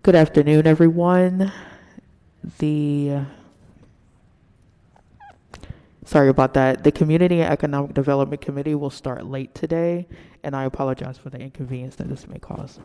Good afternoon, everyone. The Sorry about that. The Community and Economic Development Committee will start late today, and I apologize for the inconvenience that this may cause.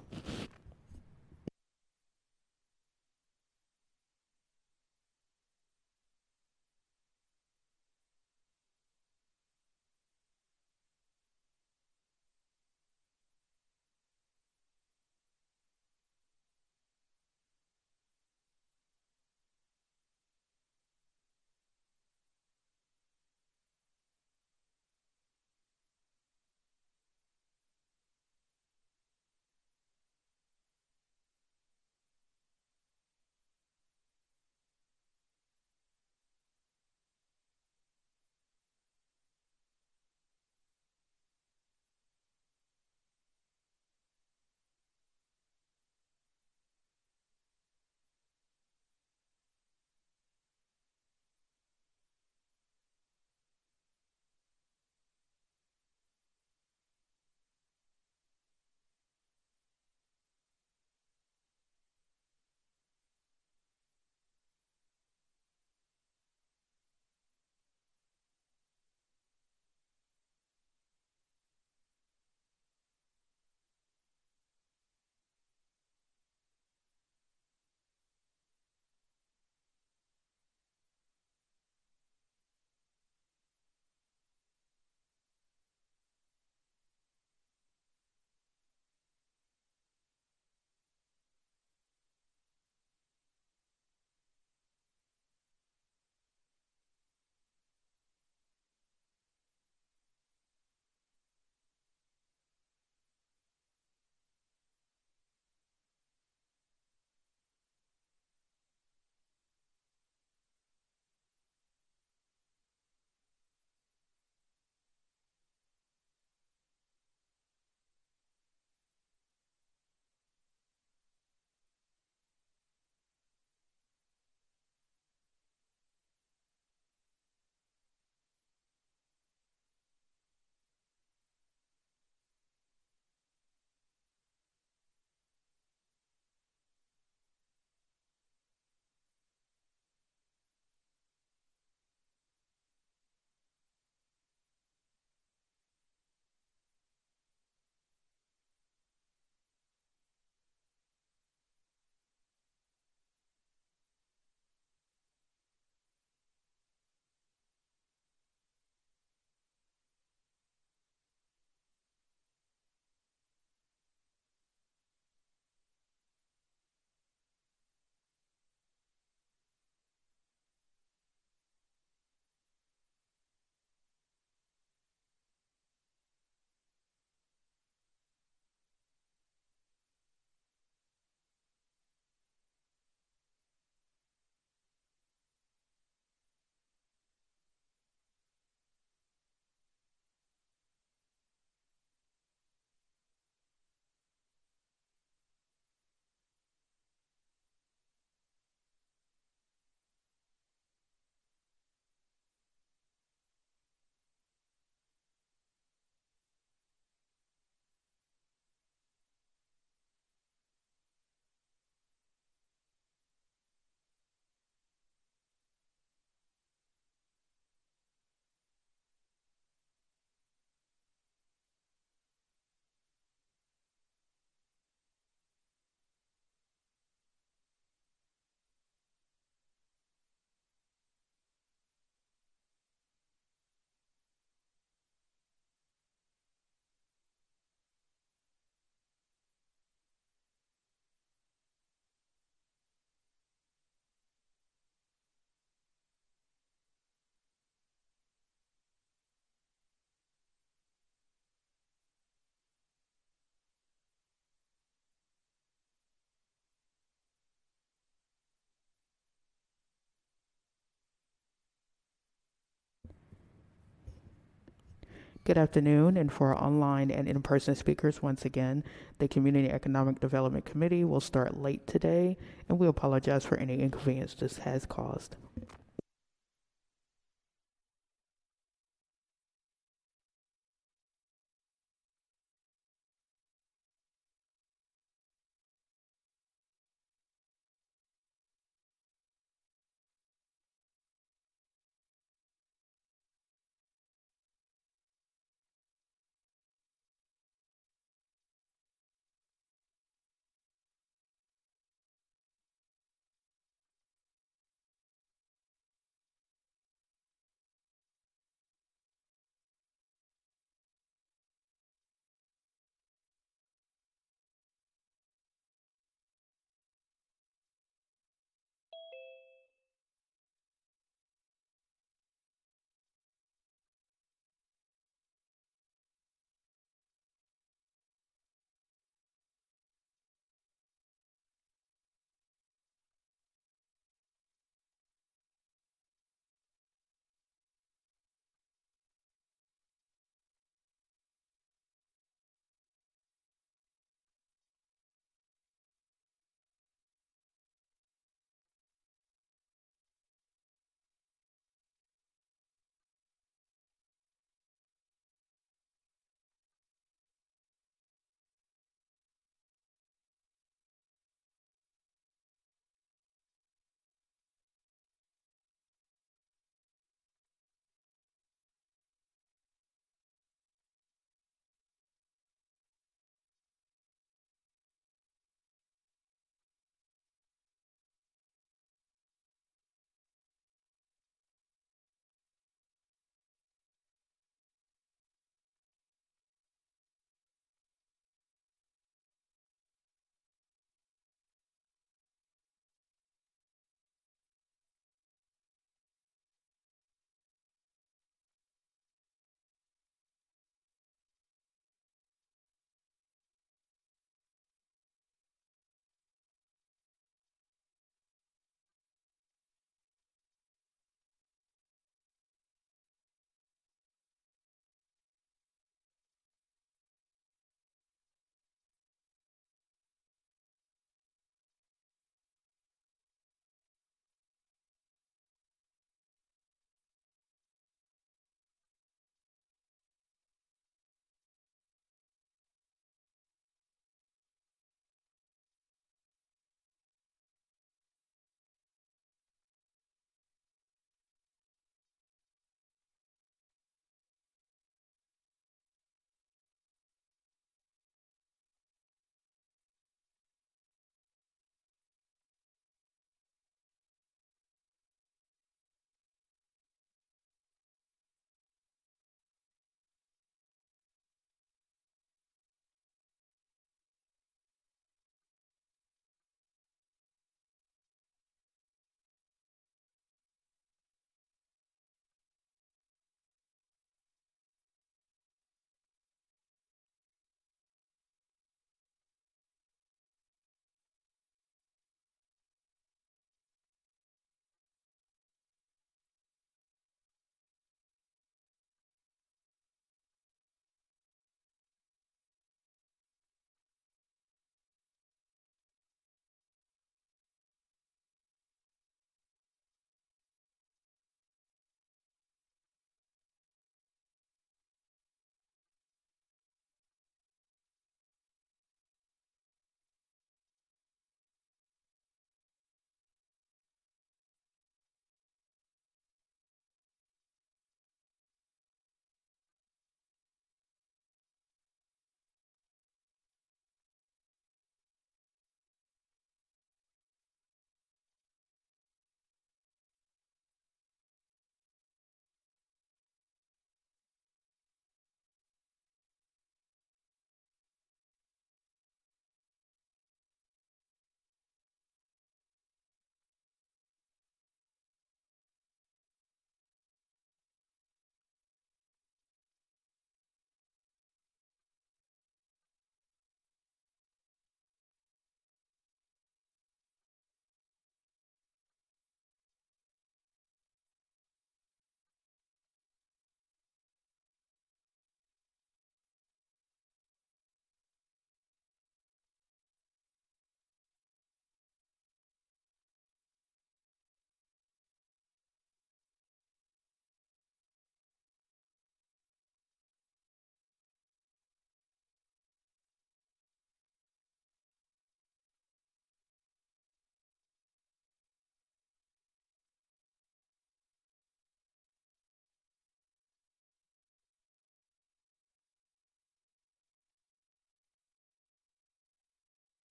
Good afternoon, and for our online and in-person speakers, once again, the Community Economic Development Committee will start late today, and we apologize for any inconvenience this has caused.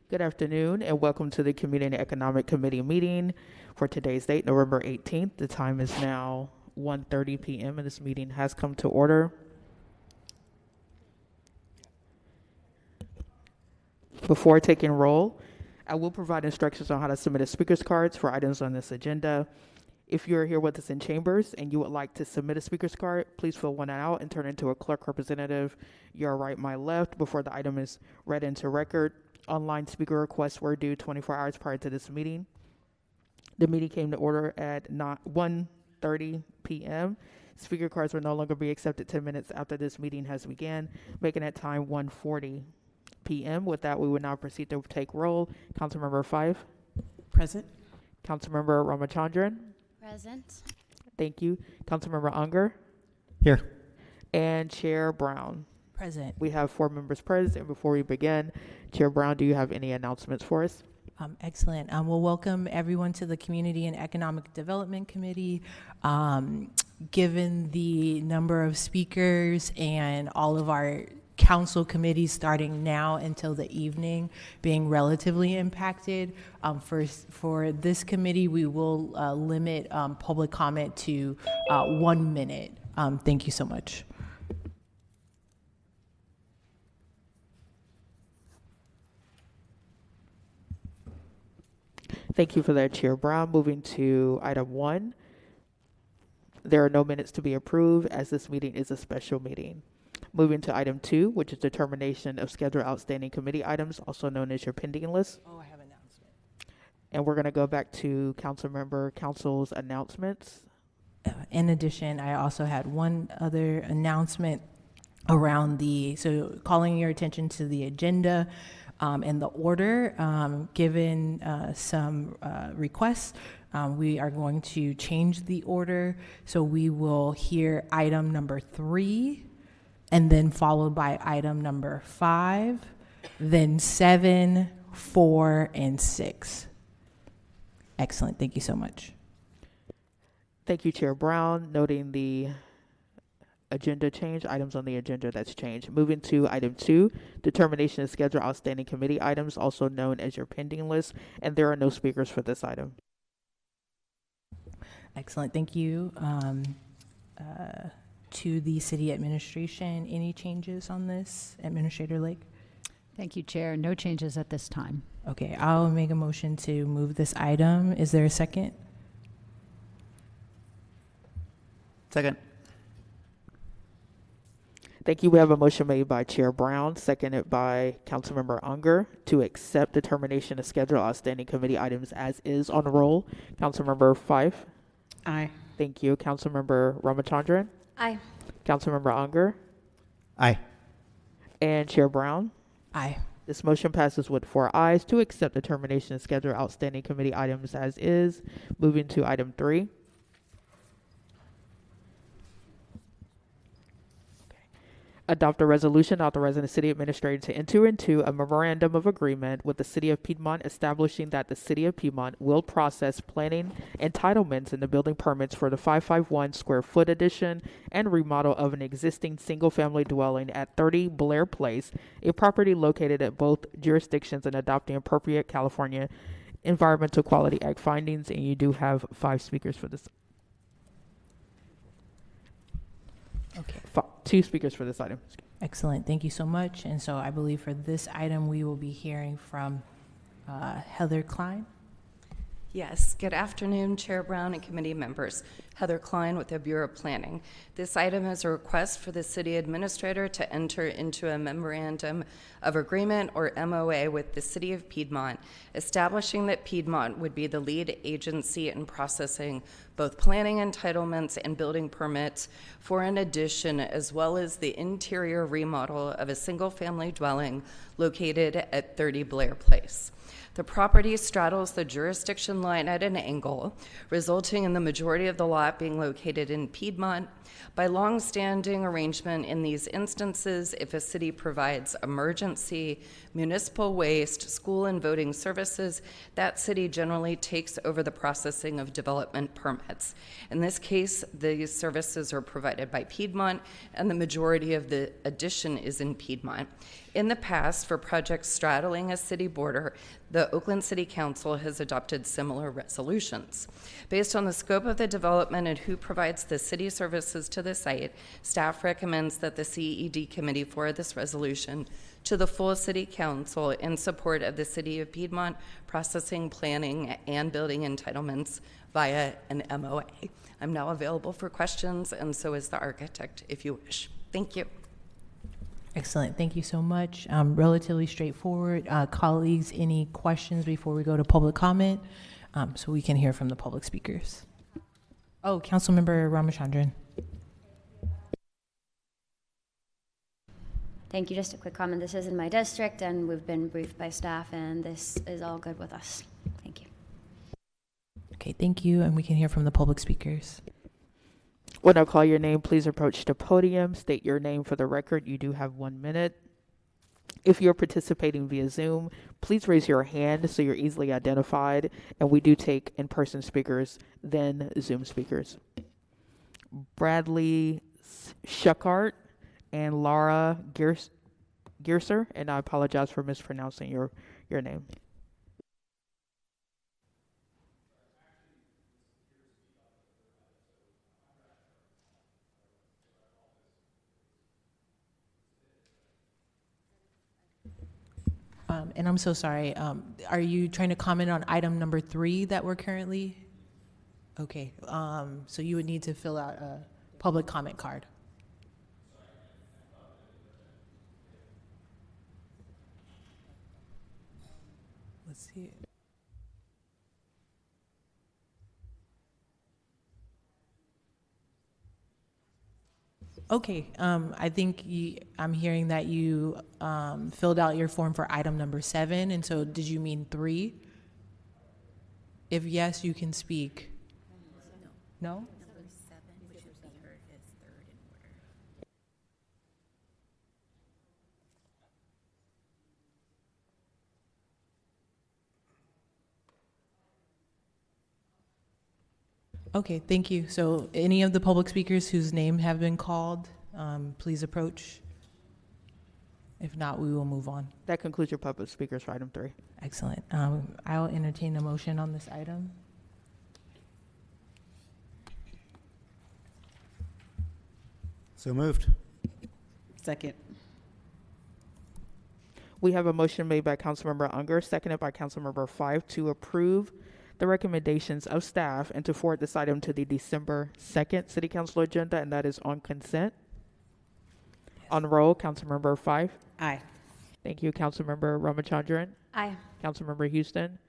Good afternoon and welcome to the Community and Economic Committee meeting for today's date, November 18th. The time is now 1:30 p.m. and this meeting has come to order. Before taking roll, I will provide instructions on how to submit a speaker's cards for items on this agenda. If you're here with us in chambers and you would like to submit a speaker's card, please fill one out and turn it into a clerk representative, your right, my left, before the item is read into record. Online speaker requests were due 24 hours prior to this meeting. The meeting came to order at 1:30 p.m. Speaker cards will no longer be accepted 10 minutes after this meeting has begun, making it time 1:40 p.m. With that, we will now proceed to take roll. Councilmember Fife. Present. Councilmember Ramachandran. Present. Thank you. Councilmember Unger. Here. And Chair Brown. Present. We have 4 members present. And before we begin, Chair Brown, do you have any announcements for us? Excellent. We'll welcome everyone to the Community and Economic Development Committee. Given the number of speakers and all of our council committees starting now until the evening being relatively impacted, for this committee, we will limit public comment to 1 minute. Thank you so much. Thank you for that, Chair Brown. Moving to item 1. There are no minutes to be approved as this meeting is a special meeting. Moving to item 2, which is determination of scheduled outstanding committee items, also known as your pending list. Oh, I have an announcement. And we're going to go back to council's announcements. In addition, I also had one other announcement around so calling your attention to the agenda and the order. Given some requests, we are going to change the order. So we will hear item number 3, and then followed by item number 5, then 7, 4, and 6. Excellent. Thank you so much. Thank you, Chair Brown. Noting the agenda change, items on the agenda that's changed. Moving to item 2, determination of schedule outstanding committee items, also known as your pending list, and there are no speakers for this item. Excellent. Thank you. To the city administration, any changes on this, Administrator Lake? Thank you, Chair. No changes at this time. Okay, I'll make a motion to move this item. Is there a second? Second. Thank you. We have a motion made by Chair Brown, seconded by Councilmember Unger, to accept determination of schedule outstanding committee items as is on roll. Councilmember Fife. Aye. Thank you. Councilmember Ramachandran. Aye. Councilmember Unger. Aye. And Chair Brown. Aye. This motion passes with 4 ayes to accept determination of schedule outstanding committee items as is. Moving to item 3. Adopt a resolution authorizing the city administrator to enter into a memorandum of agreement with the city of Piedmont establishing that the city of Piedmont will process planning entitlements and the building permits for the 551 square foot addition and remodel of an existing single family dwelling at 30 Blair Place, a property located at both jurisdictions, and adopting appropriate California Environmental Quality Act findings. And you do have 5 speakers for this. Okay. 2 speakers for this item. Excellent. Thank you so much. And so I believe for this item, we will be hearing from Heather Klein. Yes, good afternoon, Chair Brown and committee members. Heather Klein with the Bureau of Planning. This item is a request for the city administrator to enter into a memorandum of agreement, or MOA, with the city of Piedmont, establishing that Piedmont would be the lead agency in processing both planning entitlements and building permits for an addition, as well as the interior remodel of a single-family dwelling located at 30 Blair Place. The property straddles the jurisdiction line at an angle, resulting in the majority of the lot being located in Piedmont. By long-standing arrangement in these instances, if a city provides emergency, municipal waste, school and voting services, that city generally takes over the processing of development permits. In this case, these services are provided by Piedmont, and the majority of the addition is in Piedmont. In the past, for projects straddling a city border, the Oakland City Council has adopted similar resolutions. Based on the scope of the development and who provides the city services to the site, staff recommends that the CED committee forward this resolution to the full City Council in support of the City of Piedmont processing, planning, and building entitlements via an MOA. I'm now available for questions, and so is the architect, if you wish. Thank you. Excellent. Thank you so much. Relatively straightforward. Colleagues, any questions before we go to public comment so we can hear from the public speakers? Oh, Councilmember Ramachandran. Thank you. Just a quick comment. This is in my district, and we've been briefed by staff, and this is all good with us. Thank you. Okay, thank you. And we can hear from the public speakers. When I call your name, please approach the podium. State your name for the record. You do have 1 minute. If you're participating via Zoom, please raise your hand so you're easily identified. And we do take in-person speakers, then Zoom speakers. Bradley Shuckart and Laura Gearser, and I apologize for mispronouncing your name. And I'm so sorry. Are you trying to comment on item number 3 that we're currently? Okay. So you would need to fill out a public comment card. Let's see. Okay, I think I'm hearing that you filled out your form for item number 7, and so did you mean 3? If yes, you can speak. No? Okay, thank you. So any of the public speakers whose name have been called, please approach. If not, we will move on. That concludes your public speakers for item 3. Excellent. I'll entertain a motion on this item. So moved. Second. We have a motion made by Councilmember Unger, seconded by Councilmember Fife to approve the recommendations of staff and to forward this item to the December 2nd City Council agenda, and that is on consent. Yes. On roll, Councilmember Fife. Aye. Thank you. Councilmember Ramachandran. Aye. Councilmember Houston.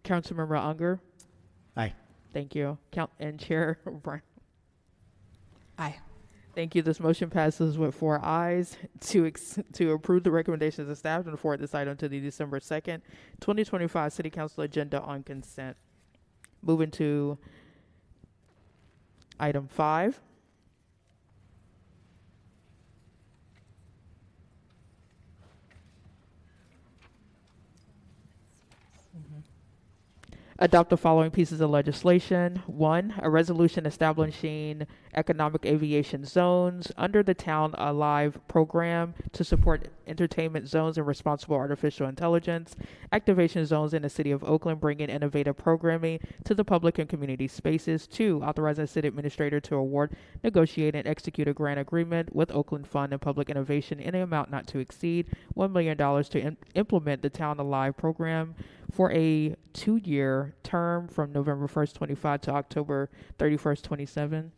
Councilmember Unger. Aye. Thank you. And Chair Brown. Aye. Thank you. This motion passes with 4 ayes to approve the recommendations of staff and forward this item to the December 2nd, 2025 City Council agenda on consent. Moving to item 5. Adopt the following pieces of legislation. 1, a resolution establishing economic aviation zones under the Town Alive program to support entertainment zones and responsible artificial intelligence, activation zones in the city of Oakland, bringing innovative programming to the public and community spaces. 2, authorizing the city administrator to award, negotiate, and execute a grant agreement with Oakland Fund and Public Innovation in an amount not to exceed $1 million to implement the Town Alive program for a 2-year term from November 1st, 25 to October 31st, 27.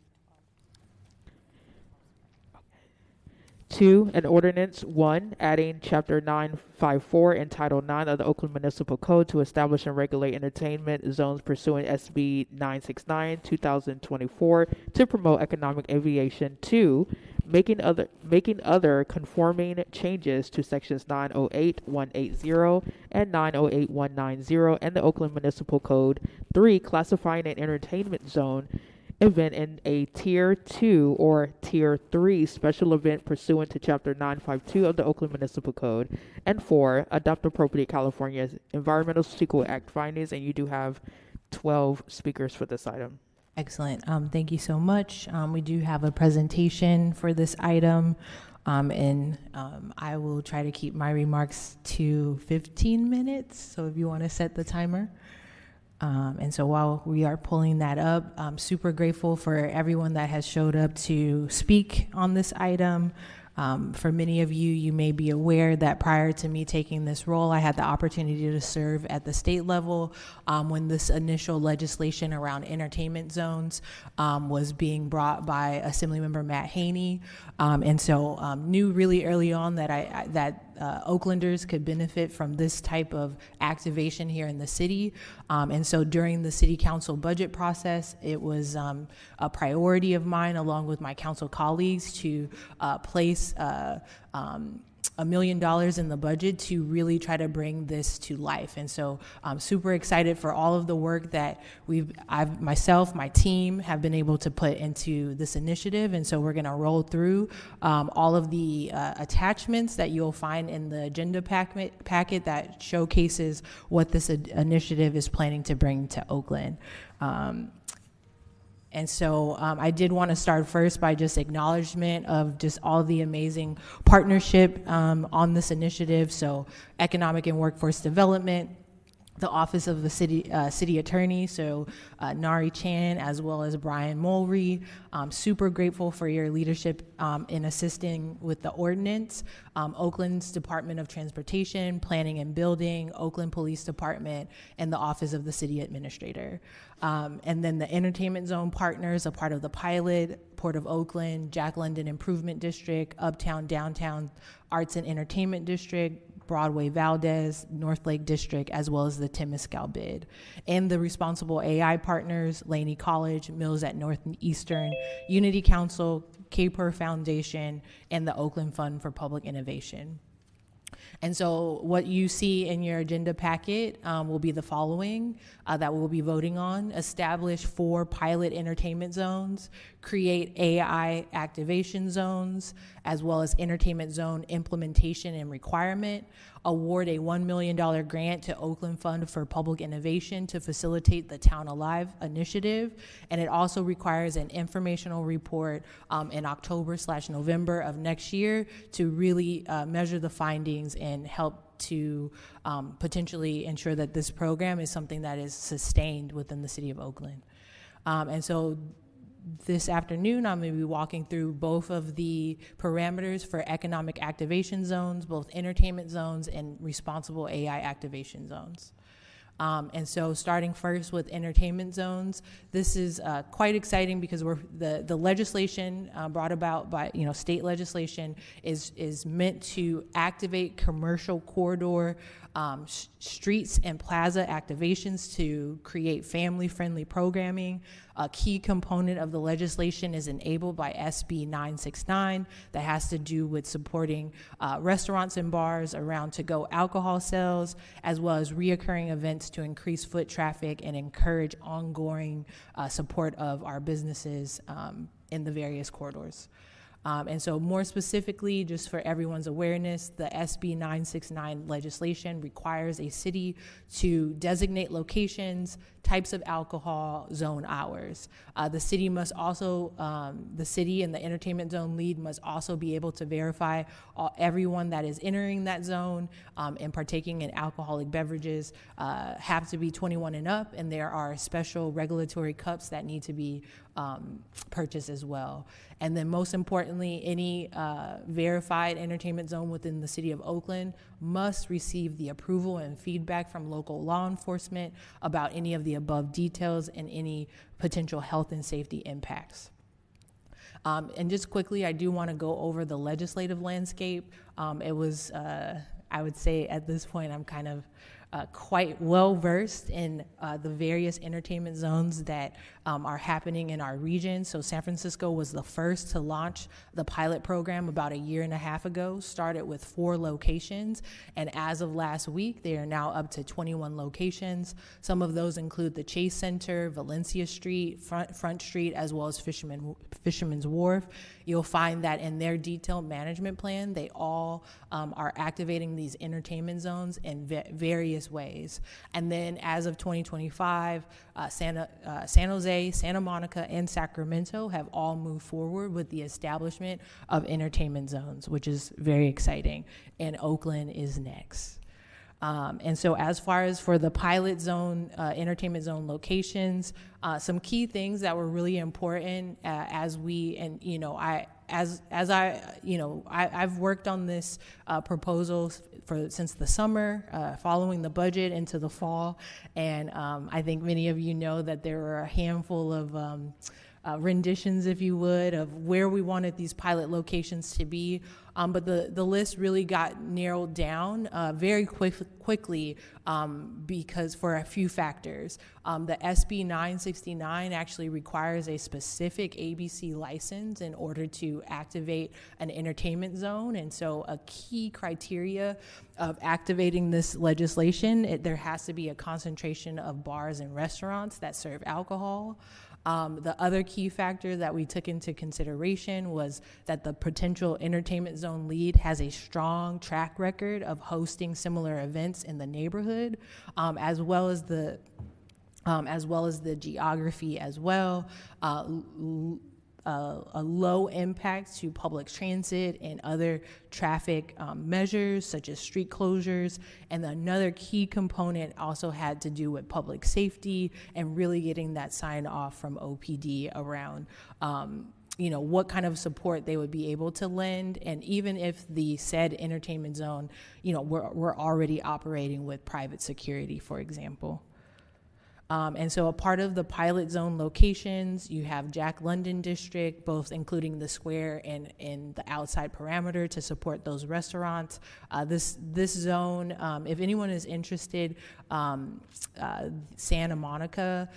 2, an ordinance, 1, adding Chapter 954 and Title 9 of the Oakland Municipal Code to establish and regulate entertainment zones pursuant SB 969, 2024 to promote economic aviation. 2, making other conforming changes to sections 908.180 and 908.190 and the Oakland Municipal Code. 3, classifying an entertainment zone event in a Tier 2 or Tier 3 special event pursuant to Chapter 952 of the Oakland Municipal Code. And 4, adopt appropriate California's Environmental Sequel Act findings. And you do have 12 speakers for this item. Excellent. Thank you so much. We do have a presentation for this item, and I will try to keep my remarks to 15 minutes. So if you want to set the timer. And so while we are pulling that up, I'm super grateful for everyone that has showed up to speak on this item. For many of you, you may be aware that prior to me taking this role, I had the opportunity to serve at the state level when this initial legislation around entertainment zones was being brought by Assemblymember Matt Haney. And so knew really early on that Oaklanders could benefit from this type of activation here in the city. And so during the city council budget process, it was a priority of mine, along with my council colleagues, to place $1 million in the budget to really try to bring this to life. And so I'm super excited for all of the work that myself, my team have been able to put into this initiative. And so we're going to roll through all of the attachments that you'll find in the agenda packet that showcases what this initiative is planning to bring to Oakland. And so I did want to start first by just acknowledgement of just all the amazing partnership on this initiative. So Economic and Workforce Development, the Office of the City Attorney, so Nari Chan, as well as Brian Mulry. Super grateful for your leadership in assisting with the ordinance. Oakland's Department of Transportation, Planning and Building, Oakland Police Department, and the Office of the City Administrator. And then the entertainment zone partners, a part of the pilot, Port of Oakland, Jack London Improvement District, Uptown Downtown Arts and Entertainment District, Broadway Valdez, North Lake District, as well as the Temescal bid. And the responsible AI partners, Laney College, Mills at Northeastern, Unity Council, KPER Foundation, and the Oakland Fund for Public Innovation. And so what you see in your agenda packet will be the following that we'll be voting on: establish 4 pilot entertainment zones, create AI activation zones, as well as entertainment zone implementation and requirement, award a $1 million grant to Oakland Fund for Public Innovation to facilitate the Town Alive initiative. And it also requires an informational report in October/November of next year to really measure the findings and help to potentially ensure that this program is something that is sustained within the city of Oakland. And so this afternoon, I'm going to be walking through both of the parameters for economic activation zones, both entertainment zones and responsible AI activation zones. And so starting first with entertainment zones, this is quite exciting because the legislation brought about by state legislation is meant to activate commercial corridor streets and plaza activations to create family-friendly programming. A key component of the legislation is enabled by SB 969 that has to do with supporting restaurants and bars around to-go alcohol sales, as well as reoccurring events to increase foot traffic and encourage ongoing support of our businesses in the various corridors. And so more specifically, just for everyone's awareness, the SB 969 legislation requires a city to designate locations, types of alcohol, zone hours. The city must also, the city and the entertainment zone lead must also be able to verify everyone that is entering that zone and partaking in alcoholic beverages have to be 21 and up, and there are special regulatory cups that need to be purchased as well. And then most importantly, any verified entertainment zone within the city of Oakland must receive the approval and feedback from local law enforcement about any of the above details and any potential health and safety impacts. And just quickly, I do want to go over the legislative landscape. It was, I would say at this point, I'm kind of quite well versed in the various entertainment zones that are happening in our region. So San Francisco was the first to launch the pilot program about 1.5 years ago, started with 4 locations, and as of last week, they are now up to 21 locations. Some of those include the Chase Center, Valencia Street, Front Street, as well as Fisherman's Wharf. You'll find that in their detailed management plan, they all are activating these entertainment zones in various ways. And then as of 2025, San Jose, Santa Monica, and Sacramento have all moved forward with the establishment of entertainment zones, which is very exciting. And Oakland is next. And so as far as for the pilot zone, entertainment zone locations, some key things that were really important I've worked on this proposal since the summer, following the budget into the fall, and I think many of you know that there were a handful of renditions, if you would, of where we wanted these pilot locations to be. But the list really got narrowed down very quickly because for a few factors. The SB 969 actually requires a specific ABC license in order to activate an entertainment zone. And so a key criteria of activating this legislation, there has to be a concentration of bars and restaurants that serve alcohol. The other key factor that we took into consideration was that the potential entertainment zone lead has a strong track record of hosting similar events in the neighborhood, as well as the geography as well. A low impact to public transit and other traffic measures such as street closures. And another key component also had to do with public safety and really getting that sign off from OPD around what kind of support they would be able to lend. And even if the said entertainment zone, we're already operating with private security, for example. And so a part of the pilot zone locations, you have Jack London District, both including the square and the outside perimeter to support those restaurants. This zone, if anyone is interested, Santa Monica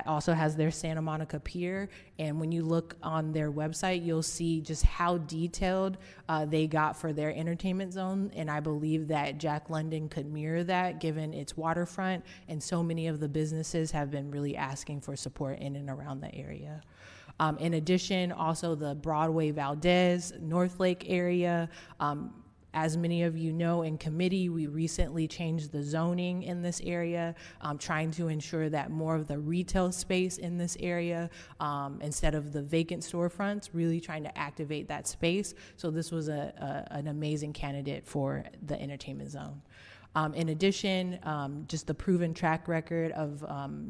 also has their Santa Monica Pier, and when you look on their website, you'll see just how detailed they got for their entertainment zone, and I believe that Jack London could mirror that given its waterfront, and so many of the businesses have been really asking for support in and around the area. In addition, also the Broadway Valdez, North Lake area. As many of you know, in committee, we recently changed the zoning in this area, trying to ensure that more of the retail space in this area, instead of the vacant storefronts, really trying to activate that space. So this was an amazing candidate for the entertainment zone. In addition, just the proven track record of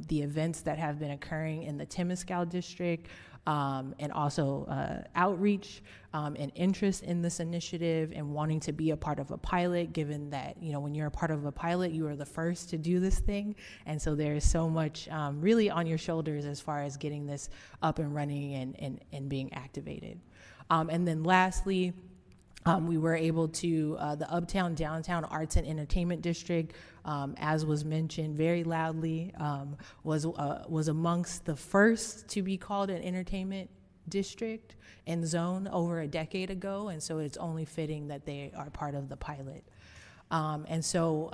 the events that have been occurring in the Temescal district, and also outreach and interest in this initiative and wanting to be a part of a pilot, given that, when you're a part of a pilot, you are the first to do this thing. And so there is so much really on your shoulders as far as getting this up and running and being activated. And then lastly, we were able to, the Uptown Downtown Arts and Entertainment District, as was mentioned very loudly, was amongst the first to be called an entertainment district and zone over a decade ago, and so it's only fitting that they are part of the pilot. And so,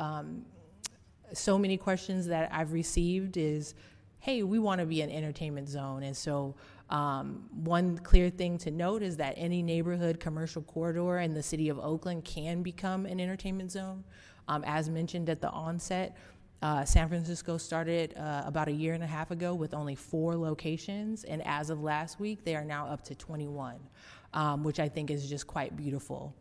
so many questions that I've received is, hey, we want to be an entertainment zone, and so one clear thing to note is that any neighborhood commercial corridor in the city of Oakland can become an entertainment zone. As mentioned at the onset, San Francisco started about 1.5 years ago with only 4 locations, and as of last week, they are now up to 21, which I think is just quite beautiful.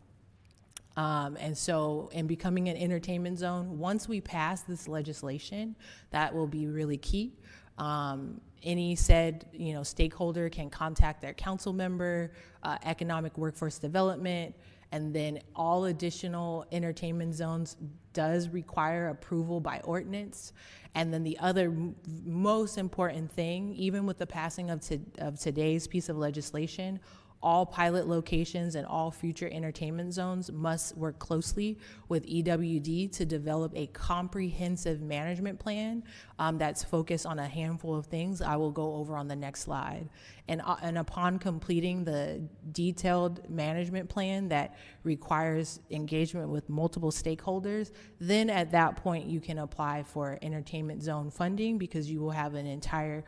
And so in becoming an entertainment zone, once we pass this legislation, that will be really key. Any said, stakeholder can contact their council member, economic workforce development, and then all additional entertainment zones does require approval by ordinance. And then the other most important thing, even with the passing of today's piece of legislation, All pilot locations and all future entertainment zones must work closely with EWD to develop a comprehensive management plan that's focused on a handful of things I will go over on the next slide. And upon completing the detailed management plan that requires engagement with multiple stakeholders, then at that point you can apply for entertainment zone funding, because you will have an entire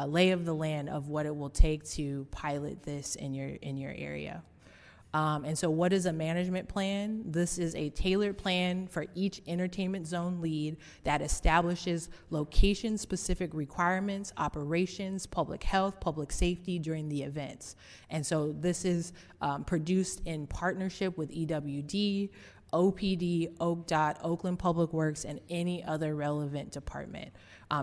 lay of the land of what it will take to pilot this in your area. And so what is a management plan? This is a tailored plan for each entertainment zone lead that establishes location-specific requirements, operations, public health, public safety during the events. And so this is produced in partnership with EWD, OPD, OCDOT, Oakland Public Works, and any other relevant department.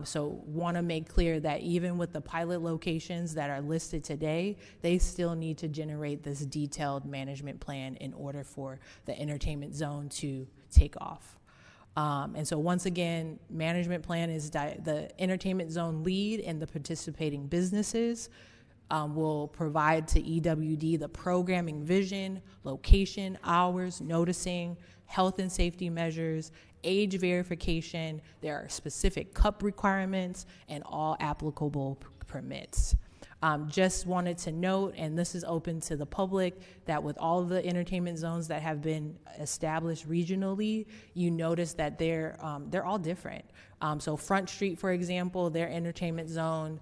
So want to make clear that even with the pilot locations that are listed today, they still need to generate this detailed management plan in order for the entertainment zone to take off. And so once again, management plan is the entertainment zone lead and the participating businesses will provide to EWD the programming vision, location, hours, noticing, health and safety measures, age verification. There are specific cup requirements and all applicable permits. Just wanted to note, and this is open to the public, that with all of the entertainment zones that have been established regionally, you notice that they're all different. So Front Street, for example, their entertainment zone,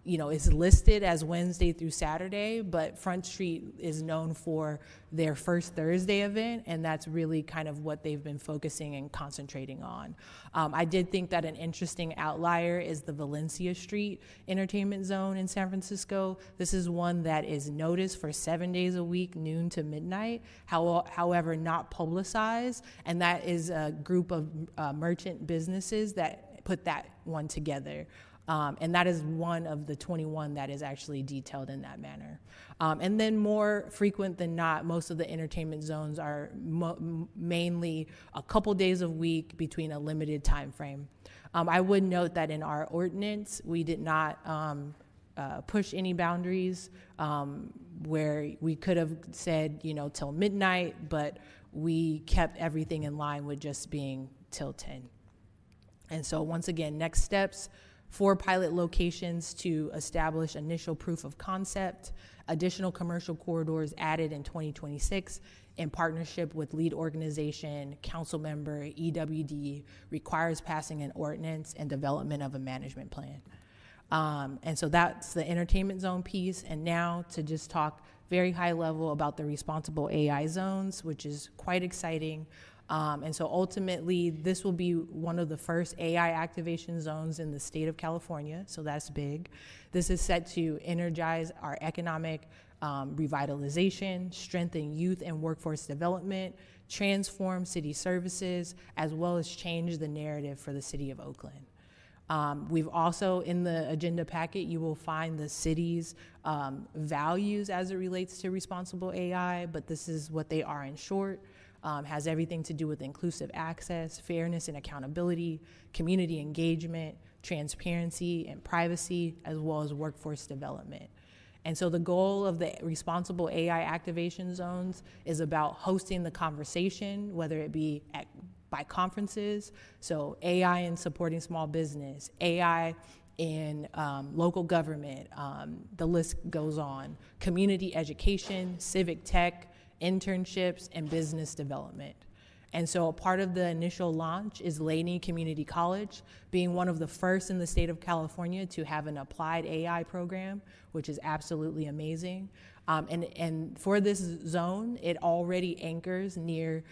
is listed as Wednesday through Saturday, but Front Street is known for their First Thursday event, and that's really kind of what they've been focusing and concentrating on. I did think that an interesting outlier is the Valencia Street entertainment zone in San Francisco. This is one that is noticed for 7 days a week, noon to midnight, however not publicized, and that is a group of merchant businesses that put that one together. And that is one of the 21 that is actually detailed in that manner. And then more frequent than not, most of the entertainment zones are mainly a couple days a week between a limited time frame. I would note that in our ordinance, we did not push any boundaries where we could have said, till midnight, but we kept everything in line with just being till 10. And so once again, next steps: 4 pilot locations to establish initial proof of concept, additional commercial corridors added in 2026 in partnership with lead organization, council member, EWD, requires passing an ordinance and development of a management plan. And so that's the entertainment zone piece. And now to just talk very high level about the responsible AI zones, which is quite exciting. And so ultimately, this will be one of the first AI activation zones in the state of California, so that's big. This is set to energize our economic revitalization, strengthen youth and workforce development, transform city services, as well as change the narrative for the city of Oakland. We've also, in the agenda packet, you will find the city's values as it relates to responsible AI, but this is what they are in short. Has everything to do with inclusive access, fairness and accountability, community engagement, transparency and privacy, as well as workforce development. And so the goal of the responsible AI activation zones is about hosting the conversation, whether it be by conferences, so AI in supporting small business, AI in local government, the list goes on, community education, civic tech, internships, and business development. And so a part of the initial launch is Laney Community College, being one of the first in the state of California to have an applied AI program, which is absolutely amazing. And for this zone, it already anchors near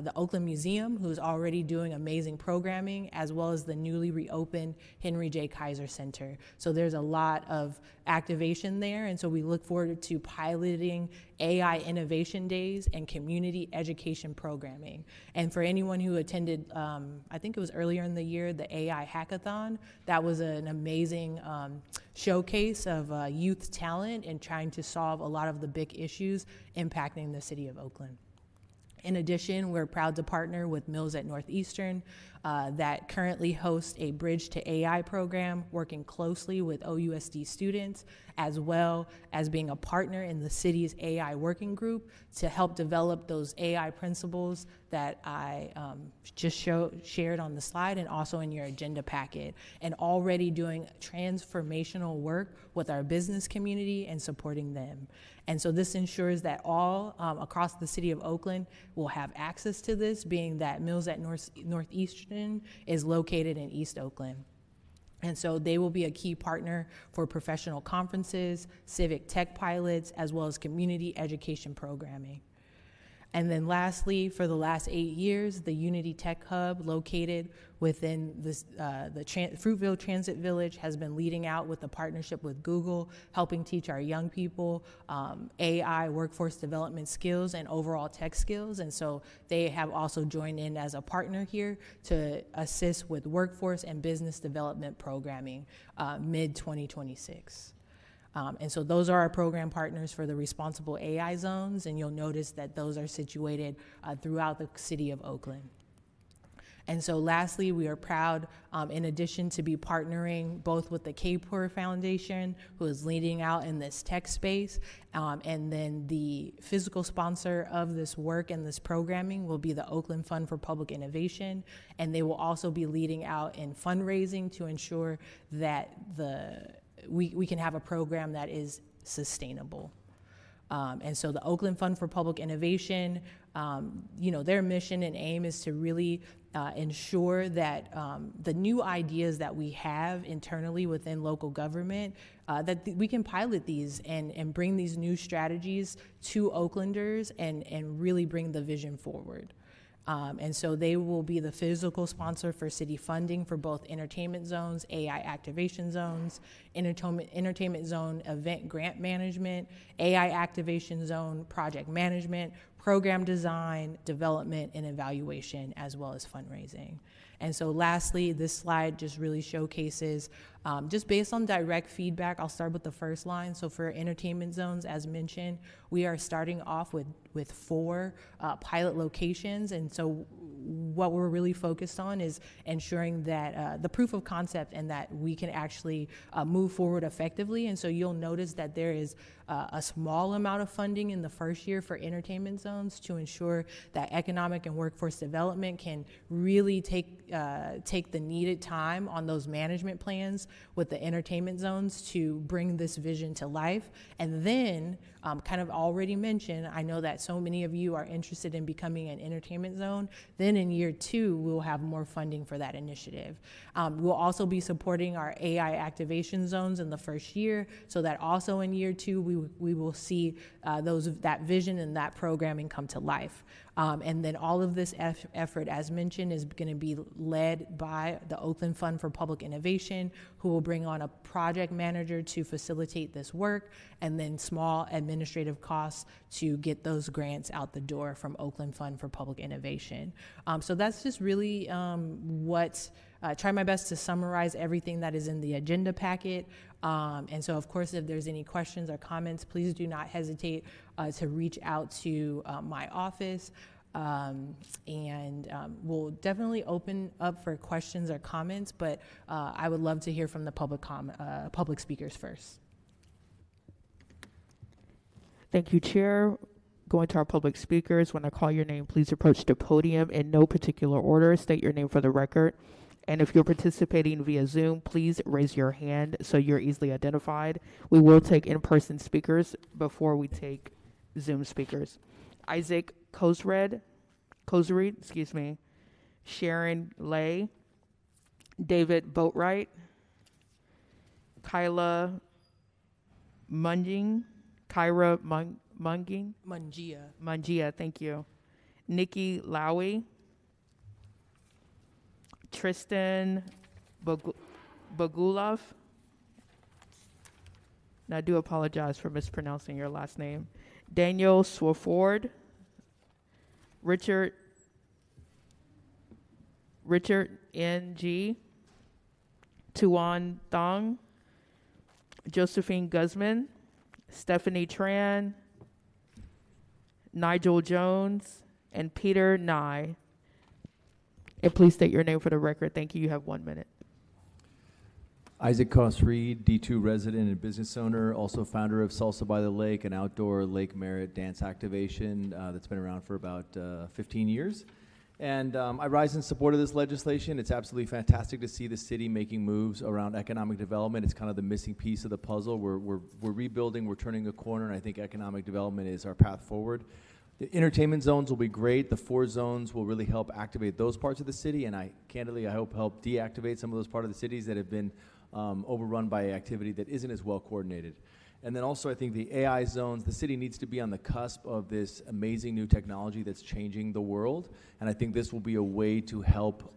the Oakland Museum, who's already doing amazing programming, as well as the newly reopened Henry J. Kaiser Center. So there's a lot of activation there, and so we look forward to piloting AI Innovation Days and community education programming. And for anyone who attended, I think it was earlier in the year, the AI Hackathon, that was an amazing showcase of youth talent and trying to solve a lot of the big issues impacting the city of Oakland. In addition, we're proud to partner with Mills at Northeastern that currently hosts a Bridge to AI program, working closely with OUSD students, as well as being a partner in the city's AI working group to help develop those AI principles that I just shared on the slide and also in your agenda packet, and already doing transformational work with our business community and supporting them. And so this ensures that all across the city of Oakland will have access to this, being that Mills at Northeastern is located in East Oakland. And so they will be a key partner for professional conferences, civic tech pilots, as well as community education programming. And then lastly, for the last 8 years, the Unity Tech Hub located within this, Fruitville Transit Village has been leading out with a partnership with Google, helping teach our young people AI, workforce development skills, and overall tech skills. And so they have also joined in as a partner here to assist with workforce and business development programming mid-2026. And so those are our program partners for the responsible AI zones, and you'll notice that those are situated throughout the city of Oakland. And so lastly, we are proud, in addition to be partnering both with the KPOR Foundation, who is leading out in this tech space, and then the physical sponsor of this work and this programming will be the Oakland Fund for Public Innovation, and they will also be leading out in fundraising to ensure that we can have a program that is sustainable. And so the Oakland Fund for Public Innovation, their mission and aim is to really ensure that the new ideas that we have internally within local government, that we can pilot these and bring these new strategies to Oaklanders and really bring the vision forward. And so they will be the physical sponsor for city funding for both entertainment zones, AI activation zones, entertainment zone event grant management, AI activation zone project management, program design, development, and evaluation, as well as fundraising. And so lastly, this slide just really showcases, just based on direct feedback, I'll start with the first line. So for entertainment zones, as mentioned, we are starting off with 4 pilot locations. And so what we're really focused on is ensuring that the proof of concept and that we can actually move forward effectively. And so you'll notice that there is a small amount of funding in the first year for entertainment zones to ensure that economic and workforce development can really take the needed time on those management plans with the entertainment zones to bring this vision to life. And then, kind of already mentioned, I know that so many of you are interested in becoming an entertainment zone. Then in year 2, we'll have more funding for that initiative. We'll also be supporting our AI activation zones in the first year, so that also in year 2, we will see that vision and that programming come to life. And then all of this effort, as mentioned, is going to be led by the Oakland Fund for Public Innovation, who will bring on a project manager to facilitate this work, and then small administrative costs to get those grants out the door from Oakland Fund for Public Innovation. So that's just really try my best to summarize everything that is in the agenda packet. And so, of course, if there's any questions or comments, please do not hesitate to reach out to my office. We'll definitely open up for questions or comments, but I would love to hear from the public speakers first. Thank you, Chair. Going to our public speakers, when I call your name, please approach the podium in no particular order. State your name for the record. And if you're participating via Zoom, please raise your hand so you're easily identified. We will take in-person speakers before we take Zoom speakers. Isaac Kosered, Sharon Lay, David Boatwright, Kyra Munging, Mungia, thank you. Nikki Lowy, Tristan Bogulov. And I do apologize for mispronouncing your last name. Daniel Swafford, Richard N.G., Tuan Thong, Josephine Guzman, Stephanie Tran, Nigel Jones, and Peter Nye. And please state your name for the record. Thank you. You have 1 minute. Isaac Koss-Reed, D2 resident and business owner, also founder of Salsa by the Lake, an outdoor Lake Merritt dance activation that's been around for about 15 years. And I rise in support of this legislation. It's absolutely fantastic to see the city making moves around economic development. It's kind of the missing piece of the puzzle. We're rebuilding, we're turning a corner, and I think economic development is our path forward. The entertainment zones will be great. The 4 zones will really help activate those parts of the city, and I hope help deactivate some of those parts of the cities that have been overrun by activity that isn't as well coordinated. And then also I think the AI zones, the city needs to be on the cusp of this amazing new technology that's changing the world. And I think this will be a way to help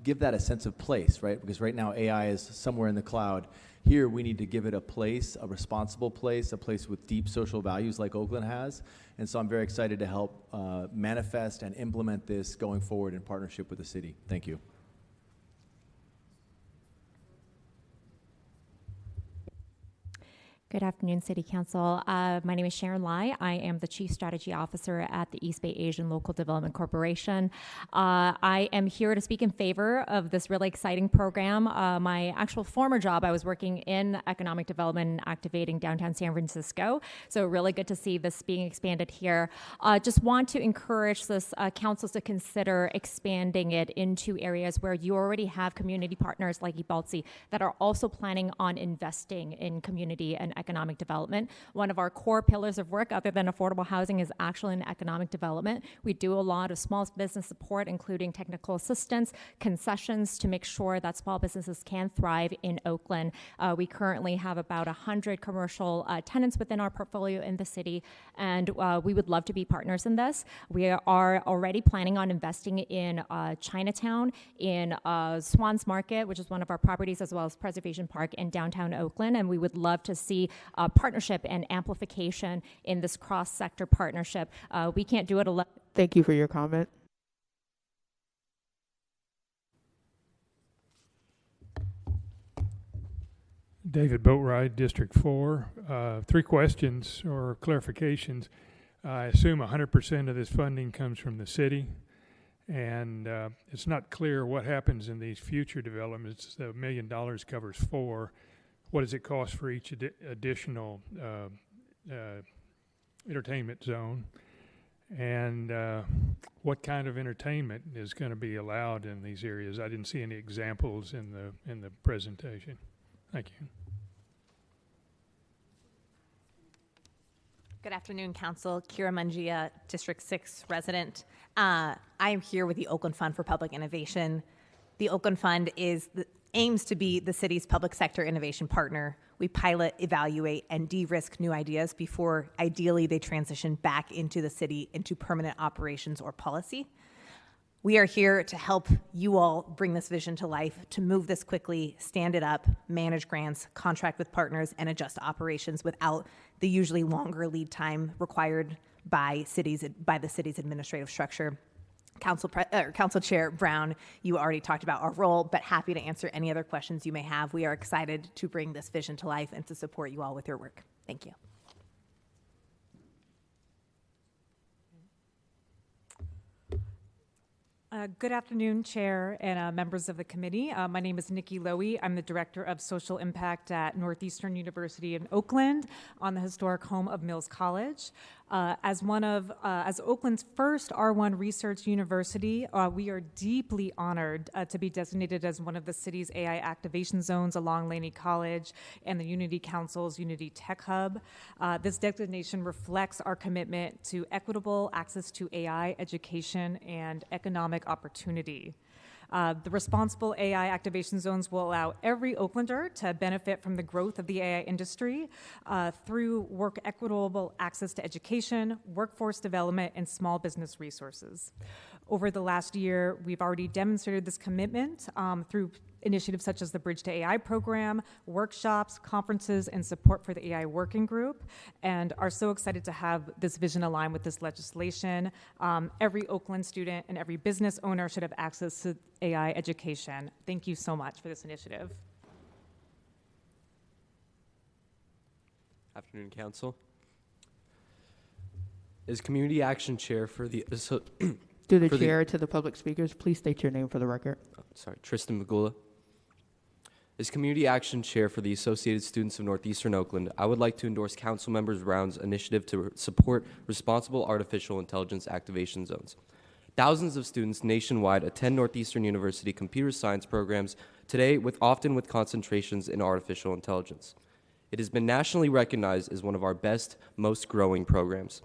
give that a sense of place, right? Because right now AI is somewhere in the cloud. Here we need to give it a place, a responsible place, a place with deep social values like Oakland has. And so I'm very excited to help manifest and implement this going forward in partnership with the city. Thank you. Good afternoon, City Council. My name is Sharon Lai. I am the Chief Strategy Officer at the East Bay Asian Local Development Corporation. I am here to speak in favor of this really exciting program. My actual former job, I was working in economic development and activating downtown San Francisco. So really good to see this being expanded here. Just want to encourage this councils to consider expanding it into areas where you already have community partners like Ibaltsi that are also planning on investing in community and economic development. One of our core pillars of work, other than affordable housing, is actually in economic development. We do a lot of small business support, including technical assistance, concessions to make sure that small businesses can thrive in Oakland. We currently have about 100 commercial tenants within our portfolio in the city, and we would love to be partners in this. We are already planning on investing in Chinatown, in Swans Market, which is one of our properties, as well as Preservation Park in downtown Oakland, and we would love to see partnership and amplification in this cross-sector partnership. We can't do it alone. Thank you for your comment. David Boatwright, District 4. 3 questions or clarifications. I assume 100% of this funding comes from the city, and it's not clear what happens in these future developments. The $1 million covers 4. What does it cost for each additional entertainment zone? And what kind of entertainment is going to be allowed in these areas? I didn't see any examples in the presentation. Thank you. Good afternoon, Council. Kira Mangia, District 6 resident. I am here with the Oakland Fund for Public Innovation. The Oakland Fund aims to be the city's public sector innovation partner. We pilot, evaluate, and de-risk new ideas before ideally they transition back into the city into permanent operations or policy. We are here to help you all bring this vision to life, to move this quickly, stand it up, manage grants, contract with partners, and adjust operations without the usually longer lead time required by the city's administrative structure. Council Chair Brown, you already talked about our role, but happy to answer any other questions you may have. We are excited to bring this vision to life and to support you all with your work. Thank you. Good afternoon, Chair and members of the committee. My name is Nikki Lowy. I'm the Director of Social Impact at Northeastern University in Oakland on the historic home of Mills College. As Oakland's first R1 research university, we are deeply honored to be designated as one of the city's AI activation zones along Laney College and the Unity Council's Unity Tech Hub. This designation reflects our commitment to equitable access to AI education and economic opportunity. The responsible AI activation zones will allow every Oaklander to benefit from the growth of the AI industry through equitable access to education, workforce development, and small business resources. Over the last year, we've already demonstrated this commitment through initiatives such as the Bridge to AI program, workshops, conferences, and support for the AI working group, and are so excited to have this vision align with this legislation. Every Oakland student and every business owner should have access to AI education. Thank you so much for this initiative. Afternoon, Council. As Community Action Chair for the Through the For the- chair to the public speakers, please state your name for the record. Sorry, Tristan Magula. As Community Action Chair for the Associated Students of Northeastern Oakland, I would like to endorse Council Members Brown's initiative to support responsible artificial intelligence activation zones. Thousands of students nationwide attend Northeastern University computer science programs today, often with concentrations in artificial intelligence. It has been nationally recognized as one of our best, most growing programs.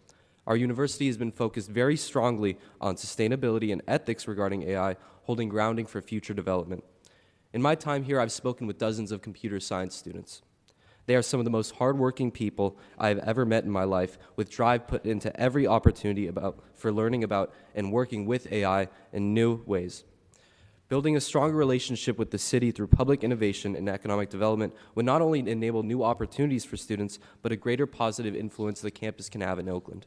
Our university has been focused very strongly on sustainability and ethics regarding AI, holding grounding for future development. In my time here, I've spoken with dozens of computer science students. They are some of the most hardworking people I have ever met in my life, with drive put into every opportunity for learning about and working with AI in new ways. Building a stronger relationship with the city through public innovation and economic development would not only enable new opportunities for students, but a greater positive influence the campus can have in Oakland.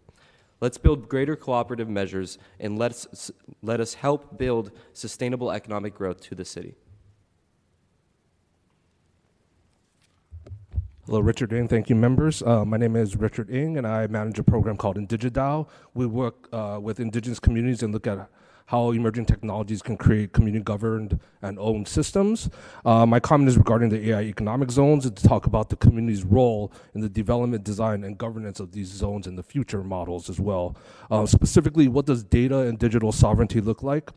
Let's build greater cooperative measures and let us help build sustainable economic growth to the city. Hello, Richard Ng. Thank you, members. My name is Richard Ng, and I manage a program called IndigiDAO. We work with indigenous communities and look at how emerging technologies can create community-governed and owned systems. My comment is regarding the AI economic zones and to talk about the community's role in the development, design, and governance of these zones and the future models as well. Specifically, what does data and digital sovereignty look like?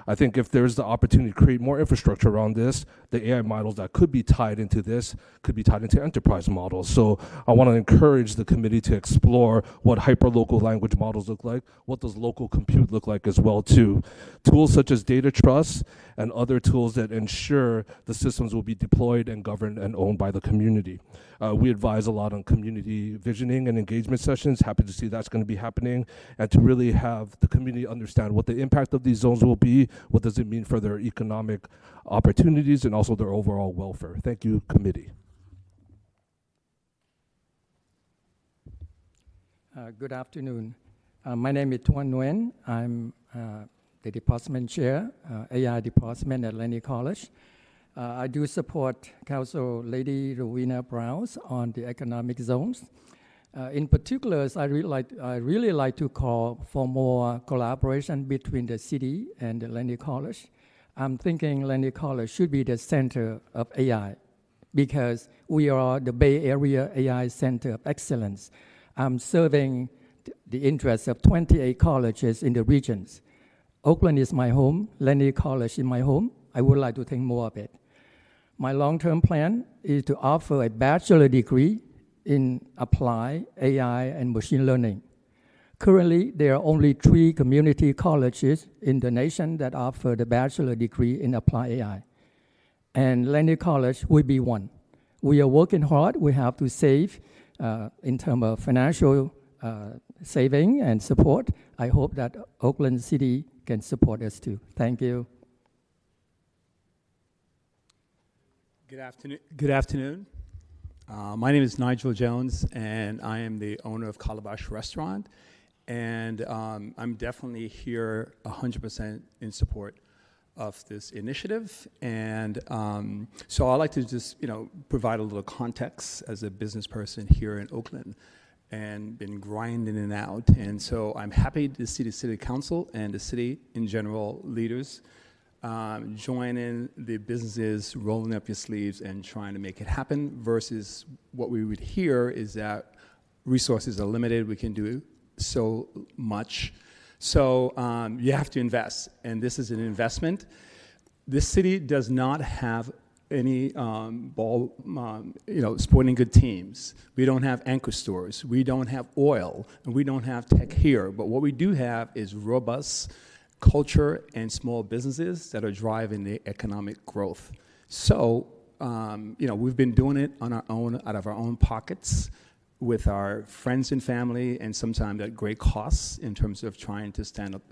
I think if there's the opportunity to create more infrastructure around this, the AI models that could be tied into this could be tied into enterprise models. So I want to encourage the committee to explore what hyperlocal language models look like, what does local compute look like as well too. Tools such as data trust and other tools that ensure the systems will be deployed and governed and owned by the community. We advise a lot on community visioning and engagement sessions. Happy to see that's going to be happening, and to really have the community understand what the impact of these zones will be, what does it mean for their economic opportunities, and also their overall welfare. Thank you, committee. Good afternoon. My name is Tuan Nguyen. I'm the department chair, AI department at Lenny College. I do support Council Lady Rowena Browns on the economic zones. In particular, I really like to call for more collaboration between the city and the Lenny College. I'm thinking Lenny College should be the center of AI because we are the Bay Area AI Center of Excellence. I'm serving the interests of 28 colleges in the regions. Oakland is my home, Lenny College is my home. I would like to think more of it. My long-term plan is to offer a bachelor degree in applied AI and machine learning. Currently, there are only 3 community colleges in the nation that offer the bachelor degree in applied AI. And Lenny College will be one. We are working hard. We have to save in terms of financial saving and support. I hope that Oakland City can support us too. Thank you. Good afternoon. My name is Nigel Jones, and I am the owner of Calabash Restaurant. And I'm definitely here 100% in support of this initiative. And so I'd like to just, provide a little context as a business person here in Oakland and been grinding it out. And so I'm happy to see the City Council and the city in general leaders joining the businesses, rolling up your sleeves and trying to make it happen versus what we would hear is that resources are limited, we can do so much. So you have to invest, and this is an investment. This city does not have any sporting good teams. We don't have anchor stores. We don't have oil, and we don't have tech here. But what we do have is robust culture and small businesses that are driving the economic growth. So, we've been doing it on our own, out of our own pockets, with our friends and family, and sometimes at great costs in terms of trying to stand up.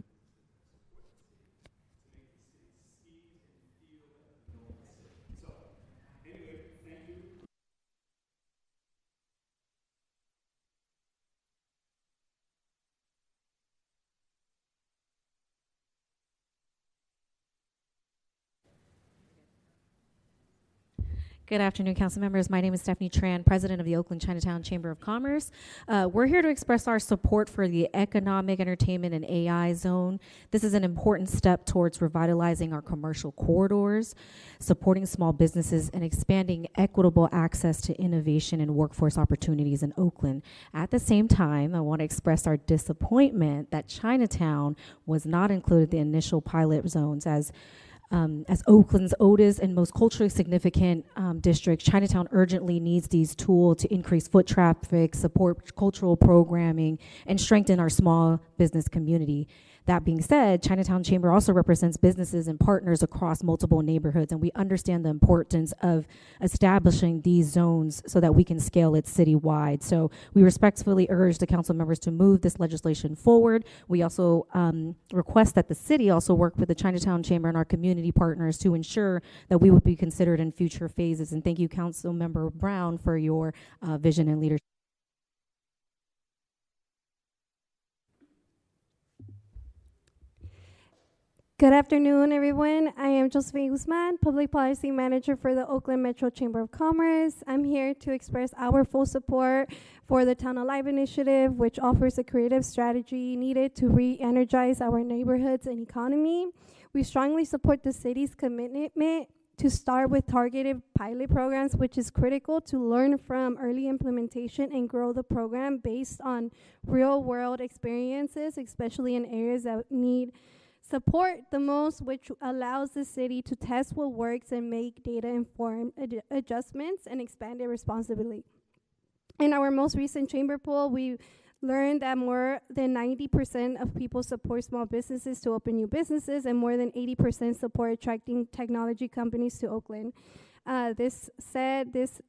Good afternoon, council members. My name is Stephanie Tran, president of the Oakland Chinatown Chamber of Commerce. We're here to express our support for the economic, entertainment, and AI zone. This is an important step towards revitalizing our commercial corridors, supporting small businesses, and expanding equitable access to innovation and workforce opportunities in Oakland. At the same time, I want to express our disappointment that Chinatown was not included in the initial pilot zones as Oakland's oldest and most culturally significant district. Chinatown urgently needs these tools to increase foot traffic, support cultural programming, and strengthen our small business community. That being said, Chinatown Chamber also represents businesses and partners across multiple neighborhoods, and we understand the importance of establishing these zones so that we can scale it citywide. So we respectfully urge the council members to move this legislation forward. We also request that the city also work with the Chinatown Chamber and our community partners to ensure that we will be considered in future phases. And thank you, Council Member Brown, for your vision and leadership. Good afternoon, everyone. I am Josephine Guzman, Public Policy Manager for the Oakland Metro Chamber of Commerce. I'm here to express our full support for the Town Alive initiative, which offers a creative strategy needed to re-energize our neighborhoods and economy. We strongly support the city's commitment to start with targeted pilot programs, which is critical to learn from early implementation and grow the program based on real-world experiences, especially in areas that need support the most, which allows the city to test what works and make data-informed adjustments and expand it responsibly. In our most recent chamber poll, we learned that more than 90% of people support small businesses to open new businesses, and more than 80% support attracting technology companies to Oakland. This said, this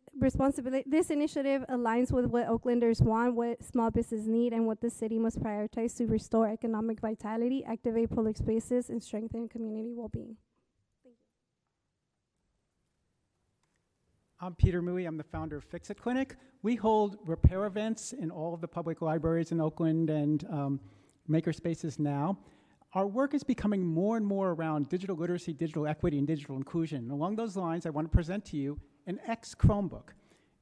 initiative aligns with what Oaklanders want, what small businesses need, and what the city must prioritize to restore economic vitality, activate public spaces, and strengthen community well-being. I'm Peter Mui. I'm the founder of Fix It Clinic. We hold repair events in all of the public libraries in Oakland and maker spaces now. Our work is becoming more and more around digital literacy, digital equity, and digital inclusion. And along those lines, I want to present to you an X Chromebook.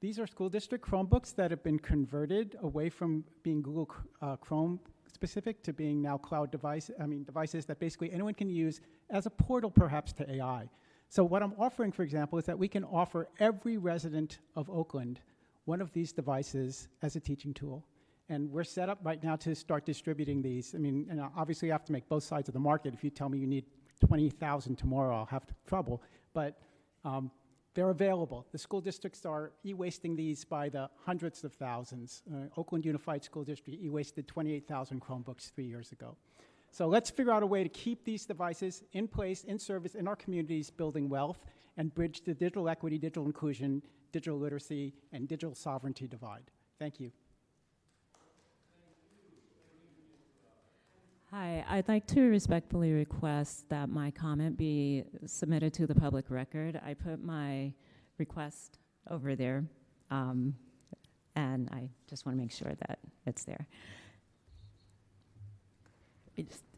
These are school district Chromebooks that have been converted away from being Google Chrome specific to being now cloud devices that basically anyone can use as a portal perhaps to AI. So what I'm offering, for example, is that we can offer every resident of Oakland one of these devices as a teaching tool. And we're set up right now to start distributing these. I mean, and obviously you have to make both sides of the market. If you tell me you need 20,000 tomorrow, I'll have trouble. But they're available. The school districts are e-wasting these by the hundreds of thousands. Oakland Unified School District e-wasted 28,000 Chromebooks 3 years ago. So let's figure out a way to keep these devices in place, in service, in our communities, building wealth, and bridge the digital equity, digital inclusion, digital literacy, and digital sovereignty divide. Thank you. Hi, I'd like to respectfully request that my comment be submitted to the public record. I put my request over there, and I just want to make sure that it's there.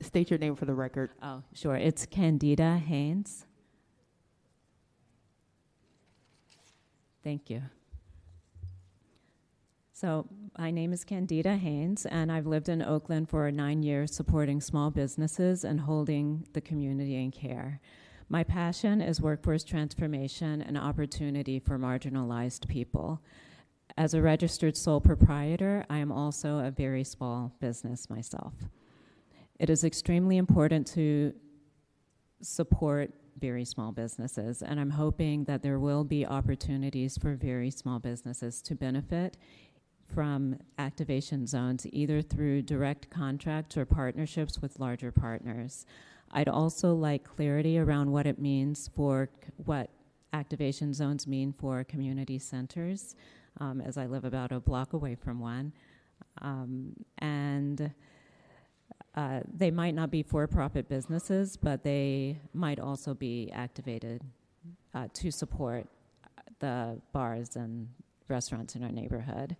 State your name for the record. Oh, sure. It's Candida Haynes. Thank you. So my name is Candida Haynes, and I've lived in Oakland for 9 years supporting small businesses and holding the community in care. My passion is workforce transformation and opportunity for marginalized people. As a registered sole proprietor, I am also a very small business myself. It is extremely important to support very small businesses, and I'm hoping that there will be opportunities for very small businesses to benefit from activation zones, either through direct contracts or partnerships with larger partners. I'd also like clarity around what it means for what activation zones mean for community centers, as I live about a block away from one. They might not be for-profit businesses, but they might also be activated to support the bars and restaurants in our neighborhood.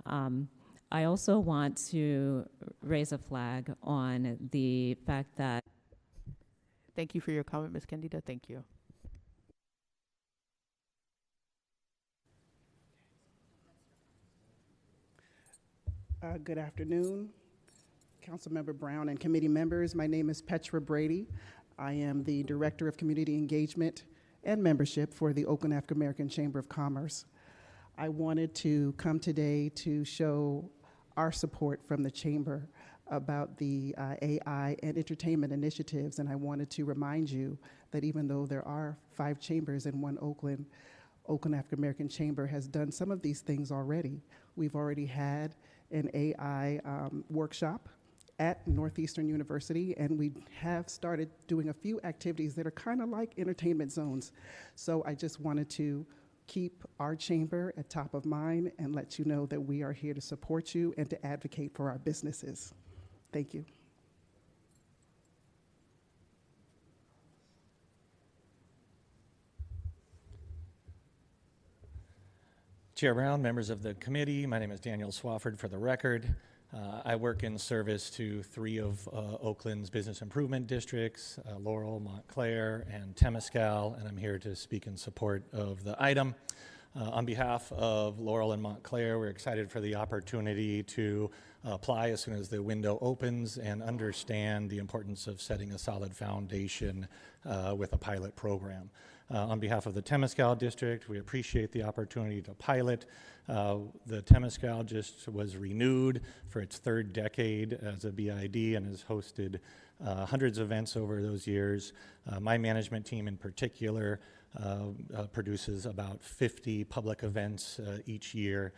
I also want to raise a flag on the fact that... Thank you for your comment, Ms. Candida. Thank you. Good afternoon, Councilmember Brown and committee members. My name is Petra Brady. I am the Director of Community Engagement and Membership for the Oakland African American Chamber of Commerce. I wanted to come today to show our support from the Chamber about the AI and entertainment initiatives, and I wanted to remind you that even though there are 5 chambers in one Oakland African American Chamber has done some of these things already. We've already had an AI workshop at Northeastern University, and we have started doing a few activities that are kind of like entertainment zones. So I just wanted to keep our chamber at top of mind and let you know that we are here to support you and to advocate for our businesses. Thank you. Chair Brown, members of the committee, my name is Daniel Swafford for the record. I work in service to 3 of Oakland's business improvement districts, Laurel, Montclair, and Temescal, and I'm here to speak in support of the item. On behalf of Laurel and Montclair, we're excited for the opportunity to apply as soon as the window opens and understand the importance of setting a solid foundation with a pilot program. On behalf of the Temescal district, we appreciate the opportunity to pilot. The Temescal just was renewed for its 3rd decade as a BID and has hosted hundreds of events over those years. My management team in particular produces about 50 public events each year.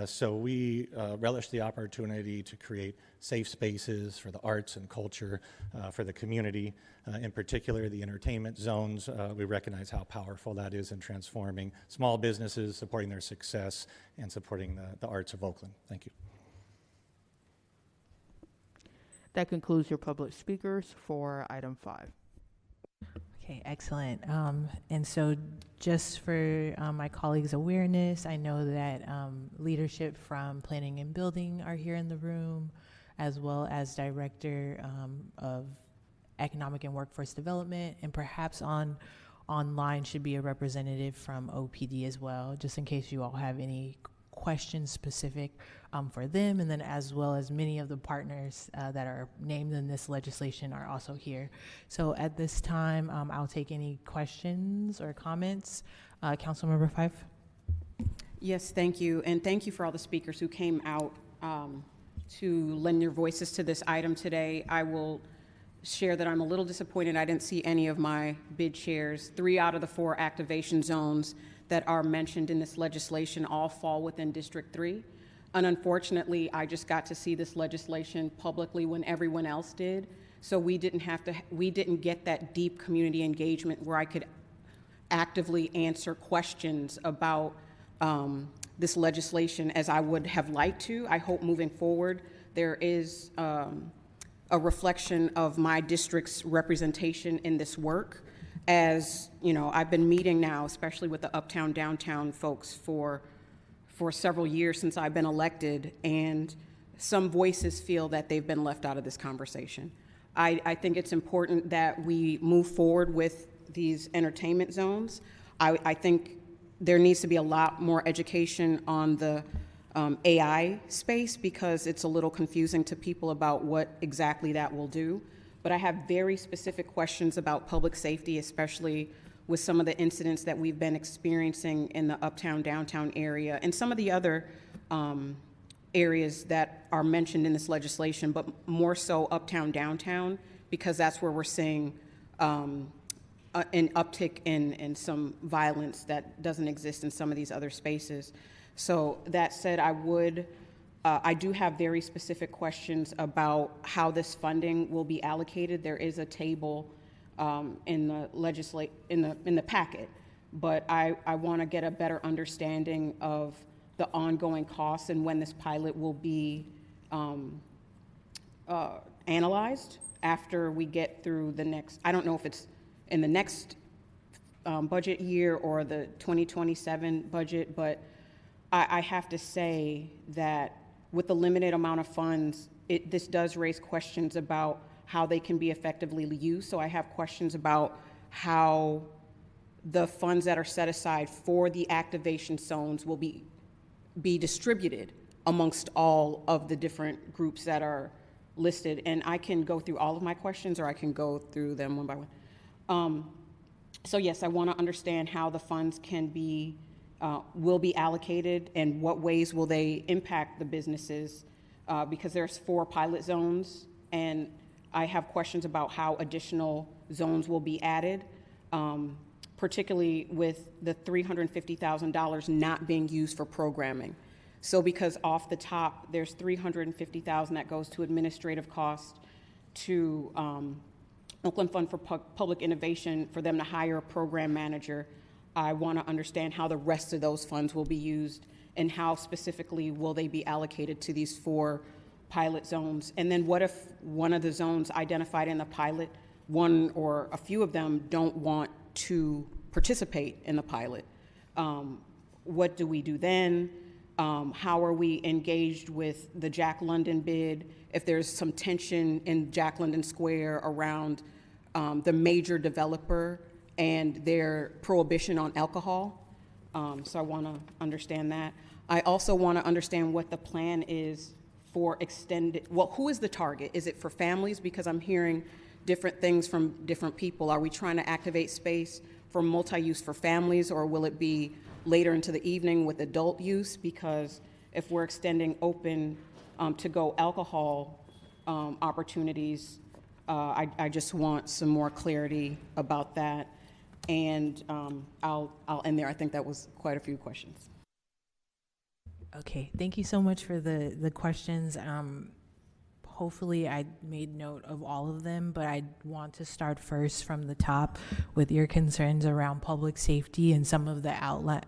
So we relish the opportunity to create safe spaces for the arts and culture for the community. In particular, the entertainment zones, we recognize how powerful that is in transforming small businesses, supporting their success, and supporting the arts of Oakland. Thank you. That concludes your public speakers for item 5. Okay, excellent. And so just for my colleagues' awareness, I know that leadership from planning and building are here in the room, as well as Director of Economic and Workforce Development, and perhaps online should be a representative from OPD as well, just in case you all have any questions specific for them, and then as well as many of the partners that are named in this legislation are also here. So at this time, I'll take any questions or comments. Councilmember Fife. Yes, thank you. And thank you for all the speakers who came out to lend your voices to this item today. I will share that I'm a little disappointed I didn't see any of my bid chairs. 3 out of the 4 activation zones that are mentioned in this legislation all fall within District 3. And unfortunately, I just got to see this legislation publicly when everyone else did. So we didn't get that deep community engagement where I could actively answer questions about this legislation as I would have liked to. I hope moving forward there is a reflection of my district's representation in this work. As you know, I've been meeting now, especially with the uptown, downtown folks for several years since I've been elected, and some voices feel that they've been left out of this conversation. I think it's important that we move forward with these entertainment zones. I think there needs to be a lot more education on the AI space because it's a little confusing to people about what exactly that will do. But I have very specific questions about public safety, especially with some of the incidents that we've been experiencing in the uptown, downtown area, and some of the other areas that are mentioned in this legislation, but more so uptown, downtown, because that's where we're seeing an uptick in some violence that doesn't exist in some of these other spaces. So that said, I do have very specific questions about how this funding will be allocated. There is a table in the packet, but I want to get a better understanding of the ongoing costs and when this pilot will be analyzed after we get through the next. I don't know if it's in the next budget year or the 2027 budget, but I have to say that with the limited amount of funds, this does raise questions about how they can be effectively used. So I have questions about how the funds that are set aside for the activation zones will be distributed amongst all of the different groups that are listed. And I can go through all of my questions, or I can go through them one by one. So yes, I want to understand how the funds can be, will be allocated, and what ways will they impact the businesses, because there's 4 pilot zones, and I have questions about how additional zones will be added, particularly with the $350,000 not being used for programming. So because off the top, there's $350,000 that goes to administrative costs, to Oakland Fund for Public Innovation for them to hire a program manager. I want to understand how the rest of those funds will be used, and how specifically will they be allocated to these 4 pilot zones. And then what if one of the zones identified in the pilot, one or a few of them, don't want to participate in the pilot? What do we do then? How are we engaged with the Jack London bid if there's some tension in Jack London Square around the major developer and their prohibition on alcohol? So I want to understand that. I also want to understand what the plan is for extended, well, who is the target? Is it for families? Because I'm hearing different things from different people. Are we trying to activate space for multi-use for families, or will it be later into the evening with adult use? Because if we're extending open to go alcohol opportunities, I just want some more clarity about that. And I'll end there. I think that was quite a few questions. Okay, thank you so much for the questions. Hopefully I made note of all of them, but I want to start first from the top with your concerns around public safety and some of the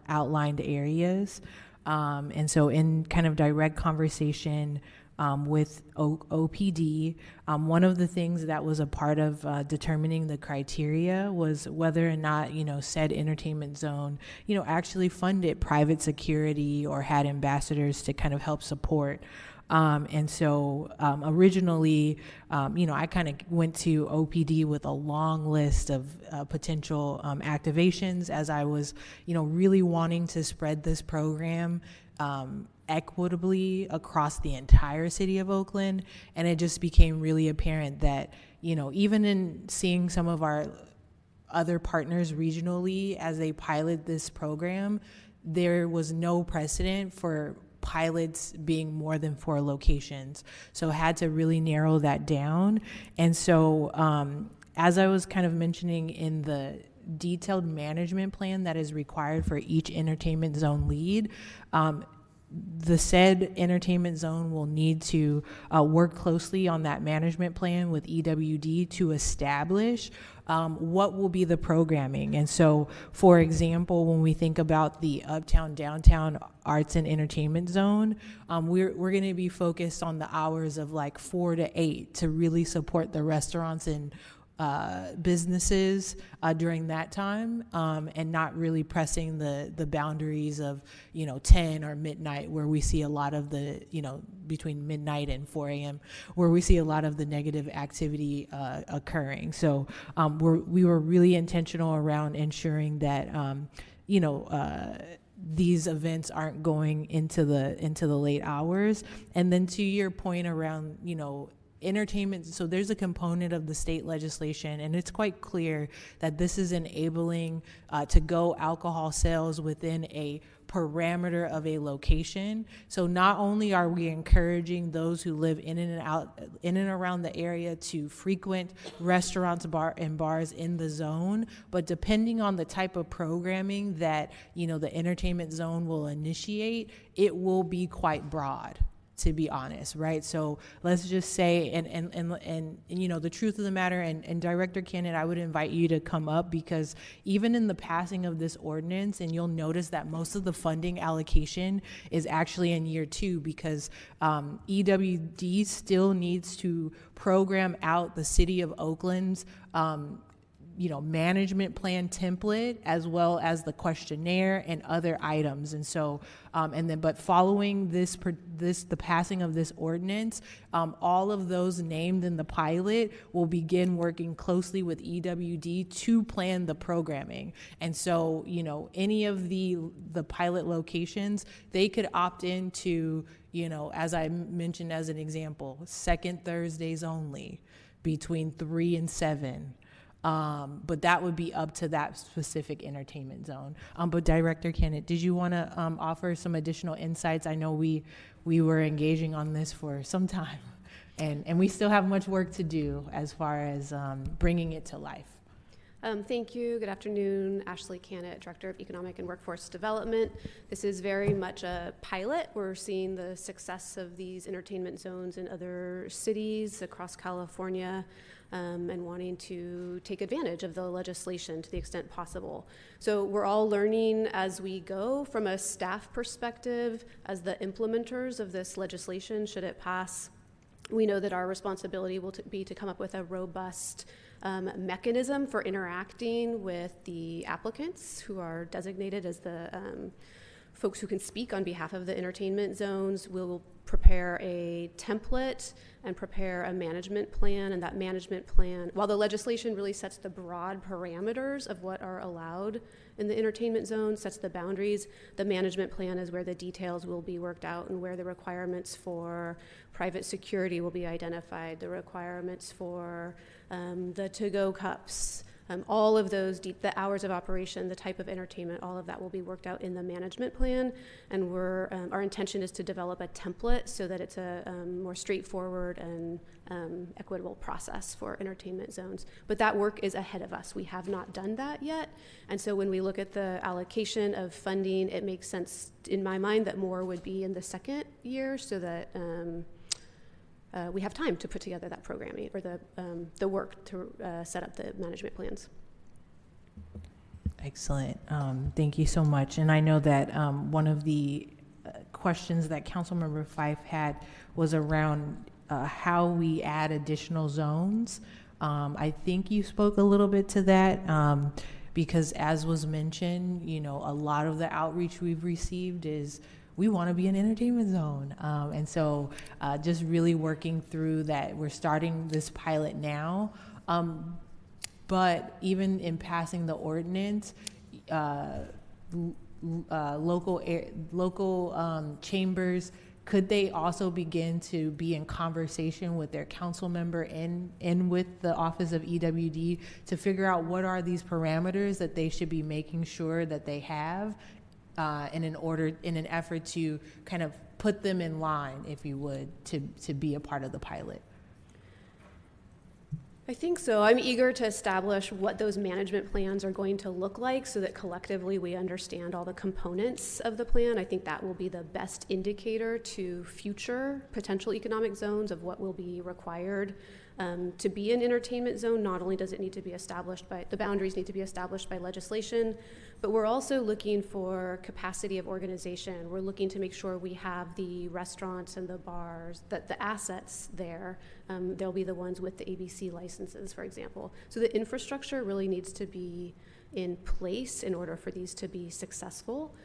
outlined areas. And so in kind of direct conversation with OPD, one of the things that was a part of determining the criteria was whether or not, said entertainment zone, actually funded private security or had ambassadors to kind of help support. And so originally, I kind of went to OPD with a long list of potential activations, as I was, really wanting to spread this program equitably across the entire city of Oakland. And it just became really apparent that, even in seeing some of our other partners regionally as they pilot this program, there was no precedent for pilots being more than 4 locations. So had to really narrow that down. And so as I was kind of mentioning in the detailed management plan that is required for each entertainment zone lead, the said entertainment zone will need to work closely on that management plan with EWD to establish what will be the programming. And so, for example, when we think about the uptown, downtown arts and entertainment zone, we're going to be focused on the hours of like 4 to 8 to really support the restaurants and businesses during that time, and not really pressing the boundaries of 10 or midnight, where we see a lot of the between midnight and 4 a.m. where we see a lot of the negative activity occurring. So we were really intentional around ensuring that these events aren't going into the late hours. And then to your point around entertainment, so there's a component of the state legislation, and it's quite clear that this is enabling to go alcohol sales within a parameter of a location. So not only are we encouraging those who live in and around the area to frequent restaurants, and bars in the zone, but depending on the type of programming that the entertainment zone will initiate, it will be quite broad, to be honest, right? So let's just say, and the truth of the matter, and Director Cannon, I would invite you to come up, because even in the passing of this ordinance, and you'll notice that most of the funding allocation is actually in year 2, because EWD still needs to program out the city of Oakland's management plan template, as well as the questionnaire and other items. And so, but following the passing of this ordinance, all of those named in the pilot will begin working closely with EWD to plan the programming. And so, any of the pilot locations, they could opt into, as I mentioned as an example, second Thursdays only between 3 and 7. But that would be up to that specific entertainment zone. But Director Kennett, did you want to offer some additional insights? I know we were engaging on this for some time, and we still have much work to do as far as bringing it to life. Thank you. Good afternoon. Ashley Cannett, Director of Economic and Workforce Development. This is very much a pilot. We're seeing the success of these entertainment zones in other cities across California, and wanting to take advantage of the legislation to the extent possible. So we're all learning as we go. From a staff perspective, as the implementers of this legislation, should it pass, we know that our responsibility will be to come up with a robust mechanism for interacting with the applicants who are designated as the folks who can speak on behalf of the entertainment zones. We'll prepare a template and prepare a management plan, and that management plan, while the legislation really sets the broad parameters of what are allowed in the entertainment zone, sets the boundaries, the management plan is where the details will be worked out and where the requirements for private security will be identified, the requirements for the to-go cups, all of those, the hours of operation, the type of entertainment, all of that will be worked out in the management plan. And our intention is to develop a template so that it's a more straightforward and equitable process for entertainment zones. But that work is ahead of us. We have not done that yet. And so when we look at the allocation of funding, it makes sense in my mind that more would be in the second year so that we have time to put together that programming or the work to set up the management plans. Excellent. Thank you so much. And I know that one of the questions that Councilmember Fife had was around how we add additional zones. I think you spoke a little bit to that because, as was mentioned, a lot of the outreach we've received is we want to be an entertainment zone. And so just really working through that. We're starting this pilot now, but even in passing the ordinance, local chambers, could they also begin to be in conversation with their council member and with the Office of EWD to figure out what are these parameters that they should be making sure that they have in an effort to kind of put them in line, if you would, to be a part of the pilot? I think so. I'm eager to establish what those management plans are going to look like so that collectively we understand all the components of the plan. I think that will be the best indicator to future potential economic zones of what will be required to be an entertainment zone. Not only does it need to be established by, the boundaries need to be established by legislation, but we're also looking for capacity of organization. We're looking to make sure we have the restaurants and the bars, that the assets there, they'll be the ones with the ABC licenses, for example. So the infrastructure really needs to be in place in order for these to be successful.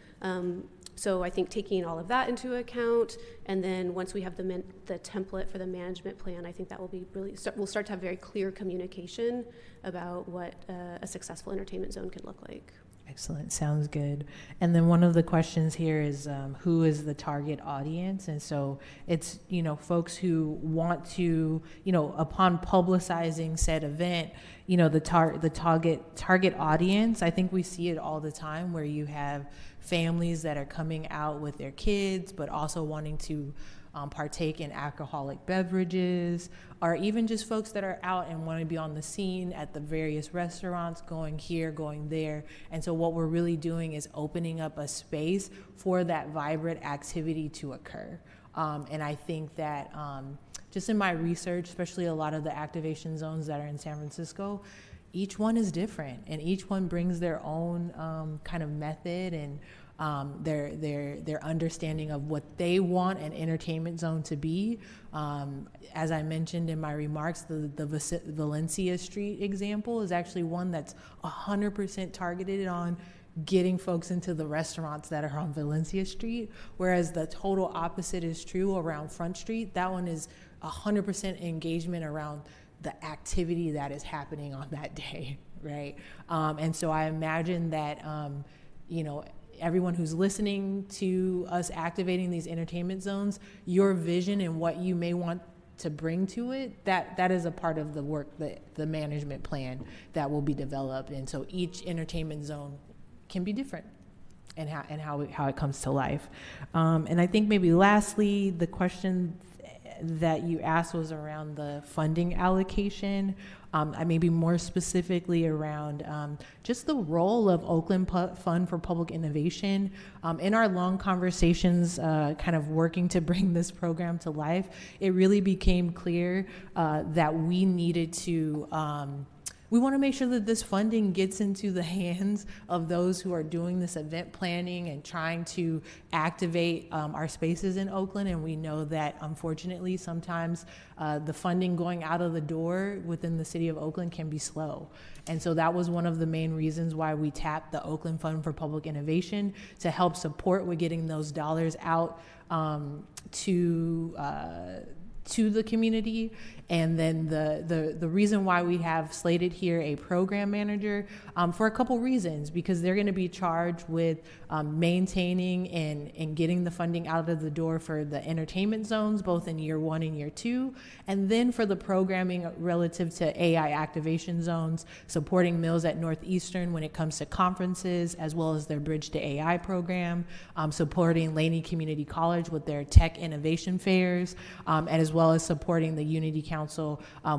So I think taking all of that into account, and then once we have the template for the management plan, I think that will be really, we'll start to have very clear communication about what a successful entertainment zone could look like. Excellent. Sounds good. And then one of the questions here is who is the target audience? And so it's, folks who want to, upon publicizing said event, the target audience, I think we see it all the time where you have families that are coming out with their kids, but also wanting to partake in alcoholic beverages, or even just folks that are out and want to be on the scene at the various restaurants, going here, going there. And so what we're really doing is opening up a space for that vibrant activity to occur. And I think that just in my research, especially a lot of the activation zones that are in San Francisco, each one is different and each one brings their own kind of method. And their understanding of what they want an entertainment zone to be. As I mentioned in my remarks, the Valencia Street example is actually one that's 100% targeted on getting folks into the restaurants that are on Valencia Street, whereas the total opposite is true around Front Street. That one is 100% engagement around the activity that is happening on that day, right? And so I imagine that, everyone who's listening to us activating these entertainment zones, your vision and what you may want to bring to it, that is a part of the work, the management plan that will be developed. And so each entertainment zone can be different and how it comes to life. And I think maybe lastly, the question that you asked was around the funding allocation. Maybe more specifically around just the role of Oakland Fund for Public Innovation. In our long conversations, kind of working to bring this program to life, it really became clear that we needed to we want to make sure that this funding gets into the hands of those who are doing this event planning and trying to activate our spaces in Oakland. And we know that, unfortunately, sometimes the funding going out of the door within the city of Oakland can be slow. And so that was one of the main reasons why we tapped the Oakland Fund for Public Innovation to help support with getting those dollars out to the community. And then the reason why we have slated here a program manager for a couple reasons, because they're going to be charged with maintaining and getting the funding out of the door for the entertainment zones, both in year 1 and year 2, and then for the programming relative to AI activation zones, supporting Mills at Northeastern when it comes to conferences, as well as their Bridge to AI program, supporting Laney Community College with their tech innovation fairs, and as well as supporting the Unity Council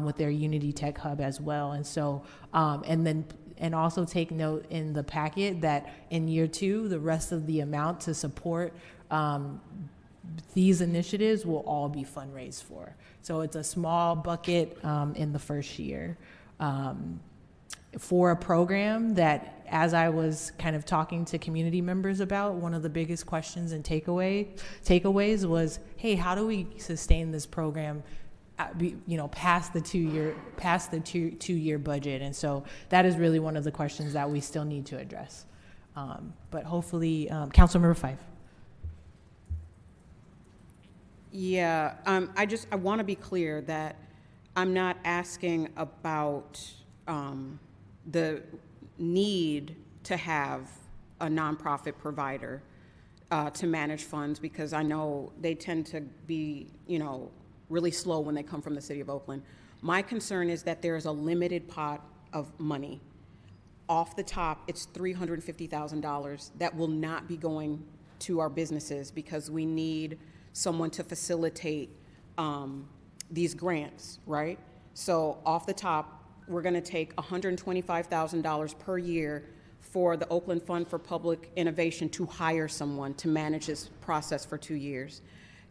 with their Unity Tech Hub as well. And so, and also take note in the packet that in year 2, the rest of the amount to support these initiatives will all be fundraised for. So it's a small bucket in the first year for a program that, as I was kind of talking to community members about, one of the biggest questions and takeaways was, hey, how do we sustain this program past the two-year budget? And so that is really one of the questions that we still need to address. But hopefully, Councilmember Fife. Yeah, I want to be clear that I'm not asking about the need to have a nonprofit provider to manage funds, because I know they tend to be, really slow when they come from the city of Oakland. My concern is that there is a limited pot of money. Off the top, it's $350,000 that will not be going to our businesses because we need someone to facilitate these grants, right? So off the top, we're going to take $125,000 per year for the Oakland Fund for Public Innovation to hire someone to manage this process for 2 years.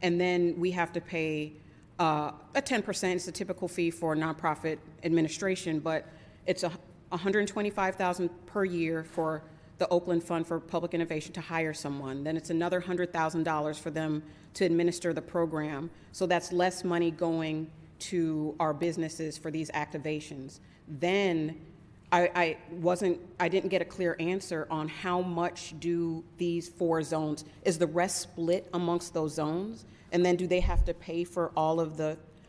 And then we have to pay a 10%, it's a typical fee for nonprofit administration, but it's $125,000 per year for the Oakland Fund for Public Innovation to hire someone. Then it's another $100,000 for them to administer the program. So that's less money going to our businesses for these activations. Then I didn't get a clear answer on how much do these 4 zones, is the rest split amongst those zones? And then do they have to pay for all of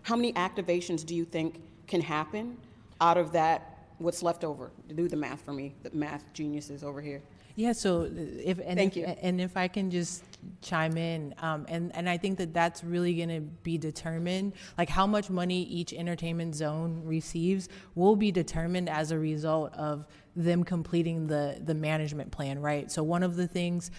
how many activations do you think can happen out of that, what's left over? Do the math for me, the math geniuses over here. Yeah, so if I can just chime in, and I think that's really going to be determined, like how much money each entertainment zone receives will be determined as a result of them completing the management plan, right? So one of the things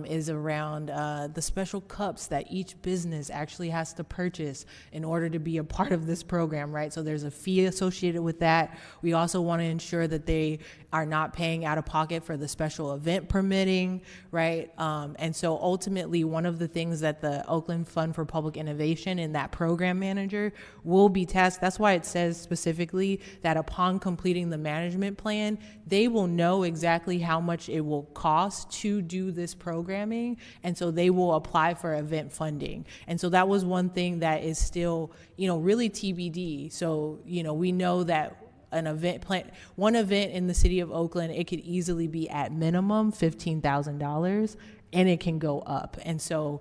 is around the special cups that each business actually has to purchase in order to be a part of this program, right? So there's a fee associated with that. We also want to ensure that they are not paying out of pocket for the special event permitting, right? And so ultimately, ultimately one of the things that the Oakland Fund for Public Innovation and that program manager will be tasked. That's why it says specifically that upon completing the management plan, they will know exactly how much it will cost to do this programming, and so they will apply for event funding. And so that was one thing that is still, really TBD. So, we know that an event plan, one event in the city of Oakland, it could easily be at minimum $15,000, and it can go up. And so,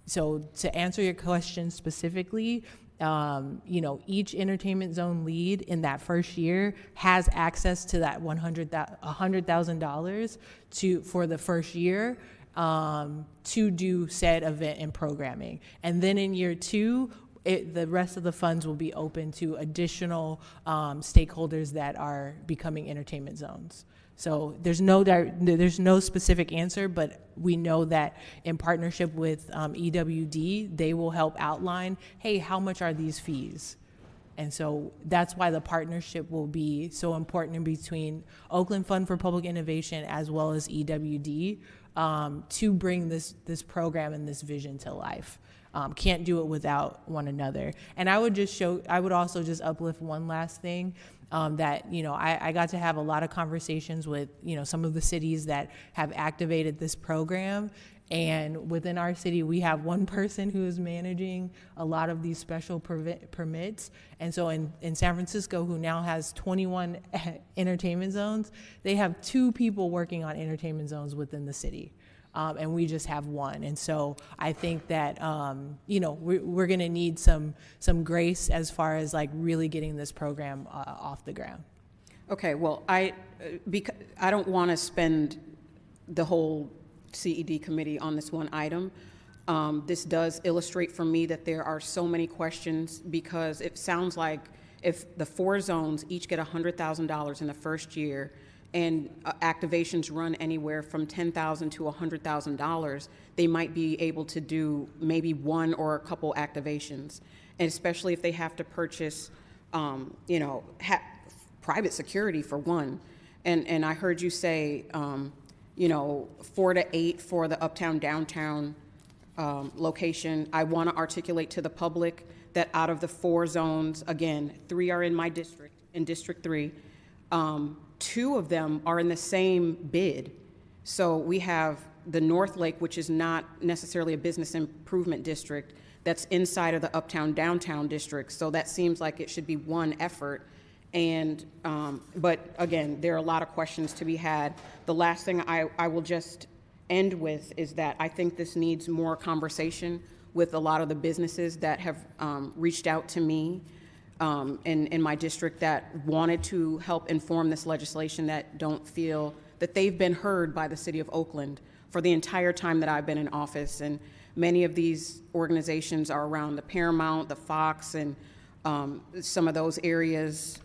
so to answer your question specifically, each entertainment zone lead in that first year has access to that $100,000 for the first year to do said event and programming. And then in year 2, the rest of the funds will be open to additional stakeholders that are becoming entertainment zones. So there's no specific answer, but we know that in partnership with EWD, they will help outline, hey, how much are these fees? And so that's why the partnership will be so important in between Oakland Fund for Public Innovation as well as EWD to bring this program and this vision to life. Can't do it without one another. And I would also just uplift one last thing, that, I got to have a lot of conversations with, some of the cities that have activated this program. And within our city, we have one person who is managing a lot of these special permits. And so in San Francisco, who now has 21 entertainment zones, they have 2 people working on entertainment zones within the city. And we just have one. And so I think that, we're going to need some grace as far as like really getting this program off the ground. Okay, well, I don't want to spend the whole CED committee on this one item. This does illustrate for me that there are so many questions, because it sounds like if the 4 zones each get $100,000 in the first year, and activations run anywhere from $10,000 to $100,000, they might be able to do maybe 1 or a couple activations, and especially if they have to purchase, private security for one. And I heard you say, 4 to 8 for the uptown downtown location. I want to articulate to the public that out of the 4 zones, again, 3 are in my district, in District 3. 2 of them are in the same bid. So we have the North Lake, which is not necessarily a business improvement district, that's inside of the uptown downtown district. So that seems like it should be one effort. And but again, there are a lot of questions to be had. The last thing I will just end with is that I think this needs more conversation with a lot of the businesses that have reached out to me in my district that wanted to help inform this legislation, that don't feel that they've been heard by the city of Oakland for the entire time that I've been in office. And many of these organizations are around the Paramount, the Fox, and some of those areas.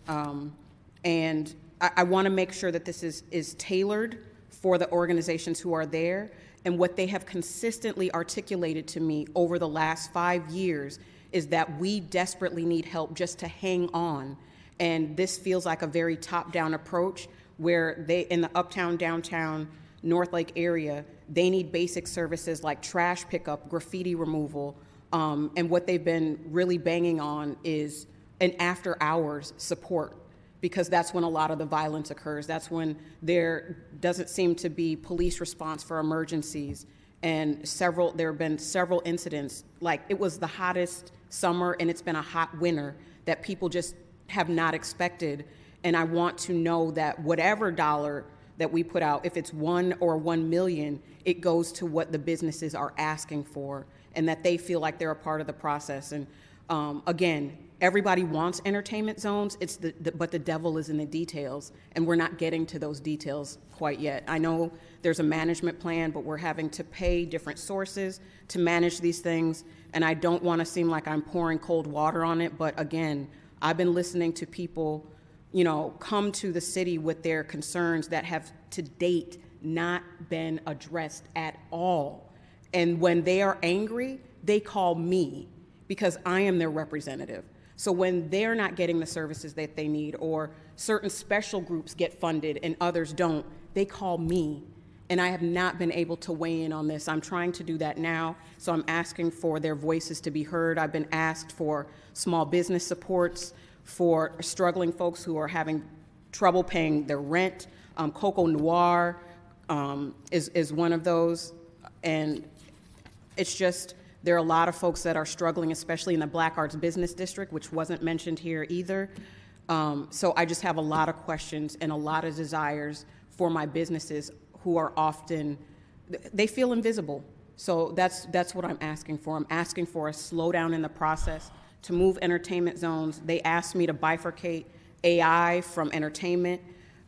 And I want to make sure that this is tailored for the organizations who are there. And what they have consistently articulated to me over the last 5 years is that we desperately need help just to hang on. And this feels like a very top-down approach, where they, in the uptown, downtown, North Lake area, they need basic services like trash pickup, graffiti removal, and what they've been really banging on is an after-hours support, because that's when a lot of the violence occurs. That's when there doesn't seem to be police response for emergencies. And there have been several incidents, like it was the hottest summer and it's been a hot winter that people just have not expected. And I want to know that whatever dollar that we put out, if it's 1 or 1 million, it goes to what the businesses are asking for, and that they feel like they're a part of the process. And again, everybody wants entertainment zones, but the devil is in the details, and we're not getting to those details quite yet. I know there's a management plan, but we're having to pay different sources to manage these things, and I don't want to seem like I'm pouring cold water on it, but again, I've been listening to people, come to the city with their concerns that have to date not been addressed at all. And when they are angry, they call me because I am their representative. So when they're not getting the services that they need, or certain special groups get funded and others don't, they call me. And I have not been able to weigh in on this. I'm trying to do that now, so I'm asking for their voices to be heard. I've been asked for small business supports for struggling folks who are having trouble paying their rent. Coco Noir is one of those. And it's just, there are a lot of folks that are struggling, especially in the Black Arts Business District, which wasn't mentioned here either. So I just have a lot of questions and a lot of desires for my businesses who are often, they feel invisible. So that's what I'm asking for. I'm asking for a slowdown in the process to move entertainment zones. They asked me to bifurcate AI from entertainment.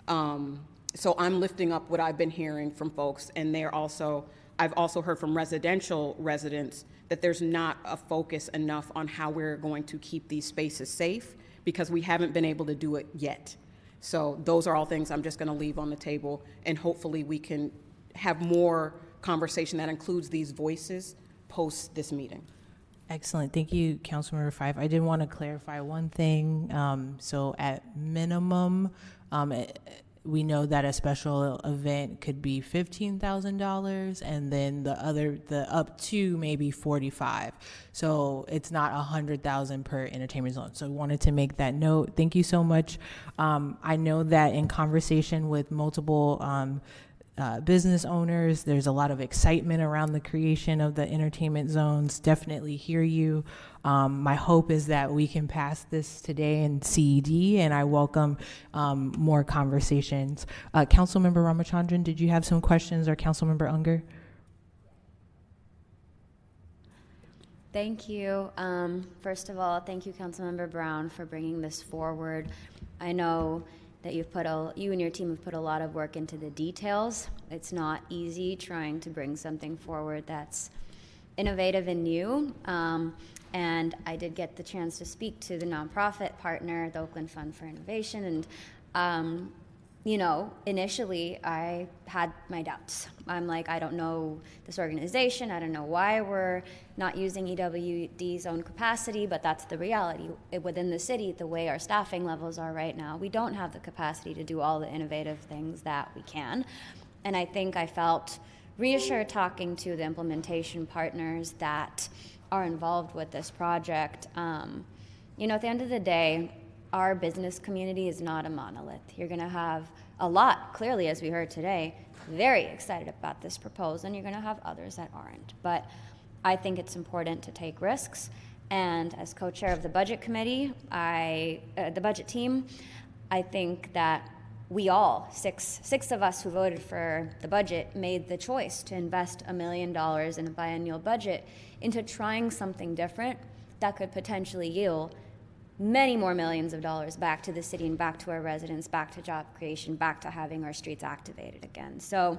So I'm lifting up what I've been hearing from folks, and I've also heard from residential residents that there's not a focus enough on how we're going to keep these spaces safe because we haven't been able to do it yet. So those are all things I'm just going to leave on the table, and hopefully we can have more conversation that includes these voices post this meeting. Excellent. Thank you, Councilmember Fife. I did want to clarify one thing. So at minimum, we know that a special event could be $15,000, and then the up to maybe 45. So it's not 100,000 per entertainment zone. So I wanted to make that note. Thank you so much. I know that in conversation with multiple business owners, there's a lot of excitement around the creation of the entertainment zones. Definitely hear you. My hope is that we can pass this today in CED, and I welcome more conversations. Councilmember Ramachandran, did you have some questions, or Councilmember Unger? Thank you. First of all, thank you, Councilmember Brown, for bringing this forward. I know that you and your team have put a lot of work into the details. It's not easy trying to bring something forward that's innovative and new. And I did get the chance to speak to the nonprofit partner, the Oakland Fund for Innovation, and initially I had my doubts. I'm like, I don't know this organization. I don't know why we're not using EWD's own capacity, but that's the reality. Within the city, the way our staffing levels are right now, we don't have the capacity to do all the innovative things that we can. And I think I felt reassured talking to the implementation partners that are involved with this project. At the end of the day, our business community is not a monolith. You're going to have a lot, clearly, as we heard today, very excited about this proposal, and you're going to have others that aren't. But I think it's important to take risks. And as co-chair of the budget committee, the budget team, I think that we all, six of us who voted for the budget, made the choice to invest $1 million in a biennial budget into trying something different that could potentially yield many more millions of dollars back to the city and back to our residents, back to job creation, back to having our streets activated again. So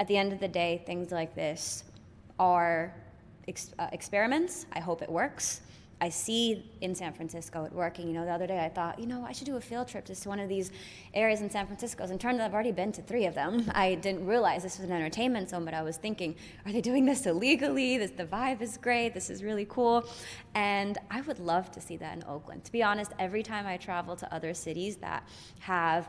at the end of the day, things like this are experiments. I hope it works. I see in San Francisco it working. The other day I thought, I should do a field trip just to one of these areas in San Francisco. And turned out I've already been to 3 of them. I didn't realize this was an entertainment zone, but I was thinking, are they doing this illegally? The vibe is great. This is really cool. And I would love to see that in Oakland. To be honest, every time I travel to other cities that have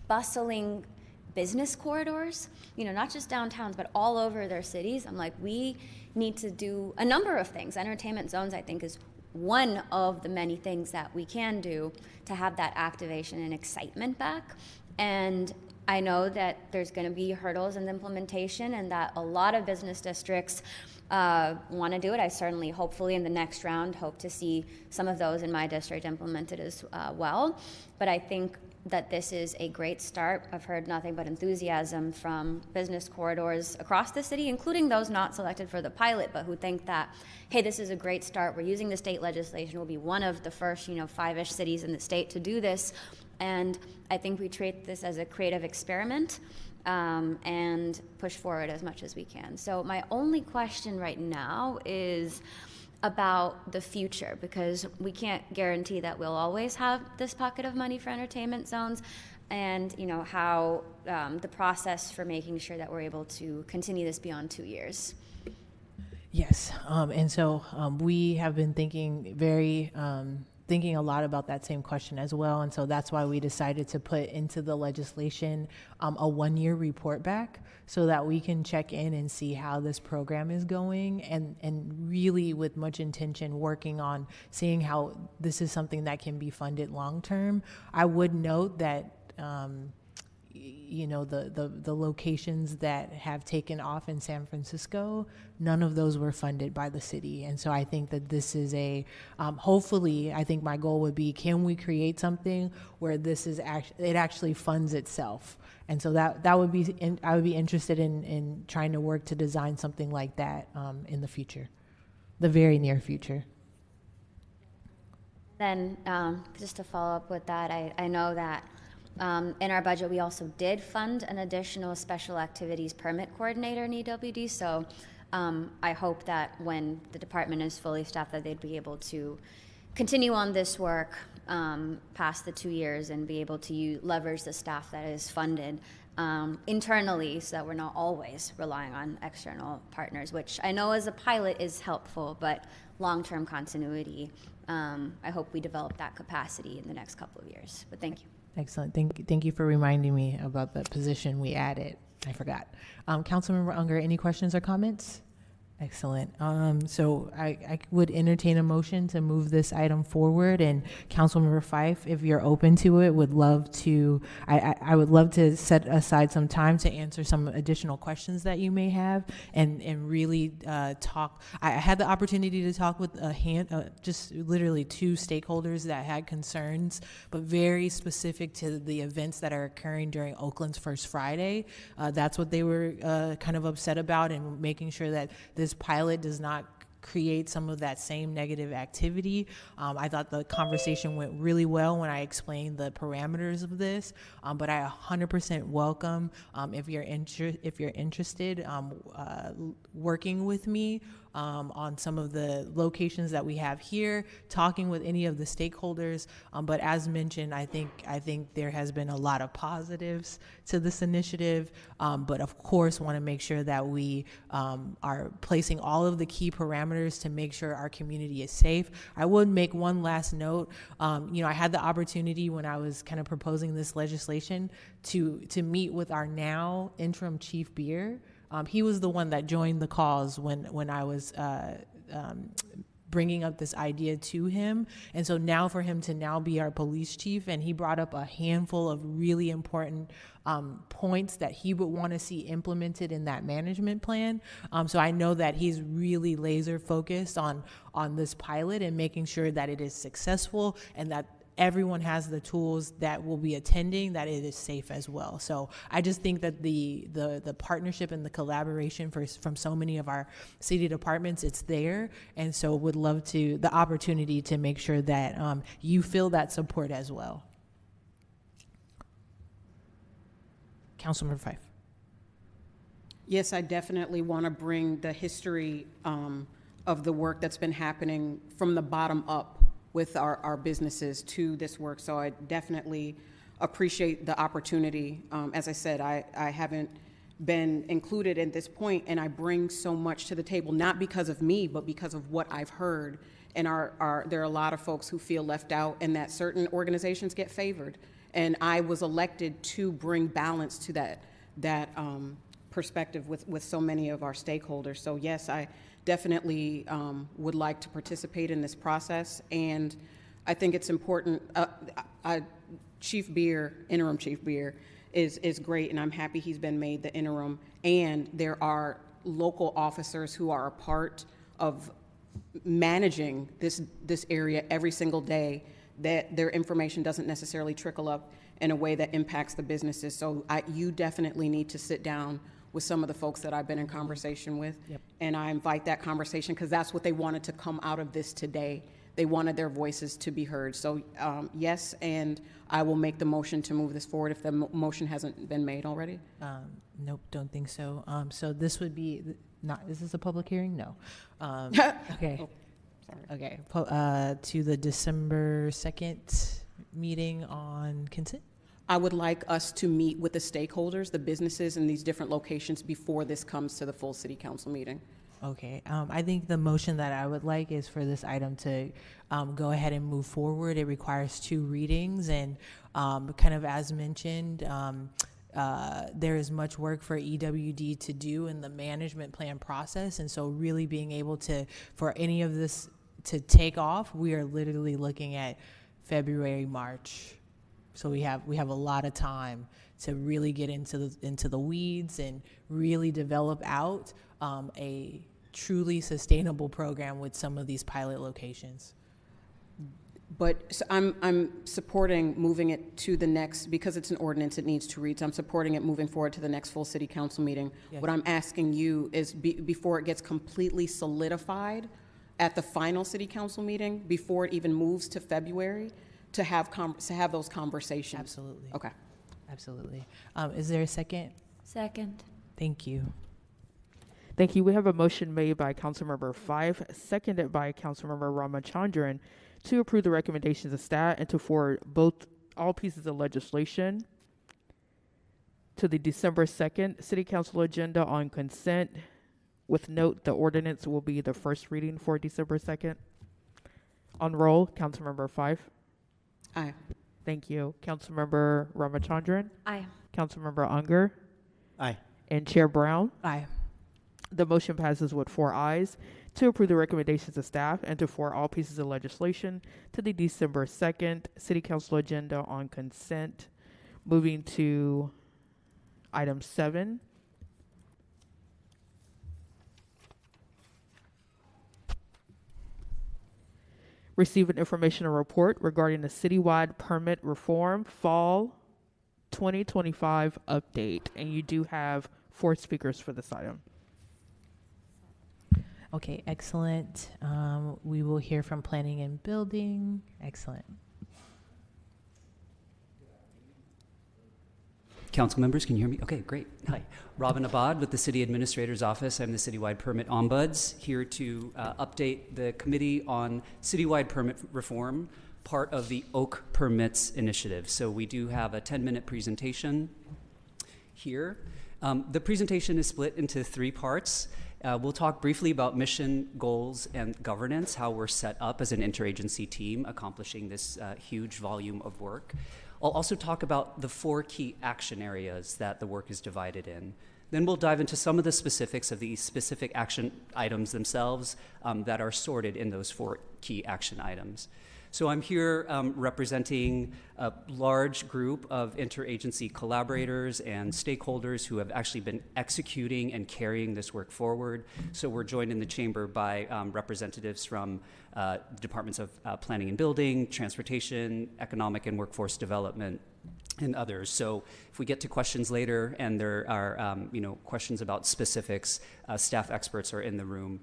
bustling business corridors, not just downtowns, but all over their cities, I'm like, we need to do a number of things. Entertainment zones, I think, is one of the many things that we can do to have that activation and excitement back. And I know that there's going to be hurdles in the implementation, and that a lot of business districts want to do it. I certainly, hopefully, in the next round, hope to see some of those in my district implemented as well. But I think that this is a great start. I've heard nothing but enthusiasm from business corridors across the city, including those not selected for the pilot, but who think that, hey, this is a great start. We're using the state legislation. We'll be one of the first, 5-ish cities in the state to do this. And I think we treat this as a creative experiment and push forward as much as we can. So my only question right now is about the future, because we can't guarantee that we'll always have this pocket of money for entertainment zones, and how the process for making sure that we're able to continue this beyond 2 years. Yes, and so we have been thinking very thinking a lot about that same question as well. And so that's why we decided to put into the legislation a 1-year report back so that we can check in and see how this program is going, and really with much intention working on seeing how this is something that can be funded long term. I would note that the locations that have taken off in San Francisco, none of those were funded by the city. And so I think that this is hopefully, I think my goal would be, can we create something where this is it actually funds itself? And so that would be, I would be interested in trying to work to design something like that in the future, the very near future. Then just to follow up with that, I know that in our budget, we also did fund an additional special activities permit coordinator in EWD. So I hope that when the department is fully staffed, that they'd be able to continue on this work past the 2 years and be able to leverage the staff that is funded internally, so that we're not always relying on external partners, which I know as a pilot is helpful, but long-term continuity, I hope we develop that capacity in the next couple of years. But thank you. Excellent. Thank you for reminding me about the position we added. I forgot. Councilmember Unger, any questions or comments? Excellent. So I would entertain a motion to move this item forward, and Councilmember Fife, if you're open to it, would love to, I would love to set aside some time to answer some additional questions that you may have, and really talk. I had the opportunity to talk with just literally 2 stakeholders that had concerns, but very specific to the events that are occurring during Oakland's First Friday. That's what they were kind of upset about, and making sure that this pilot does not create some of that same negative activity. I thought the conversation went really well when I explained the parameters of this, but I 100% welcome if you're interested working with me on some of the locations that we have here, talking with any of the stakeholders. But as mentioned, I think there has been a lot of positives to this initiative, but of course want to make sure that we are placing all of the key parameters to make sure our community is safe. I would make one last note. I had the opportunity when I was kind of proposing this legislation to meet with our now interim chief beer. He was the one that joined the cause when I was bringing up this idea to him. And so now for him to now be our police chief, and he brought up a handful of really important points that he would want to see implemented in that management plan. So I know that he's really laser focused on this pilot and making sure that it is successful, and that everyone has the tools that will be attending, that it is safe as well. So I just think that the partnership and the collaboration from so many of our city departments, it's there. And so would love the opportunity to make sure that you feel that support as well. Councilmember Fife. Yes, I definitely want to bring the history of the work that's been happening from the bottom up with our businesses to this work. So I definitely appreciate the opportunity. As I said, I haven't been included at this point, and I bring so much to the table, not because of me, but because of what I've heard. And there are a lot of folks who feel left out, and that certain organizations get favored. And I was elected to bring balance to that perspective with so many of our stakeholders. So yes, I definitely would like to participate in this process, and I think it's important. Chief Beer, interim Chief Beer, is great, and I'm happy he's been made the interim. And there are local officers who are a part of managing this area every single day, that their information doesn't necessarily trickle up in a way that impacts the businesses. So you definitely need to sit down with some of the folks that I've been in conversation with. Yep. And I invite that conversation, because that's what they wanted to come out of this today. They wanted their voices to be heard. So yes, and I will make the motion to move this forward if the motion hasn't been made already. Nope, don't think so. So this would be is this a public hearing? No. Okay. Oh, sorry. Okay. To the December 2nd meeting on consent? I would like us to meet with the stakeholders, the businesses in these different locations, before this comes to the full city council meeting. Okay, I think the motion that I would like is for this item to go ahead and move forward. It requires 2 readings, and kind of as mentioned, there is much work for EWD to do in the management plan process, and so really being able to, for any of this to take off, we are literally looking at February, March. So we have a lot of time to really get into the weeds and really develop out a truly sustainable program with some of these pilot locations. But so I'm supporting moving it to the next, because it's an ordinance, it needs to read, so I'm supporting it moving forward to the next full city council meeting. Yes. What I'm asking you is before it gets completely solidified at the final city council meeting, before it even moves to February, to have those conversations. Absolutely. Okay. Absolutely. Is there a second? Second. Thank you. Thank you. We have a motion made by Councilmember Fife, seconded by Councilmember Ramachandran, to approve the recommendations of staff and to forward all pieces of legislation to the December 2nd City Council agenda on consent, with note the ordinance will be the first reading for December 2nd. On roll, Councilmember Fife. Aye. Thank you. Councilmember Ramachandran. Aye. Councilmember Unger. Aye. And Chair Brown. Aye. The motion passes with 4 ayes to approve the recommendations of staff and to forward all pieces of legislation to the December 2nd City Council agenda on consent. Moving to item 7. Receive an informational report regarding the citywide permit reform fall 2025 update. And you do have 4 speakers for this item. Okay, excellent. We will hear from Planning and Building. Excellent. Council members, can you hear me? Okay, great. Hi. Robin Abad with the City Administrator's Office. I'm the Citywide Permit Ombuds, here to update the committee on citywide permit reform, part of the Oak Permits initiative. So we do have a 10-minute presentation here. The presentation is split into 3 parts. We'll talk briefly about mission, goals, and governance, how we're set up as an interagency team accomplishing this huge volume of work. I'll also talk about the 4 key action areas that the work is divided in. Then we'll dive into some of the specifics of the specific action items themselves that are sorted in those 4 key action items. So I'm here representing a large group of interagency collaborators and stakeholders who have actually been executing and carrying this work forward. So we're joined in the chamber by representatives from the Departments of Planning and Building, Transportation, Economic and Workforce Development, and others. So if we get to questions later and there are questions about specifics, staff experts are in the room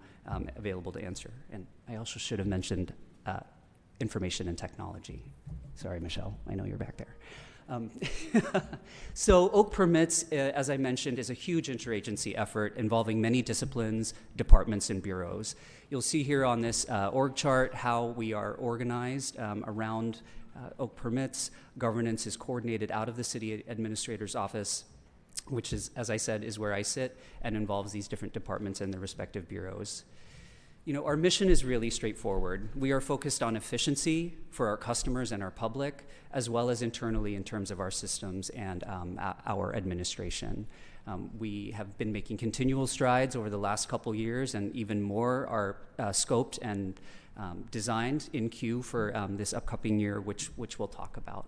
available to answer. And I also should have mentioned information and technology. Sorry, Michelle, I know you're back there. So Oak Permits, as I mentioned, is a huge interagency effort involving many disciplines, departments, and bureaus. You'll see here on this org chart how we are organized around Oak Permits. Governance is coordinated out of the City Administrator's Office, which is, as I said, is where I sit, and involves these different departments and their respective bureaus. You know, our mission is really straightforward. We are focused on efficiency for our customers and our public, as well as internally in terms of our systems and our administration. We have been making continual strides over the last couple years, and even more are scoped and designed in queue for this upcoming year, which we'll talk about.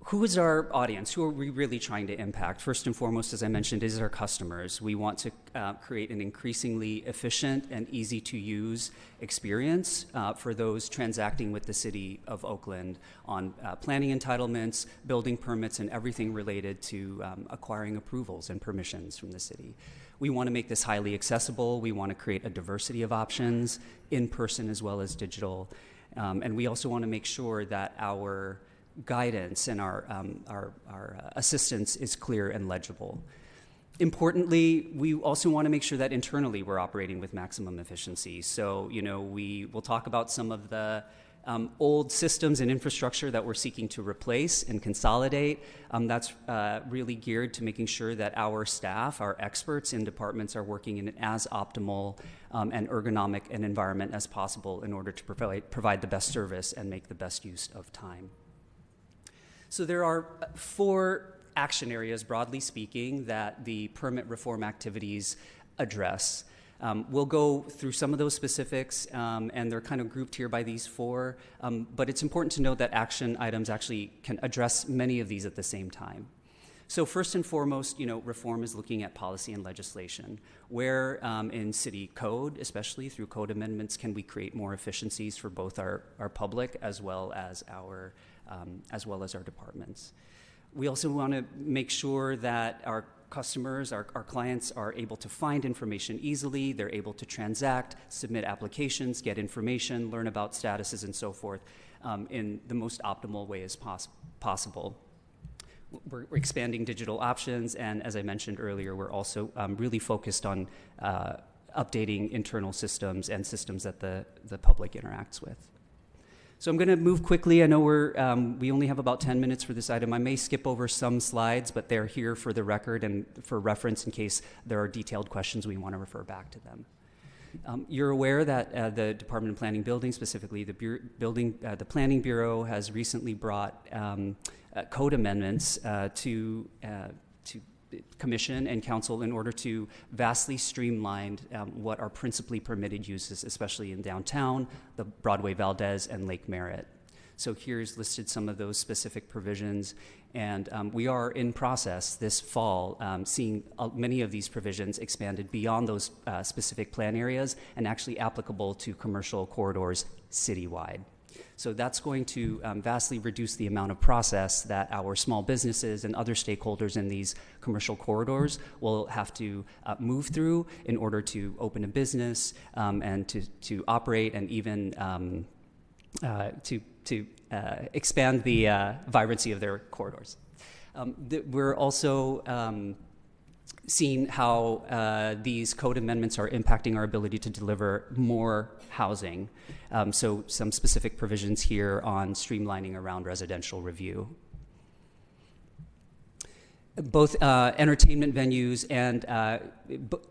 Who is our audience? Who are we really trying to impact? First and foremost, as I mentioned, is our customers. We want to create an increasingly efficient and easy to use experience for those transacting with the City of Oakland on planning entitlements, building permits, and everything related to acquiring approvals and permissions from the city. We want to make this highly accessible. We want to create a diversity of options, in person as well as digital. And we also want to make sure that our guidance and our assistance is clear and legible. Importantly, we also want to make sure that internally we're operating with maximum efficiency. So, you know, we will talk about some of the old systems and infrastructure that we're seeking to replace and consolidate. That's really geared to making sure that our staff, our experts in departments, are working in an as optimal and ergonomic an environment as possible in order to provide the best service and make the best use of time. So there are 4 action areas, broadly speaking, that the permit reform activities address. We'll go through some of those specifics, and they're kind of grouped here by these 4, but it's important to note that action items actually can address many of these at the same time. So first and foremost, reform is looking at policy and legislation. Where in city code, especially through code amendments, can we create more efficiencies for both our public as well as our departments? We also want to make sure that our customers, our clients, are able to find information easily. They're able to transact, submit applications, get information, learn about statuses, and so forth in the most optimal way as possible. We're expanding digital options, and as I mentioned earlier, we're also really focused on updating internal systems and systems that the public interacts with. So I'm going to move quickly. I know we only have about 10 minutes for this item. I may skip over some slides, but they're here for the record and for reference in case there are detailed questions we want to refer back to them. You're aware that the Department of Planning Building, specifically the Planning Bureau, has recently brought code amendments to Commission and Council in order to vastly streamline what are principally permitted uses, especially in downtown, the Broadway Valdez, and Lake Merritt. So here's listed some of those specific provisions, and we are in process this fall seeing many of these provisions expanded beyond those specific plan areas and actually applicable to commercial corridors citywide. So that's going to vastly reduce the amount of process that our small businesses and other stakeholders in these commercial corridors will have to move through in order to open a business and to operate and even to expand the vibrancy of their corridors. We're also seeing how these code amendments are impacting our ability to deliver more housing. So some specific provisions here on streamlining around residential review. Both entertainment venues and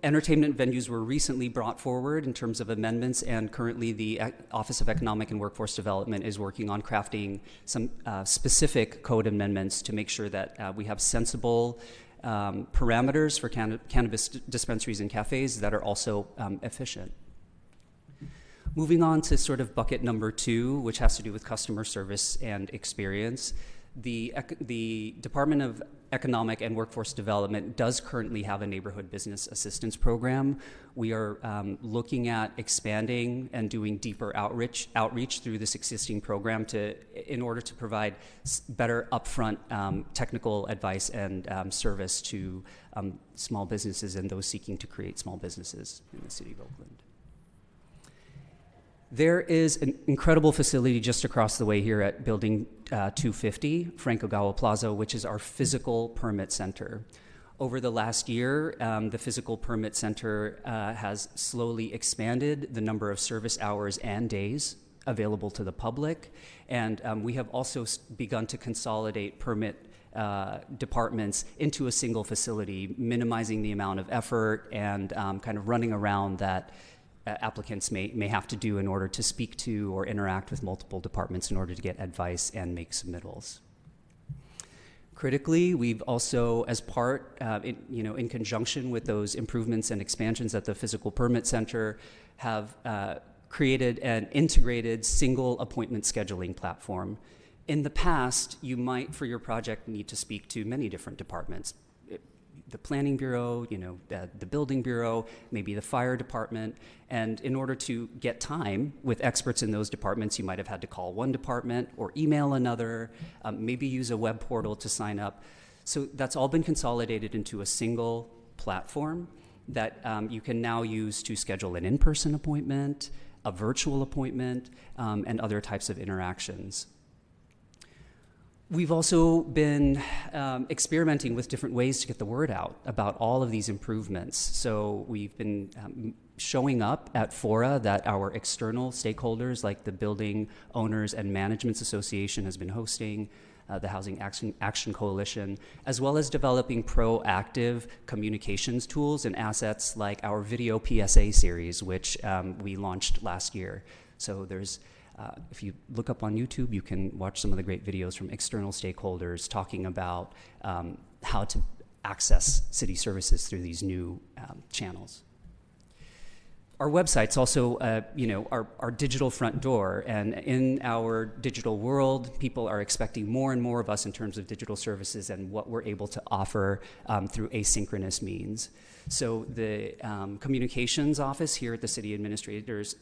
entertainment venues were recently brought forward in terms of amendments, and currently the Office of Economic and Workforce Development is working on crafting some specific code amendments to make sure that we have sensible parameters for cannabis dispensaries and cafes that are also efficient. Moving on to sort of bucket number 2, which has to do with customer service and experience. The Department of Economic and Workforce Development does currently have a neighborhood business assistance program. We are looking at expanding and doing deeper outreach through this existing program in order to provide better upfront technical advice and service to small businesses and those seeking to create small businesses in the city of Oakland. There is an incredible facility just across the way here at Building 250, Frank Ogawa Plaza, which is our physical permit center. Over the last year, the physical permit center has slowly expanded the number of service hours and days available to the public, and we have also begun to consolidate permit departments into a single facility, minimizing the amount of effort and kind of running around that applicants may have to do in order to speak to or interact with multiple departments in order to get advice and make submittals. Critically, we've also, as part, in conjunction with those improvements and expansions at the physical permit center, have created an integrated single appointment scheduling platform. In the past, you might, for your project, need to speak to many different departments. The Planning Bureau, the Building Bureau, maybe the Fire Department, and in order to get time with experts in those departments, you might have had to call one department or email another, maybe use a web portal to sign up. So that's all been consolidated into a single platform that you can now use to schedule an in-person appointment, a virtual appointment, and other types of interactions. We've also been experimenting with different ways to get the word out about all of these improvements. So we've been showing up at fora that our external stakeholders, like the Building Owners and Managements Association, has been hosting, the Housing Action Coalition, as well as developing proactive communications tools and assets like our video PSA series, which we launched last year. So there's if you look up on YouTube, you can watch some of the great videos from external stakeholders talking about how to access city services through these new channels. Our website's also, our digital front door, and in our digital world, people are expecting more and more of us in terms of digital services and what we're able to offer through asynchronous means. So the communications office here at the city administrator's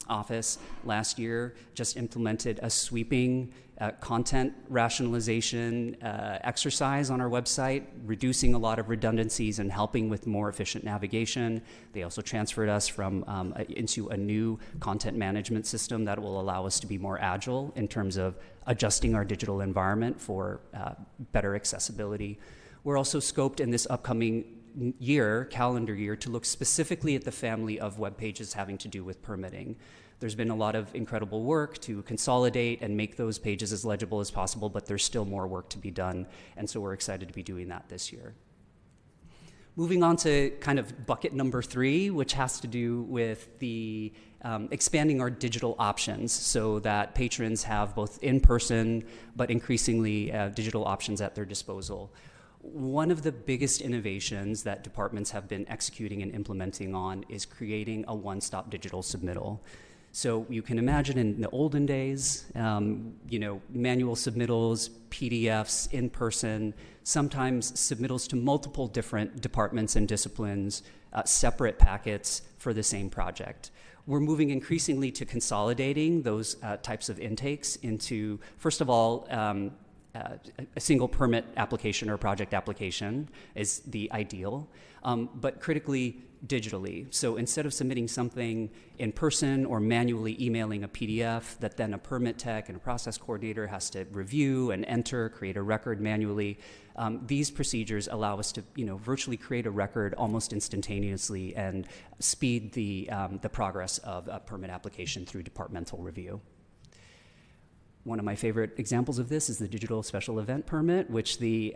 office last year just implemented a sweeping content rationalization exercise on our website, reducing a lot of redundancies and helping with more efficient navigation. They also transferred us from into a new content management system that will allow us to be more agile in terms of adjusting our digital environment for better accessibility. We're also scoped in this upcoming calendar year, to look specifically at the family of web pages having to do with permitting. There's been a lot of incredible work to consolidate and make those pages as legible as possible, but there's still more work to be done, and so we're excited to be doing that this year. Moving on to kind of bucket number 3, which has to do with the expanding our digital options so that patrons have both in-person but increasingly digital options at their disposal. One of the biggest innovations that departments have been executing and implementing on is creating a one-stop digital submittal. So you can imagine in the olden days, manual submittals, PDFs, in person, sometimes submittals to multiple different departments and disciplines, separate packets for the same project. We're moving increasingly to consolidating those types of intakes into, first of all, a single permit application or project application is the ideal, but critically digitally. So instead of submitting something in person or manually emailing a PDF that then a permit tech and a process coordinator has to review and enter, create a record manually, these procedures allow us to virtually create a record almost instantaneously and speed the progress of a permit application through departmental review. One of my favorite examples of this is the Digital Special Event Permit, which the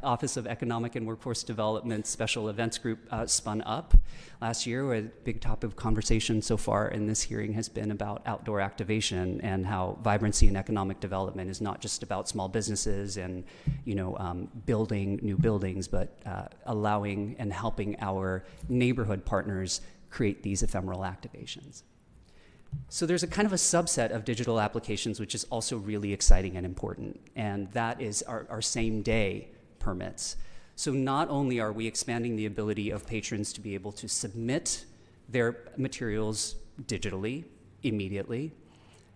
Office of Economic and Workforce Development Special Events Group spun up last year, where a big topic of conversation so far in this hearing has been about outdoor activation and how vibrancy and economic development is not just about small businesses and building new buildings, but allowing and helping our neighborhood partners create these ephemeral activations. So there's a kind of a subset of digital applications which is also really exciting and important, and that is our same-day permits. So not only are we expanding the ability of patrons to be able to submit their materials digitally, immediately,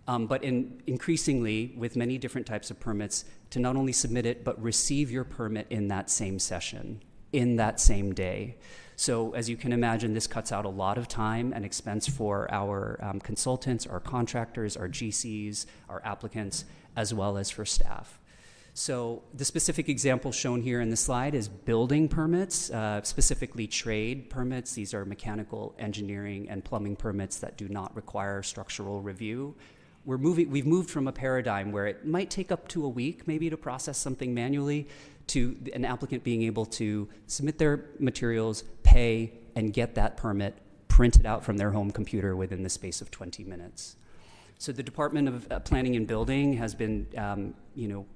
but increasingly, with many different types of permits, to not only submit it, but receive your permit in that same session, in that same day. So as you can imagine, this cuts out a lot of time and expense for our consultants, our contractors, our GCs, our applicants, as well as for staff. So the specific example shown here in the slide is building permits, specifically trade permits. These are mechanical, engineering, and plumbing permits that do not require structural review. We've moved from a paradigm where it might take up to a week maybe to process something manually to an applicant being able to submit their materials, pay, and get that permit printed out from their home computer within the space of 20 minutes. So the Department of Planning and Building has been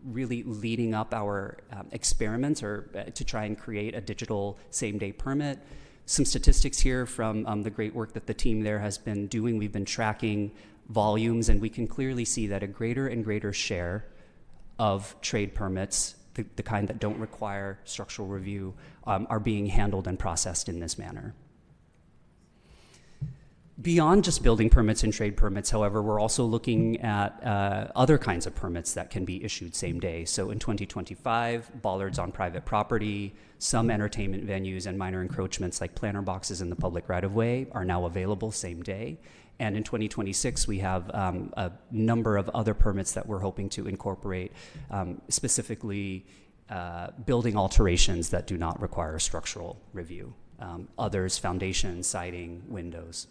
really leading up our experiments to try and create a digital same-day permit. Some statistics here from the great work that the team there has been doing. We've been tracking volumes, and we can clearly see that a greater and greater share of trade permits, the kind that don't require structural review, are being handled and processed in this manner. Beyond just building permits and trade permits, however, we're also looking at other kinds of permits that can be issued same day. So in 2025, bollards on private property, some entertainment venues, and minor encroachments like planter boxes in the public right-of-way are now available same day. And in 2026, we have a number of other permits that we're hoping to incorporate, specifically building alterations that do not require a structural review. Others, foundation, siding, windows.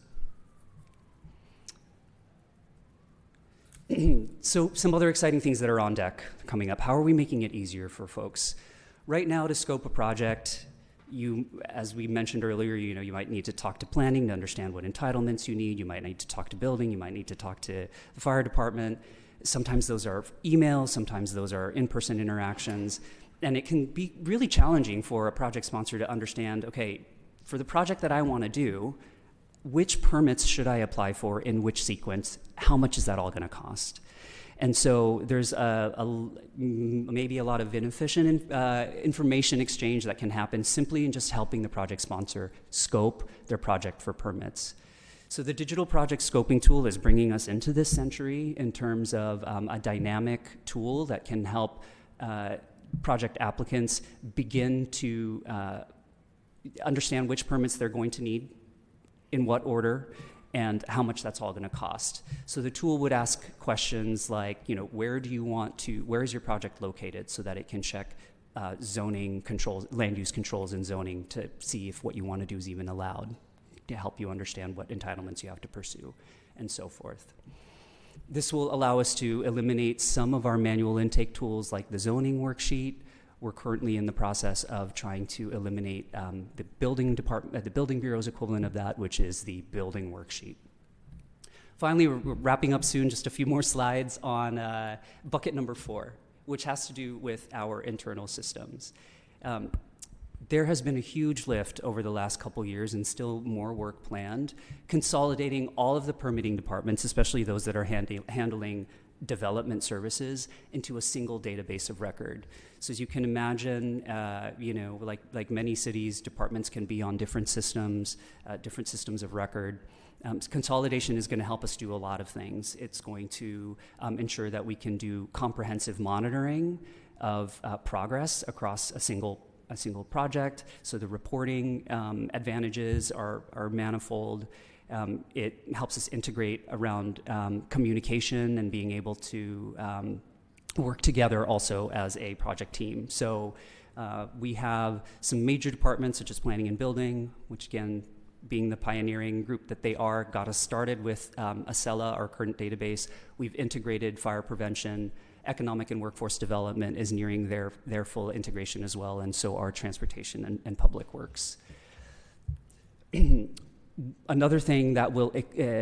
So some other exciting things that are on deck coming up. How are we making it easier for folks? Right now, to scope a project, as we mentioned earlier, you might need to talk to planning to understand what entitlements you need. You might need to talk to building. You might need to talk to the fire department. Sometimes those are emails. Sometimes those are in-person interactions. And it can be really challenging for a project sponsor to understand, okay, for the project that I want to do, which permits should I apply for in which sequence? How much is that all going to cost? And so there's maybe a lot of inefficient information exchange that can happen simply in just helping the project sponsor scope their project for permits. So the digital project scoping tool is bringing us into this century in terms of a dynamic tool that can help project applicants begin to understand which permits they're going to need, in what order, and how much that's all going to cost. So the tool would ask questions like, where is your project located, so that it can check zoning controls, land use controls and zoning to see if what you want to do is even allowed, to help you understand what entitlements you have to pursue, and so forth. This will allow us to eliminate some of our manual intake tools like the zoning worksheet. We're currently in the process of trying to eliminate the building bureau's equivalent of that, which is the building worksheet. Finally, we're wrapping up soon, just a few more slides on bucket number 4, which has to do with our internal systems. There has been a huge lift over the last couple years, and still more work planned, consolidating all of the permitting departments, especially those that are handling development services, into a single database of record. So as you can imagine, like many cities, departments can be on different systems of record. Consolidation is going to help us do a lot of things. It's going to ensure that we can do comprehensive monitoring of progress across a single project. So the reporting advantages are manifold. It helps us integrate around communication and being able to work together also as a project team. So we have some major departments such as planning and building, which again, being the pioneering group that they are, got us started with Acela, our current database. We've integrated fire prevention. Economic and workforce development is nearing their full integration as well, and so are transportation and public works. Another thing that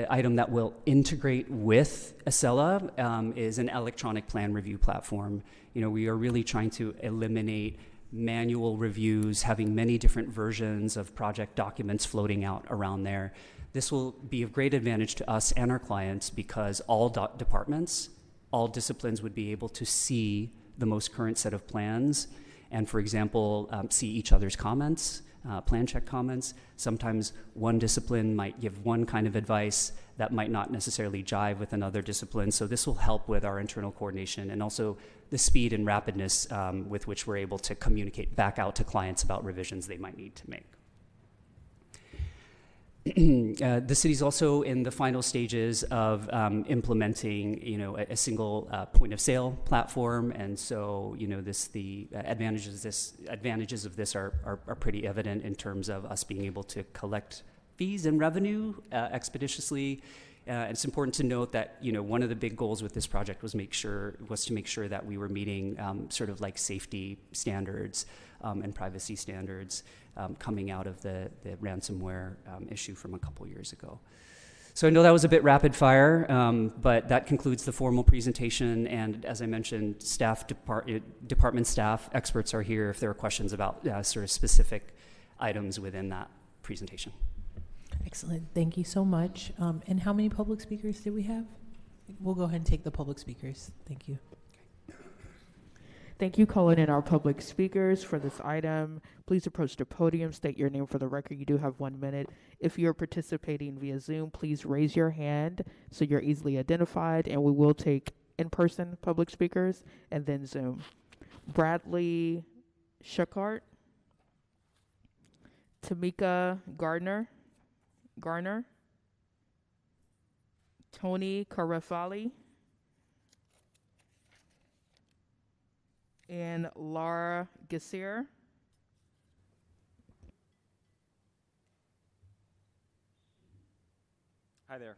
item that will integrate with Acela is an electronic plan review platform. We are really trying to eliminate manual reviews, having many different versions of project documents floating out around there. This will be of great advantage to us and our clients because all departments, all disciplines would be able to see the most current set of plans and, for example, see each other's comments, plan check comments. Sometimes one discipline might give one kind of advice that might not necessarily jive with another discipline. So this will help with our internal coordination and also the speed and rapidness with which we're able to communicate back out to clients about revisions they might need to make. The city's also in the final stages of implementing, a single point of sale platform, and so the advantages of this are pretty evident in terms of us being able to collect fees and revenue expeditiously. It's important to note that one of the big goals with this project was to make sure that we were meeting sort of like safety standards and privacy standards coming out of the ransomware issue from a couple years ago. So I know that was a bit rapid fire, but that concludes the formal presentation. And as I mentioned, department staff, experts are here if there are questions about sort of specific items within that presentation. Excellent. Thank you so much. And how many public speakers did we have? We'll go ahead and take the public speakers. Thank you. Thank you. Calling in our public speakers for this item. Please approach the podium, state your name for the record. You do have 1 minute. If you're participating via Zoom, please raise your hand so you're easily identified, and we will take in-person public speakers and then Zoom. Bradley Shuckart, Tamika Garner, Tony Carafali, and Laura Gassier. Hi there.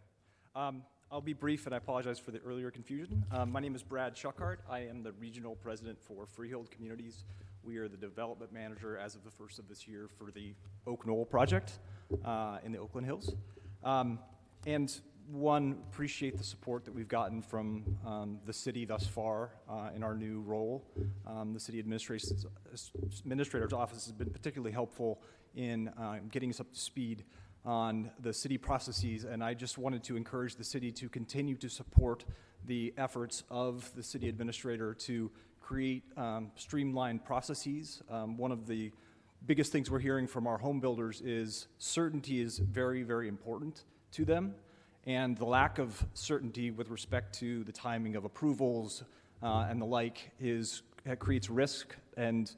I'll be brief, and I apologize for the earlier confusion. My name is Brad Shuckart. I am the regional president for Freehold Communities. We are the development manager as of the first of this year for the Oak Knoll project in the Oakland Hills. And appreciate the support that we've gotten from the city thus far in our new role. The city administrator's office has been particularly helpful in getting us up to speed on the city processes, and I just wanted to encourage the city to continue to support the efforts of the city administrator to create streamlined processes. One of the biggest things we're hearing from our home builders is certainty is very, very important to them, and the lack of certainty with respect to the timing of approvals and the like creates risk and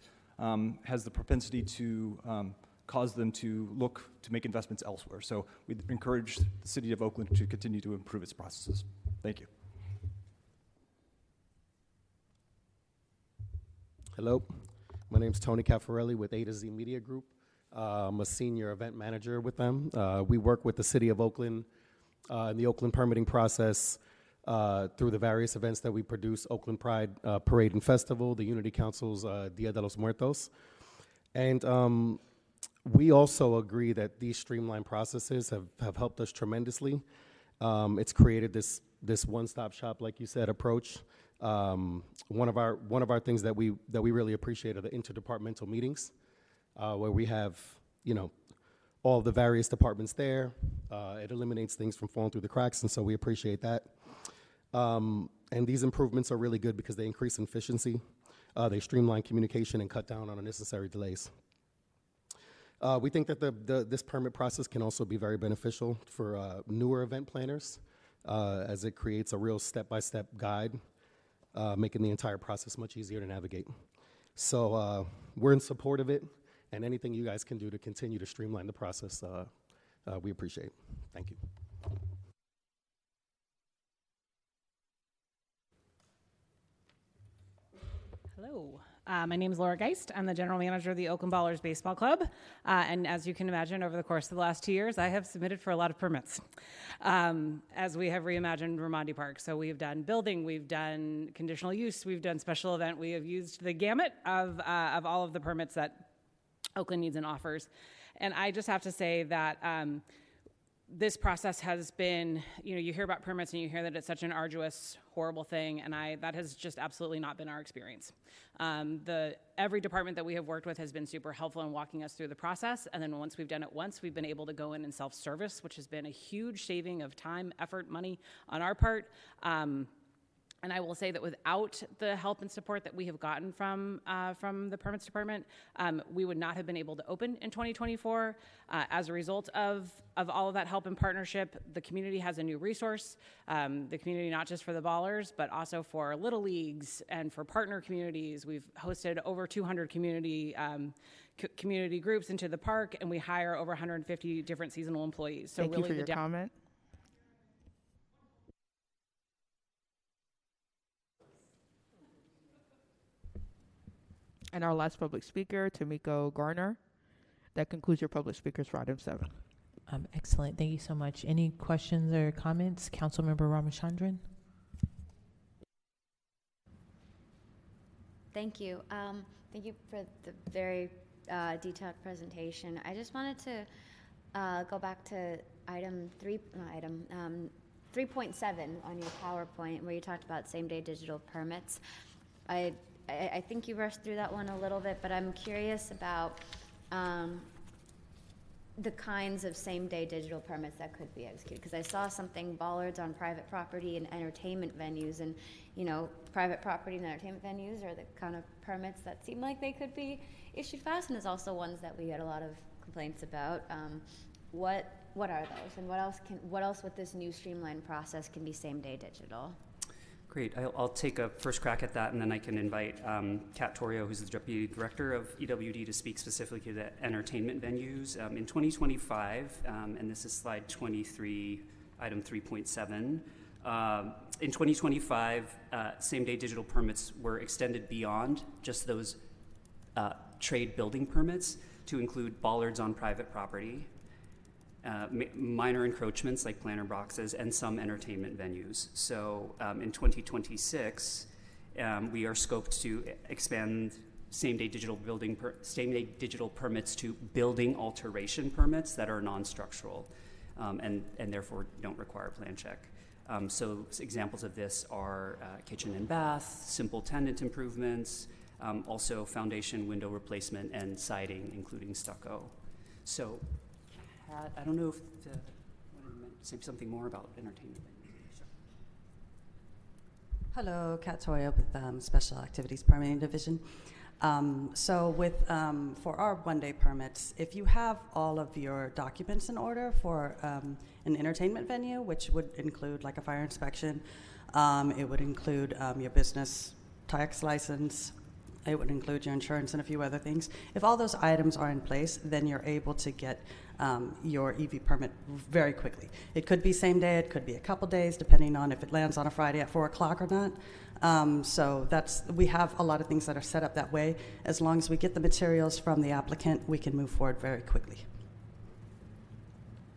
has the propensity to cause them to look to make investments elsewhere. So we encourage the city of Oakland to continue to improve its processes. Thank you. Hello, my name is Tony Caffarelli with A to Z Media Group. I'm a senior event manager with them. We work with the city of Oakland in the Oakland permitting process through the various events that we produce, Oakland Pride Parade and Festival, the Unity Council's Dia de los Muertos. And we also agree that these streamlined processes have helped us tremendously. It's created this one-stop shop, like you said, approach. One of our things that we really appreciate are the interdepartmental meetings, where we have, all the various departments there. It eliminates things from falling through the cracks, and so we appreciate that. And these improvements are really good because they increase efficiency, they streamline communication, and cut down on unnecessary delays. We think that this permit process can also be very beneficial for newer event planners, as it creates a real step-by-step guide, making the entire process much easier to navigate. So we're in support of it, and anything you guys can do to continue to streamline the process, we appreciate. Thank you. Hello. My name is Laura Geist. I'm the general manager of the Oakland Ballers Baseball Club. And as you can imagine, over the course of the last 2 years, I have submitted for a lot of permits as we have reimagined Raimondi Park. So we've done building, we've done conditional use, we've done special event. We have used the gamut of all of the permits that Oakland needs and offers. And I just have to say that this process has been, you hear about permits and you hear that it's such an arduous, horrible thing, and that has just absolutely not been our experience. Every department that we have worked with has been super helpful in walking us through the process, and then once we've done it once, we've been able to go in and self-service, which has been a huge saving of time, effort, money on our part. And I will say that without the help and support that we have gotten from the permits department, we would not have been able to open in 2024. As a result of all of that help and partnership, the community has a new resource. The community, not just for the Ballers, but also for Little Leagues and for partner communities. We've hosted over 200 community groups into the park, and we hire over 150 different seasonal employees. So Thank really you for your comment. And our last public speaker, Tamiko Garner. That concludes your public speakers for item 7. Excellent. Thank you so much. Any questions or comments? Councilmember Ramachandran? Thank you. Thank you for the very detailed presentation. I just wanted to go back to item 3.7 on your PowerPoint, where you talked about same-day digital permits. I think you rushed through that one a little bit, but I'm curious about the kinds of same-day digital permits that could be executed. Because I saw something, bollards on private property and entertainment venues, and private property and entertainment venues are the kind of permits that seem like they could be issued fast, and there's also ones that we get a lot of complaints about. What are those, and what else with this new streamlined process can be same-day digital? Great. I'll take a first crack at that, and then I can invite Kat Torrio, who's the Deputy Director of EWD, to speak specifically to entertainment venues. In 2025, and this is slide 23, item 3.7, in 2025, same-day digital permits were extended beyond just those trade building permits to include bollards on private property, minor encroachments like planter boxes, and some entertainment venues. So in 2026, we are scoped to expand same-day digital permits to building alteration permits that are non-structural and therefore don't require a plan check. So examples of this are kitchen and bath, simple tenant improvements, also foundation window replacement and siding, including stucco. So I don't know if you meant to say something more about entertainment. Sure. Hello, Kat Toya with Special Activities Permitting Division. So for our one-day permits, if you have all of your documents in order for an entertainment venue, which would include like a fire inspection, it would include your business tax license, it would include your insurance and a few other things. If all those items are in place, then you're able to get your EV permit very quickly. It could be same day, it could be a couple days, depending on if it lands on a Friday at 4 o'clock or not. So we have a lot of things that are set up that way. As long as we get the materials from the applicant, we can move forward very quickly.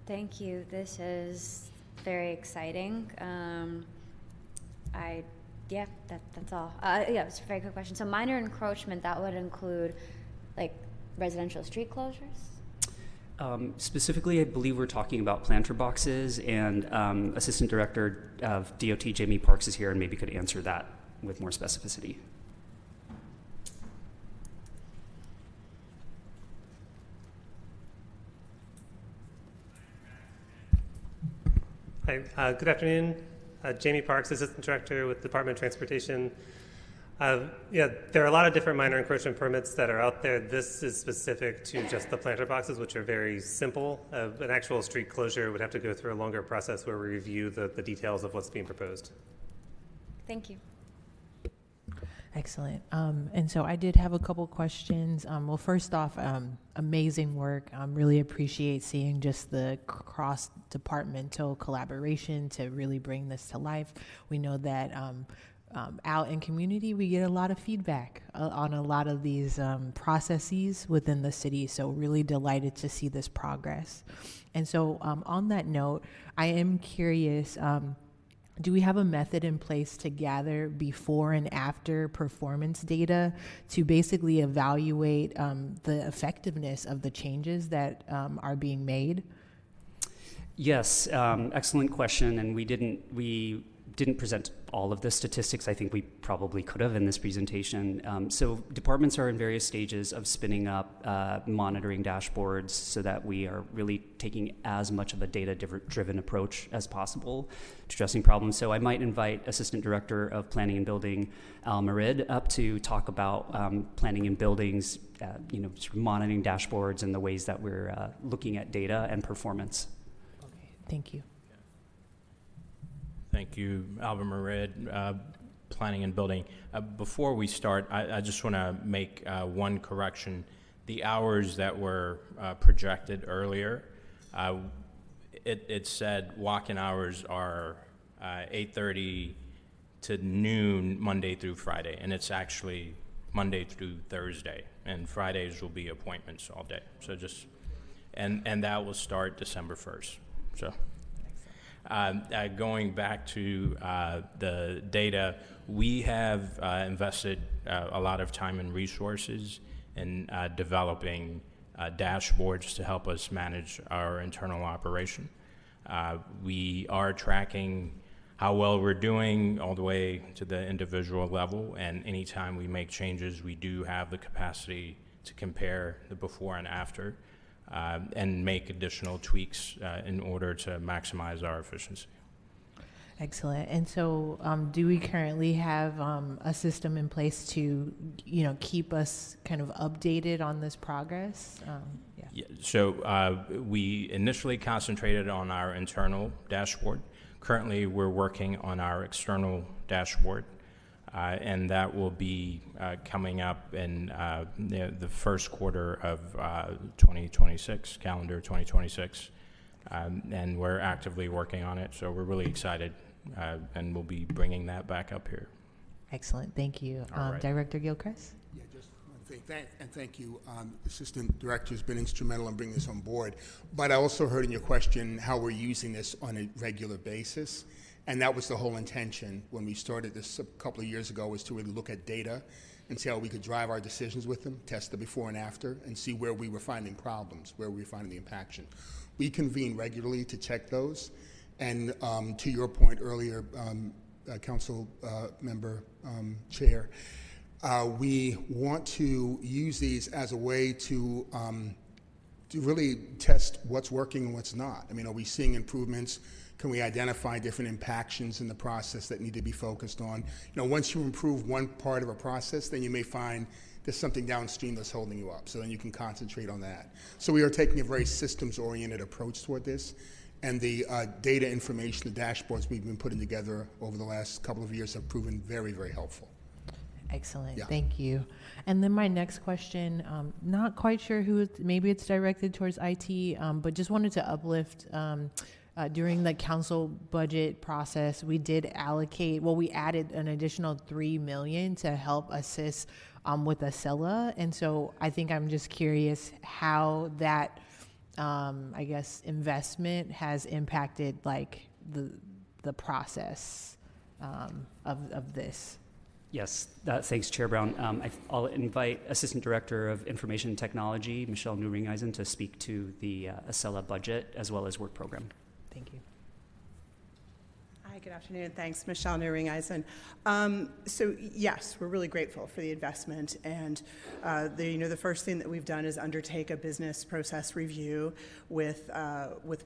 Thank you. This is very exciting. That's all. It's a very good question. So minor encroachment, that would include like residential street closures? Specifically, I believe we're talking about planter boxes, and Assistant Director of DOT, Jamie Parks, is here and maybe could answer that with more specificity. Hi, good afternoon. Jamie Parks, Assistant Director with Department of Transportation. There are a lot of different minor encroachment permits that are out there. This is specific to just the planter boxes, which are very simple. An actual street closure would have to go through a longer process where we review the details of what's being proposed. Thank you. Excellent. And so I did have a couple questions. Well, first off, amazing work. Really appreciate seeing just the cross-departmental collaboration to really bring this to life. We know that out in community, we get a lot of feedback on a lot of these processes within the city. So really delighted to see this progress. And so on that note, I am curious, do we have a method in place to gather before and after performance data to basically evaluate the effectiveness of the changes that are being made? Yes, excellent question, and we didn't present all of the statistics. I think we probably could have in this presentation. So departments are in various stages of spinning up monitoring dashboards so that we are really taking as much of a data-driven approach as possible to addressing problems. So I might invite Assistant Director of Planning and Building, Al Marid, up to talk about planning and buildings, sort of monitoring dashboards and the ways that we're looking at data and performance. Okay, thank you. Thank you, Alvin Marid, Planning and Building. Before we start, I just want to make one correction. The hours that were projected earlier, it said walk-in hours are 8:30 to noon, Monday through Friday, and it's actually Monday through Thursday, and Fridays will be appointments all day. So and that will start December 1st. So. Going back to the data, we have invested a lot of time and resources in developing dashboards to help us manage our internal operation. We are tracking how well we're doing all the way to the individual level, and anytime we make changes, we do have the capacity to compare the before and after. and make additional tweaks in order to maximize our efficiency. Excellent. And so, do we currently have a system in place to, keep us kind of updated on this progress? Yeah, so we initially concentrated on our internal dashboard. Currently, we're working on our external dashboard, and that will be coming up in the first quarter of 2026, calendar 2026. And we're actively working on it, so we're really excited, and we'll be bringing that back up here. Excellent. Thank you. All right. Director Gilchrist? Yeah, just one thing. Thank you. Assistant Director has been instrumental in bringing this on board. But I also heard in your question how we're using this on a regular basis. And that was the whole intention when we started this a couple of years ago, was to really look at data and see how we could drive our decisions with them, test the before and after, and see where we were finding problems, where we were finding the impaction. We convene regularly to check those. And to your point earlier, Council Member Chair, we want to use these as a way to really test what's working and what's not. I mean, are we seeing improvements? Can we identify different impactions in the process that need to be focused on? Once you improve one part of a process, then you may find there's something downstream that's holding you up. So then you can concentrate on that. So we are taking a very systems-oriented approach toward this. And the data information, the dashboards we've been putting together over the last couple of years have proven very, very helpful. Excellent. Yeah. Thank you. And then my next question, not quite sure who, maybe it's directed towards IT, but just wanted to uplift. During the council budget process, we did we added an additional $3 million to help assist with Acela. And so I think I'm just curious how that, investment has impacted like the process of this. Yes, thanks, Chair Brown. I'll invite Assistant Director of Information and Technology, Michelle New-Ringeisen, to speak to the Acela budget as well as work program. Thank you. Hi, good afternoon. Thanks, Michelle New-Ringeisen. So yes, we're really grateful for the investment, and the first thing that we've done is undertake a business process review with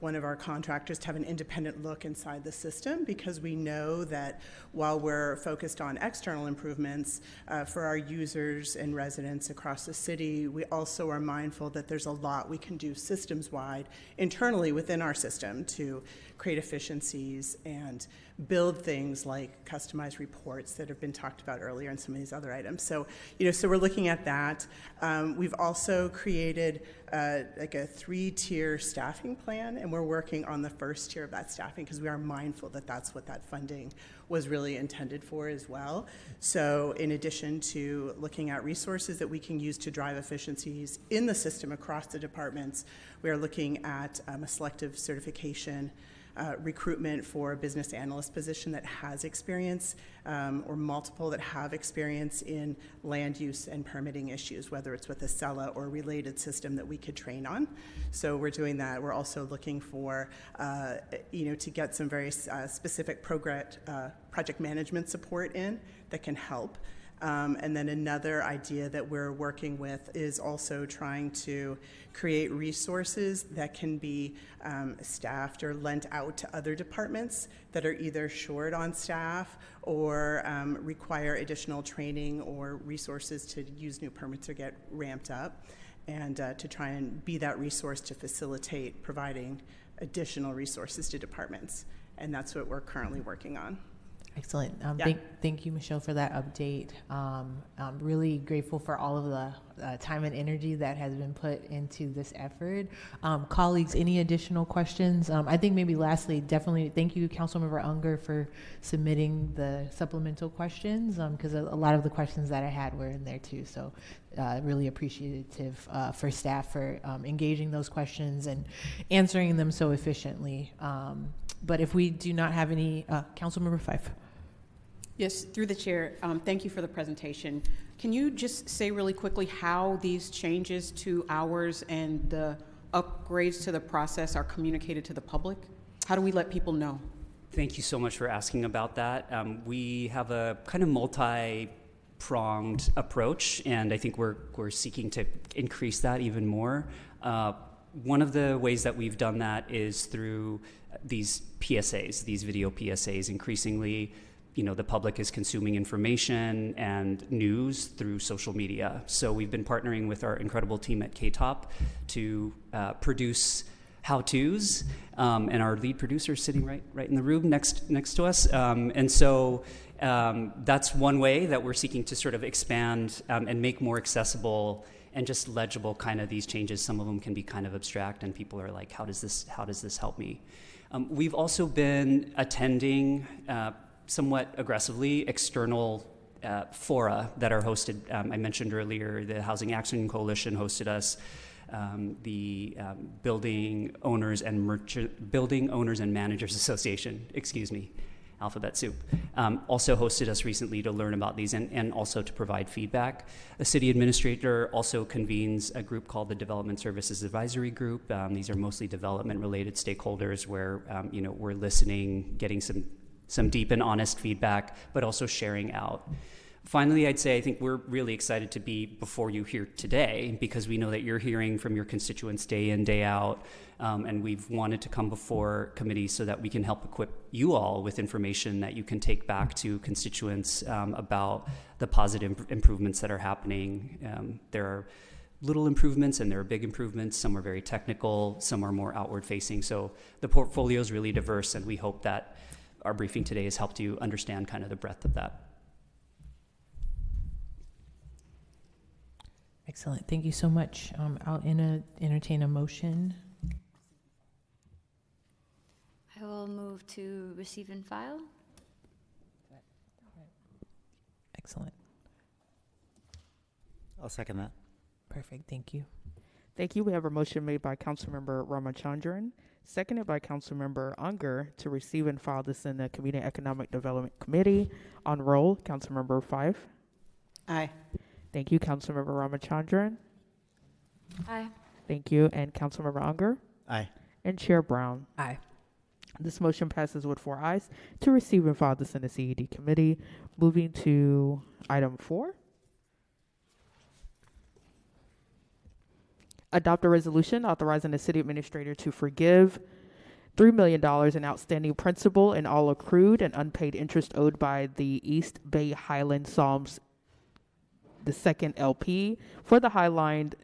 one of our contractors to have an independent look inside the system, because we know that while we're focused on external improvements for our users and residents across the city, we also are mindful that there's a lot we can do systems-wide internally within our system to create efficiencies and build things like customized reports that have been talked about earlier and some of these other items. So, so we're looking at that. We've also created like a 3-tier staffing plan, and we're working on the first tier of that staffing because we are mindful that that's what that funding was really intended for as well. So in addition to looking at resources that we can use to drive efficiencies in the system across the departments, we are looking at a selective certification recruitment for a business analyst position that has experience or multiple that have experience in land use and permitting issues, whether it's with Acela or a related system that we could train on. So we're doing that. We're also looking for, to get some very specific project management support in that can help. And then another idea that we're working with is also trying to create resources that can be staffed or lent out to other departments that are either short on staff or require additional training or resources to use new permits or get ramped up, and to try and be that resource to facilitate providing additional resources to departments. And that's what we're currently working on. Excellent. Yeah. Thank you, Michelle, for that update. I'm really grateful for all of the time and energy that has been put into this effort. Colleagues, any additional questions? I think maybe lastly, definitely thank you, Councilmember Unger, for submitting the supplemental questions, because a lot of the questions that I had were in there too. So really appreciative for staff for engaging those questions and answering them so efficiently. But if we do not have any, Councilmember Fife. Yes, through the chair, thank you for the presentation. Can you just say really quickly how these changes to hours and the upgrades to the process are communicated to the public? How do we let people know? Thank you so much for asking about that. We have a kind of multi-pronged approach, and I think we're seeking to increase that even more. One of the ways that we've done that is through these PSAs, these video PSAs. Increasingly, the public is consuming information and news through social media. So we've been partnering with our incredible team at KTOP to produce how-tos, and our lead producer is sitting right in the room next to us. And so that's one way that we're seeking to sort of expand and make more accessible and just legible kind of these changes. Some of them can be kind of abstract, and people are like, how does this help me? We've also been attending somewhat aggressively external fora that are hosted. I mentioned earlier, the Housing Action Coalition hosted us. The Building Owners and Managers Association, alphabet soup, also hosted us recently to learn about these and also to provide feedback. The city administrator also convenes a group called the Development Services Advisory Group. These are mostly development-related stakeholders where we're listening, getting some deep and honest feedback, but also sharing out. Finally, I'd say I think we're really excited to be before you here today because we know that you're hearing from your constituents day in, day out, and we've wanted to come before committee so that we can help equip you all with information that you can take back to constituents about the positive improvements that are happening. There are little improvements and there are big improvements. Some are very technical, some are more outward facing. So the portfolio is really diverse, and we hope that our briefing today has helped you understand kind of the breadth of that. Excellent. Thank you so much. I'll entertain a motion. I will move to receive and file. Excellent. I'll second that. Perfect. Thank you. Thank you. We have a motion made by Councilmember Ramachandran, seconded by Councilmember Unger, to receive and file this in the Community Economic Development Committee. On roll, Councilmember Fife. Aye. Thank you, Councilmember Ramachandran. Aye. Thank you, and Councilmember Unger. Aye. And Chair Brown. Aye. This motion passes with 4 ayes to receive and file this in the CED committee. Moving to item 4. Adopt a resolution authorizing the city administrator to forgive $3 million in outstanding principal and all accrued and unpaid interest owed by the East Bay Highland Psalms the second LP for the Highland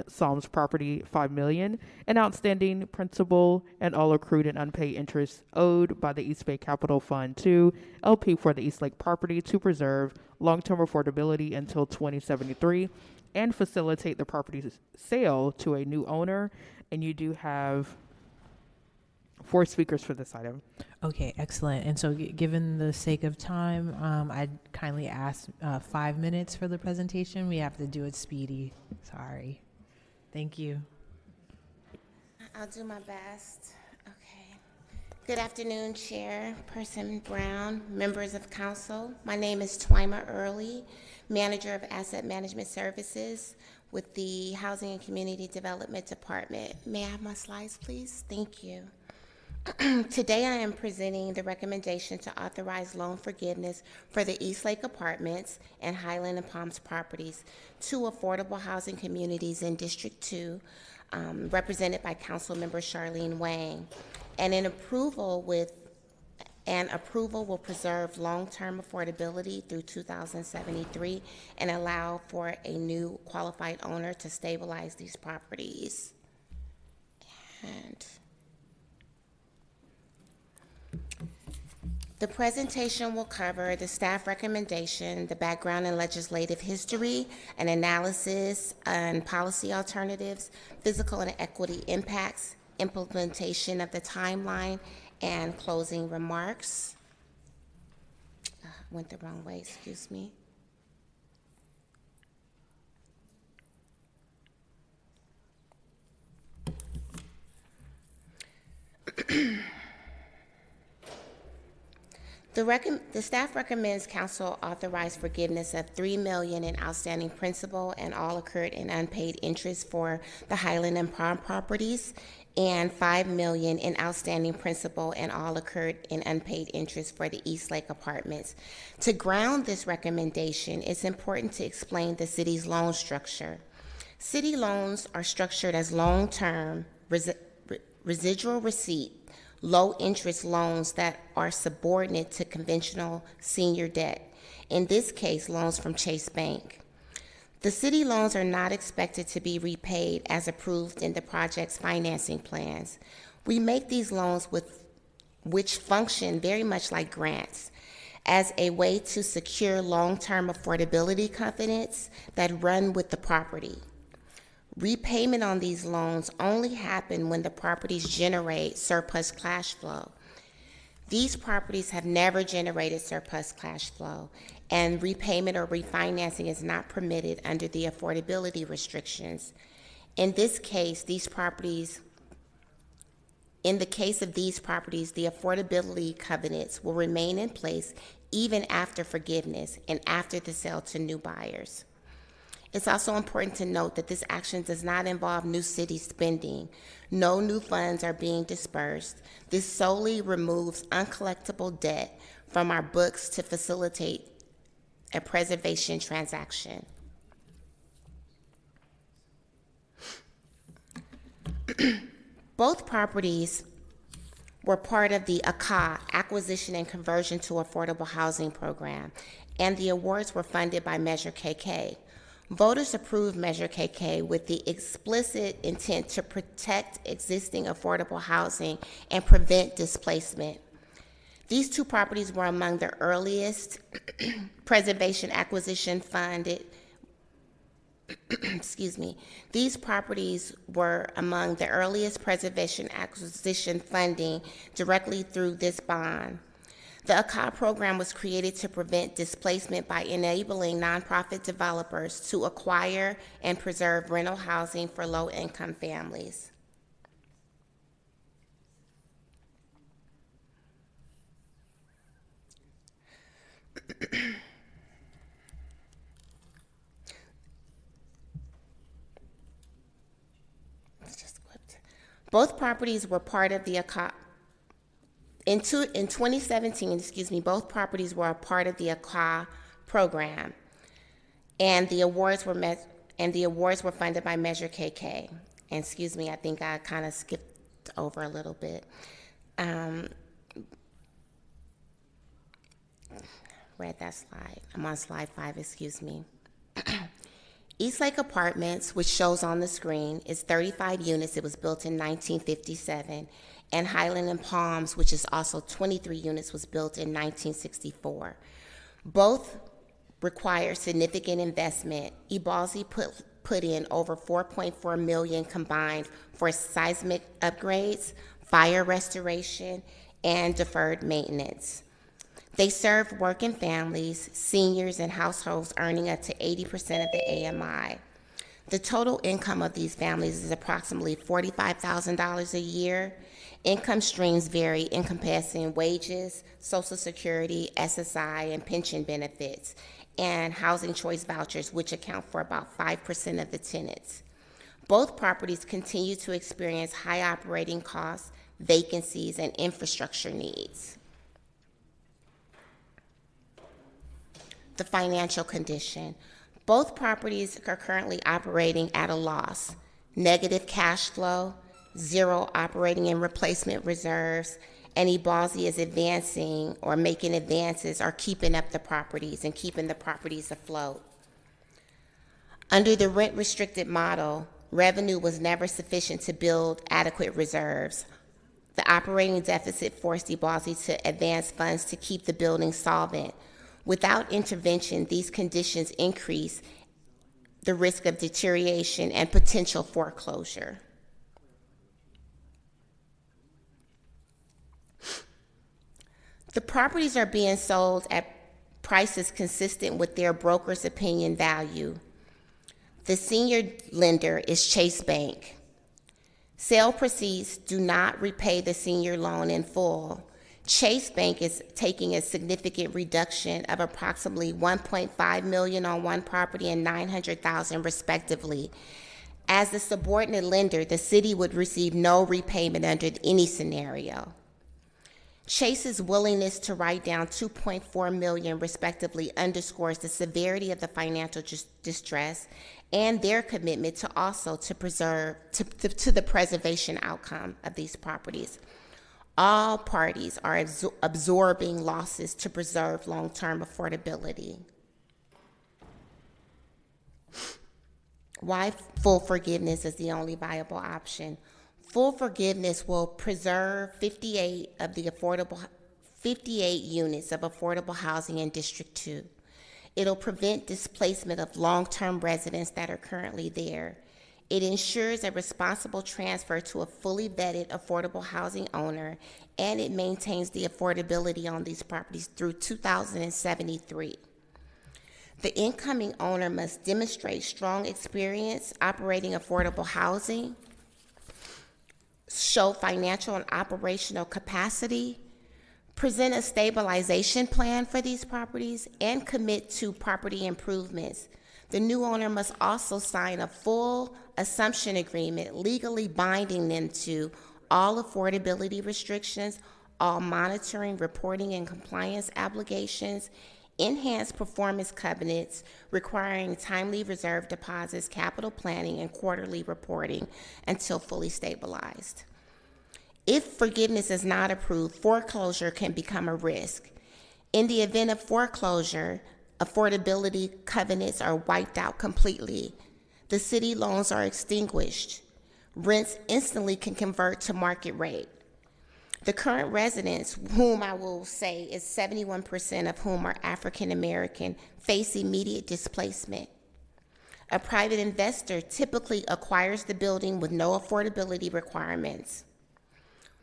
Psalms property, $5 million, and outstanding principal and all accrued and unpaid interest owed by the East Bay Capital Fund 2 LP for the East Lake property to preserve long-term affordability until 2073 and facilitate the property's sale to a new owner. And you do have 4 speakers for this item. Okay, excellent. And so given the sake of time, I'd kindly ask 5 minutes for the presentation. We have to do it speedy. Sorry. Thank you. I'll do my best. Okay. Good afternoon, Chairperson Brown, members of council. My name is Twyma Early, Manager of Asset Management Services with the Housing and Community Development Department. May I have my slides, please? Thank you. Today I am presenting the recommendation to authorize loan forgiveness for the East Lake Apartments and Highland and Palms properties, 2 affordable housing communities in District 2, represented by Councilmember Charlene Wang. And an approval will preserve long-term affordability through 2073 and allow for a new qualified owner to stabilize these properties. And the presentation will cover the staff recommendation, the background and legislative history, an analysis and policy alternatives, physical and equity impacts, implementation of the timeline, and closing remarks. Went the wrong way, excuse me. The staff recommends council authorize forgiveness of $3 million in outstanding principal and all accrued and unpaid interest for the Highland and Palm properties, and $5 million in outstanding principal and all accrued and unpaid interest for the East Lake Apartments. To ground this recommendation, it's important to explain the city's loan structure. City loans are structured as long-term, residual receipt, low-interest loans that are subordinate to conventional senior debt, in this case, loans from Chase Bank. The city loans are not expected to be repaid as approved in the project's financing plans. We make these loans which function very much like grants as a way to secure long-term affordability covenants that run with the property. Repayment on these loans only happen when the properties generate surplus cash flow. These properties have never generated surplus cash flow, and repayment or refinancing is not permitted under the affordability restrictions. In the case of these properties, the affordability covenants will remain in place even after forgiveness and after the sale to new buyers. It's also important to note that this action does not involve new city spending. No new funds are being dispersed. This solely removes uncollectible debt from our books to facilitate a preservation transaction. Both properties were part of the Econ, Acquisition and Conversion to Affordable Housing Program, and the awards were funded by Measure KK. Voters approved Measure KK with the explicit intent to protect existing affordable housing and prevent displacement. These two properties were among the earliest preservation acquisition funded. These properties were among the earliest preservation acquisition funding directly through this bond. The Econ program was created to prevent displacement by enabling nonprofit developers to acquire and preserve rental housing for low-income families. Both properties were part of the Econ. In 2017, both properties were a part of the Econ program, and the awards were funded by Measure KK. And I think I kind of skipped over a little bit. Read that slide. I'm on slide 5. Eastlake Apartments, which shows on the screen, is 35 units. It was built in 1957. And Highland and Palms, which is also 23 units, was built in 1964. Both require significant investment. Ebalzi put in over $4.4 million combined for seismic upgrades, fire restoration, and deferred maintenance. They serve working families, seniors, and households earning up to 80% of the AMI. The total income of these families is approximately $45,000 a year. Income streams vary, encompassing wages, Social Security, SSI, and pension benefits, and housing choice vouchers, which account for about 5% of the tenants. Both properties continue to experience high operating costs, vacancies, and infrastructure needs. The financial condition. Both properties are currently operating at a loss, negative cash flow, zero operating and replacement reserves, and Ebalzi is advancing or making advances or keeping up the properties and keeping the properties afloat. Under the rent-restricted model, revenue was never sufficient to build adequate reserves. The operating deficit forced Ebalzi to advance funds to keep the building solvent. Without intervention, these conditions increase the risk of deterioration and potential foreclosure. The properties are being sold at prices consistent with their broker's opinion value. The senior lender is Chase Bank. Sale proceeds do not repay the senior loan in full. Chase Bank is taking a significant reduction of approximately $1.5 million on one property and $900,000 respectively. As the subordinate lender, the city would receive no repayment under any scenario. Chase's willingness to write down $2.4 million respectively underscores the severity of the financial distress and their commitment to also to preserve, to the preservation outcome of these properties. All parties are absorbing losses to preserve long-term affordability. Why full forgiveness is the only viable option? Full forgiveness will preserve 58 units of affordable housing in District 2. It'll prevent displacement of long-term residents that are currently there. It ensures a responsible transfer to a fully vetted affordable housing owner, and it maintains the affordability on these properties through 2073. The incoming owner must demonstrate strong experience operating affordable housing, show financial and operational capacity, present a stabilization plan for these properties, and commit to property improvements. The new owner must also sign a full assumption agreement, legally binding them to all affordability restrictions, all monitoring, reporting, and compliance obligations, enhanced performance covenants requiring timely reserve deposits, capital planning, and quarterly reporting until fully stabilized. If forgiveness is not approved, foreclosure can become a risk. In the event of foreclosure, affordability covenants are wiped out completely. The city loans are extinguished. Rents instantly can convert to market rate. The current residents, whom I will say is 71% of whom are African American, face immediate displacement. A private investor typically acquires the building with no affordability requirements.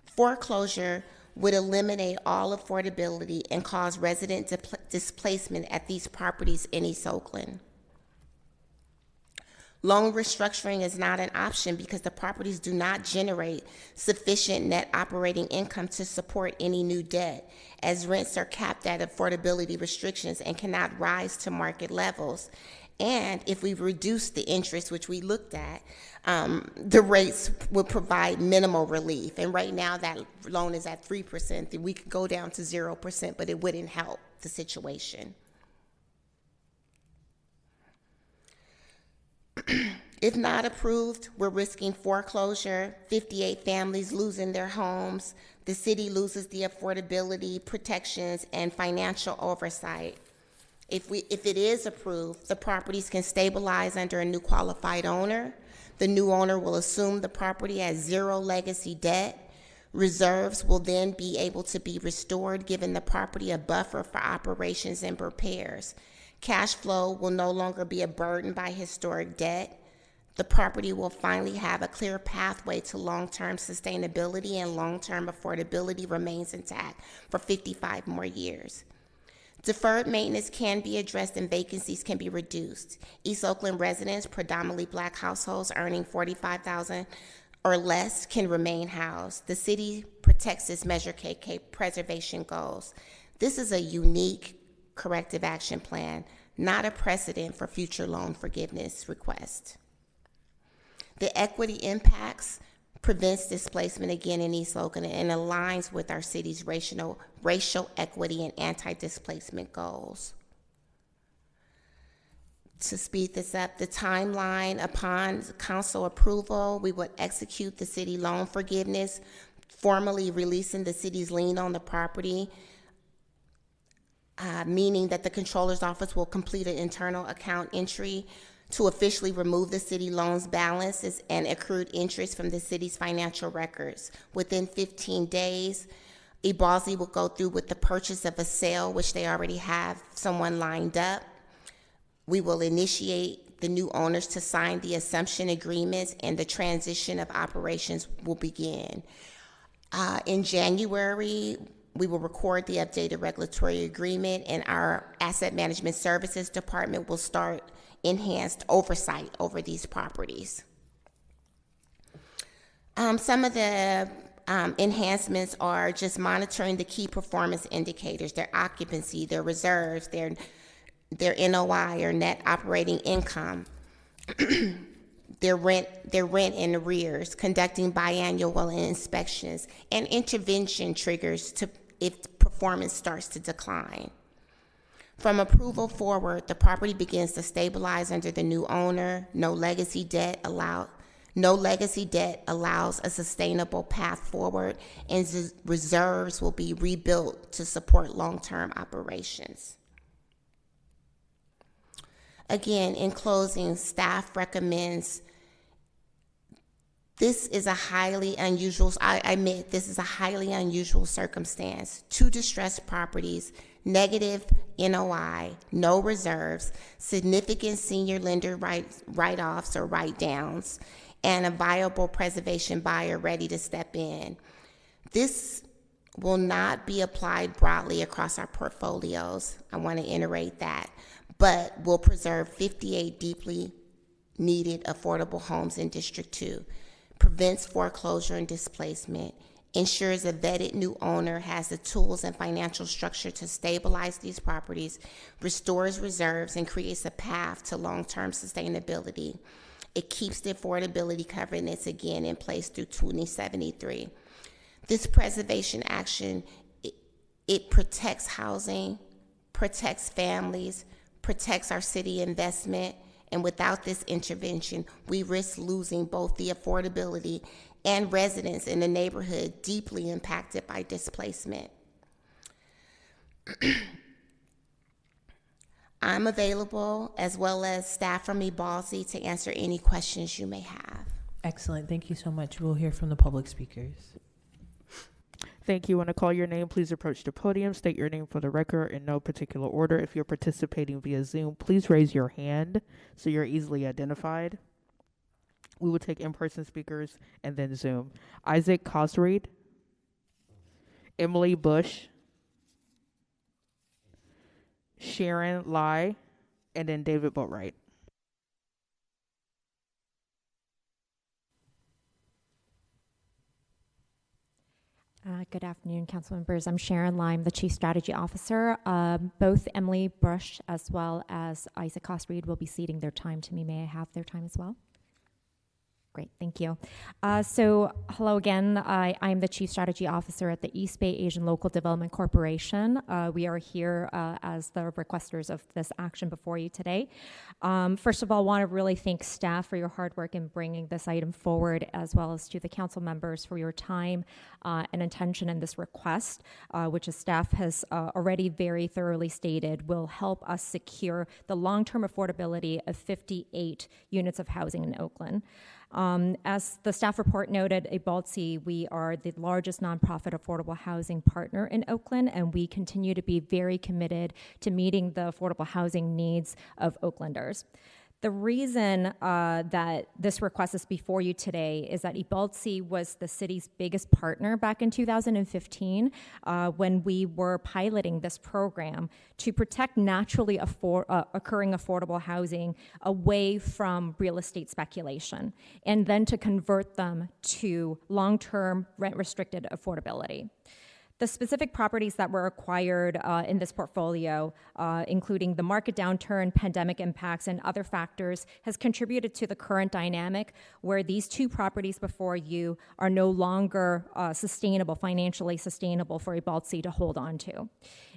Foreclosure would eliminate all affordability and cause resident displacement at these properties in East Oakland. Loan restructuring is not an option because the properties do not generate sufficient net operating income to support any new debt, as rents are capped at affordability restrictions and cannot rise to market levels. And if we reduce the interest, which we looked at, the rates would provide minimal relief. And right now that loan is at 3%. We could go down to 0%, but it wouldn't help the situation. If not approved, we're risking foreclosure, 58 families losing their homes, the city loses the affordability protections and financial oversight. If it is approved, the properties can stabilize under a new qualified owner. The new owner will assume the property as zero legacy debt. Reserves will then be able to be restored, giving the property a buffer for operations and repairs. Cash flow will no longer be a burden by historic debt. The property will finally have a clear pathway to long-term sustainability, and long-term affordability remains intact for 55 more years. Deferred maintenance can be addressed and vacancies can be reduced. East Oakland residents, predominantly Black households earning $45,000 or less, can remain housed. The city protects its Measure KK preservation goals. This is a unique corrective action plan, not a precedent for future loan forgiveness requests. The equity impacts prevents displacement again in East Oakland and aligns with our city's racial equity and anti-displacement goals. To speed this up, the timeline: upon council approval, we would execute the city loan forgiveness, formally releasing the city's lien on the property, meaning that the controller's office will complete an internal account entry to officially remove the city loan's balances and accrued interest from the city's financial records. Within 15 days, Ibazi will go through with the purchase of a sale, which they already have someone lined up. We will initiate the new owners to sign the assumption agreements, and the transition of operations will begin. In January, we will record the updated regulatory agreement, and our asset management services department will start enhanced oversight over these properties. Some of the enhancements are just monitoring the key performance indicators: their occupancy, their reserves, their NOI or net operating income, their rent in arrears, conducting biannual inspections, and intervention triggers if performance starts to decline. From approval forward, the property begins to stabilize under the new owner. No legacy debt allows a sustainable path forward, and reserves will be rebuilt to support long-term operations. Again, in closing, staff recommends this is a highly unusual, I admit this is a highly unusual circumstance. 2 distressed properties, negative NOI, no reserves, significant senior lender write-offs or write-downs, and a viable preservation buyer ready to step in. This will not be applied broadly across our portfolios. I want to iterate that, but will preserve 58 deeply needed affordable homes in District 2, prevents foreclosure and displacement, ensures a vetted new owner has the tools and financial structure to stabilize these properties, restores reserves, and creates a path to long-term sustainability. It keeps the affordability covenants again in place through 2073. This preservation action, it protects housing, protects families, protects our city investment, and without this intervention, we risk losing both the affordability and residents in the neighborhood deeply impacted by displacement. I'm available, as well as staff from EBALSI, to answer any questions you may have. Excellent. Thank you so much. We'll hear from the public speakers. Thank you. When I call your name, please approach the podium. State your name for the record in no particular order. If you're participating via Zoom, please raise your hand so you're easily identified. We will take in-person speakers and then Zoom. Isaac Cosreed, Emily Bush, Sharon Lai, and then David Boatwright. Good afternoon, council members. I'm Sharon Lime, the Chief Strategy Officer. Both Emily Bush as well as Isaac Cosreed will be ceding their time to me. May I have their time as well? Great, thank you. So hello again, I'm the Chief Strategy Officer at the East Bay Asian Local Development Corporation. We are here as the requesters of this action before you today. First of all, I want to really thank staff for your hard work in bringing this item forward, as well as to the council members for your time and attention in this request, which the staff has already very thoroughly stated will help us secure the long-term affordability of 58 units of housing in Oakland. As the staff report noted, EBALSI, we are the largest nonprofit affordable housing partner in Oakland, and we continue to be very committed to meeting the affordable housing needs of Oaklanders. The reason that this request is before you today is that EBALSI was the city's biggest partner back in 2015 when we were piloting this program to protect naturally occurring affordable housing away from real estate speculation, and then to convert them to long-term rent-restricted affordability. The specific properties that were acquired in this portfolio, including the market downturn, pandemic impacts, and other factors, has contributed to the current dynamic where these 2 properties before you are no longer financially sustainable for EBALSI to hold on to.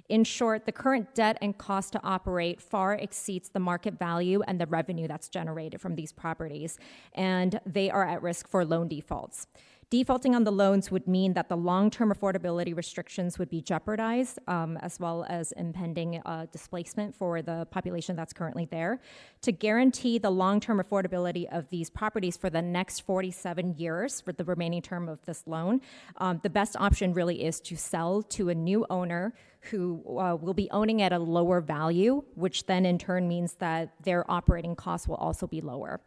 In short, the current debt and cost to operate far exceeds the market value and the revenue that's generated from these properties, and they are at risk for loan defaults. Defaulting on the loans would mean that the long-term affordability restrictions would be jeopardized, as well as impending displacement for the population that's currently there. To guarantee the long-term affordability of these properties for the next 47 years, for the remaining term of this loan, the best option really is to sell to a new owner who will be owning at a lower value, which then in turn means that their operating costs will also be lower.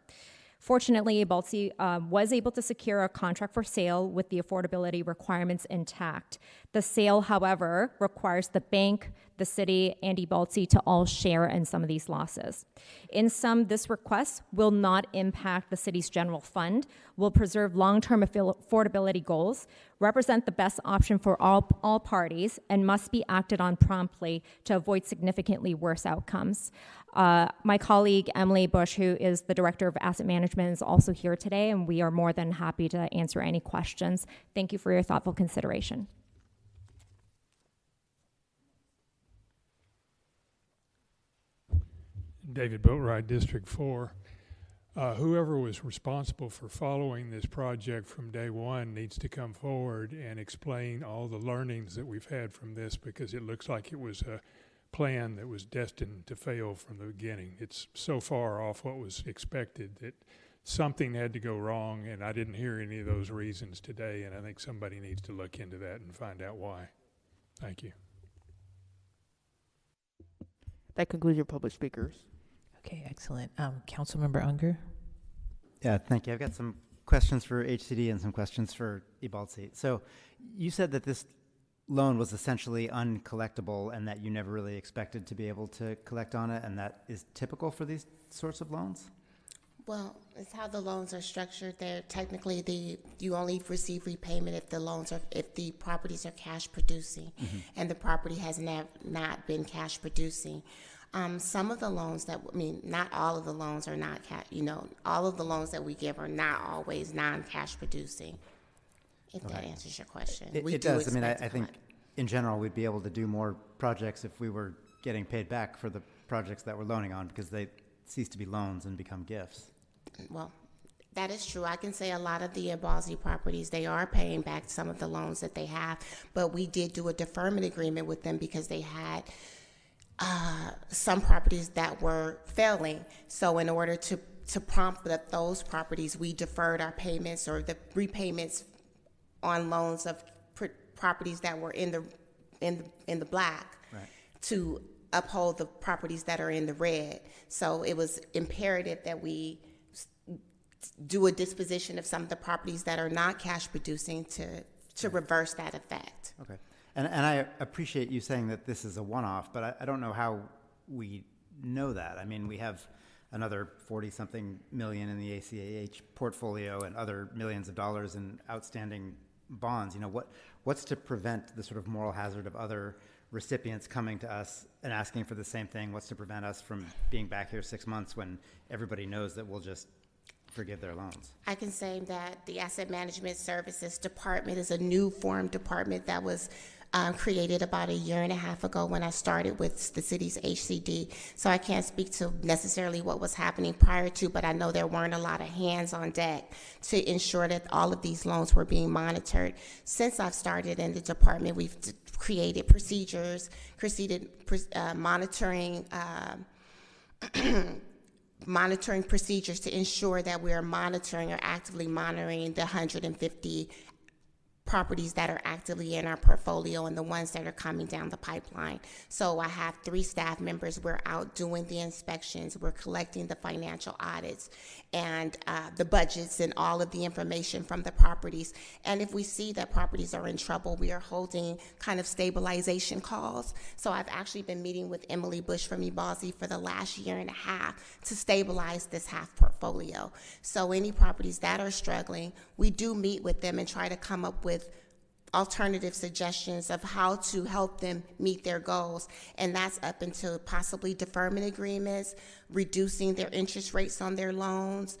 Fortunately, EBALSI was able to secure a contract for sale with the affordability requirements intact. The sale, however, requires the bank, the city, and EBALSI to all share in some of these losses. In sum, this request will not impact the city's general fund, will preserve long-term affordability goals, represent the best option for all parties, and must be acted on promptly to avoid significantly worse outcomes. My colleague, Emily Bush, who is the Director of Asset Management, is also here today, and we are more than happy to answer any questions. Thank you for your thoughtful consideration. David Boatwright, District 4. Whoever was responsible for following this project from day one needs to come forward and explain all the learnings that we've had from this, because it looks like it was a plan that was destined to fail from the beginning. It's so far off what was expected that something had to go wrong, and I didn't hear any of those reasons today, and I think somebody needs to look into that and find out why. Thank you. That concludes your public speakers. Okay, excellent. Councilmember Unger. Yeah, thank you. I've got some questions for HCD and some questions for Ebaltsi. So you said that this loan was essentially uncollectible and that you never really expected to be able to collect on it, and that is typical for these sorts of loans? Well, it's how the loans are structured. They're technically you only receive repayment if the properties are cash producing, and the property has not been cash producing. Some of the loans not all of the loans are not all of the loans that we give are not always non-cash producing. If that answers your question. It does. I mean, I think in general we'd be able to do more projects if we were getting paid back for the projects that we're loaning on, because they cease to be loans and become gifts. Well, that is true. I can say a lot of the Ebaltsi properties, they are paying back some of the loans that they have, but we did do a deferment agreement with them because they had some properties that were failing. So in order to prompt those properties, we deferred our payments or the repayments on loans of properties that were in the black, right, to uphold the properties that are in the red. So it was imperative that we do a disposition of some of the properties that are not cash producing to reverse that effect. Okay. And I appreciate you saying that this is a one-off, but I don't know how we know that. I mean, we have another 40-something million in the ACAH portfolio and other millions of dollars in outstanding bonds. You know, what's to prevent the sort of moral hazard of other recipients coming to us and asking for the same thing? What's to prevent us from being back here 6 months when everybody knows that we'll just forgive their loans? I can say that the Asset Management Services Department is a new formed department that was created about a year and a half ago when I started with the city's HCD. So I can't speak to necessarily what was happening prior to, but I know there weren't a lot of hands on deck to ensure that all of these loans were being monitored. Since I've started in the department, we've created procedures, monitoring procedures to ensure that we are monitoring or actively monitoring the 150 properties that are actively in our portfolio and the ones that are coming down the pipeline. So I have 3 staff members. We're out doing the inspections. We're collecting the financial audits and the budgets and all of the information from the properties. And if we see that properties are in trouble, we are holding kind of stabilization calls. So I've actually been meeting with Emily Bush from Ebaltsi for the last year and a half to stabilize this half portfolio. So any properties that are struggling, we do meet with them and try to come up with alternative suggestions of how to help them meet their goals. And that's up into possibly deferment agreements, reducing their interest rates on their loans,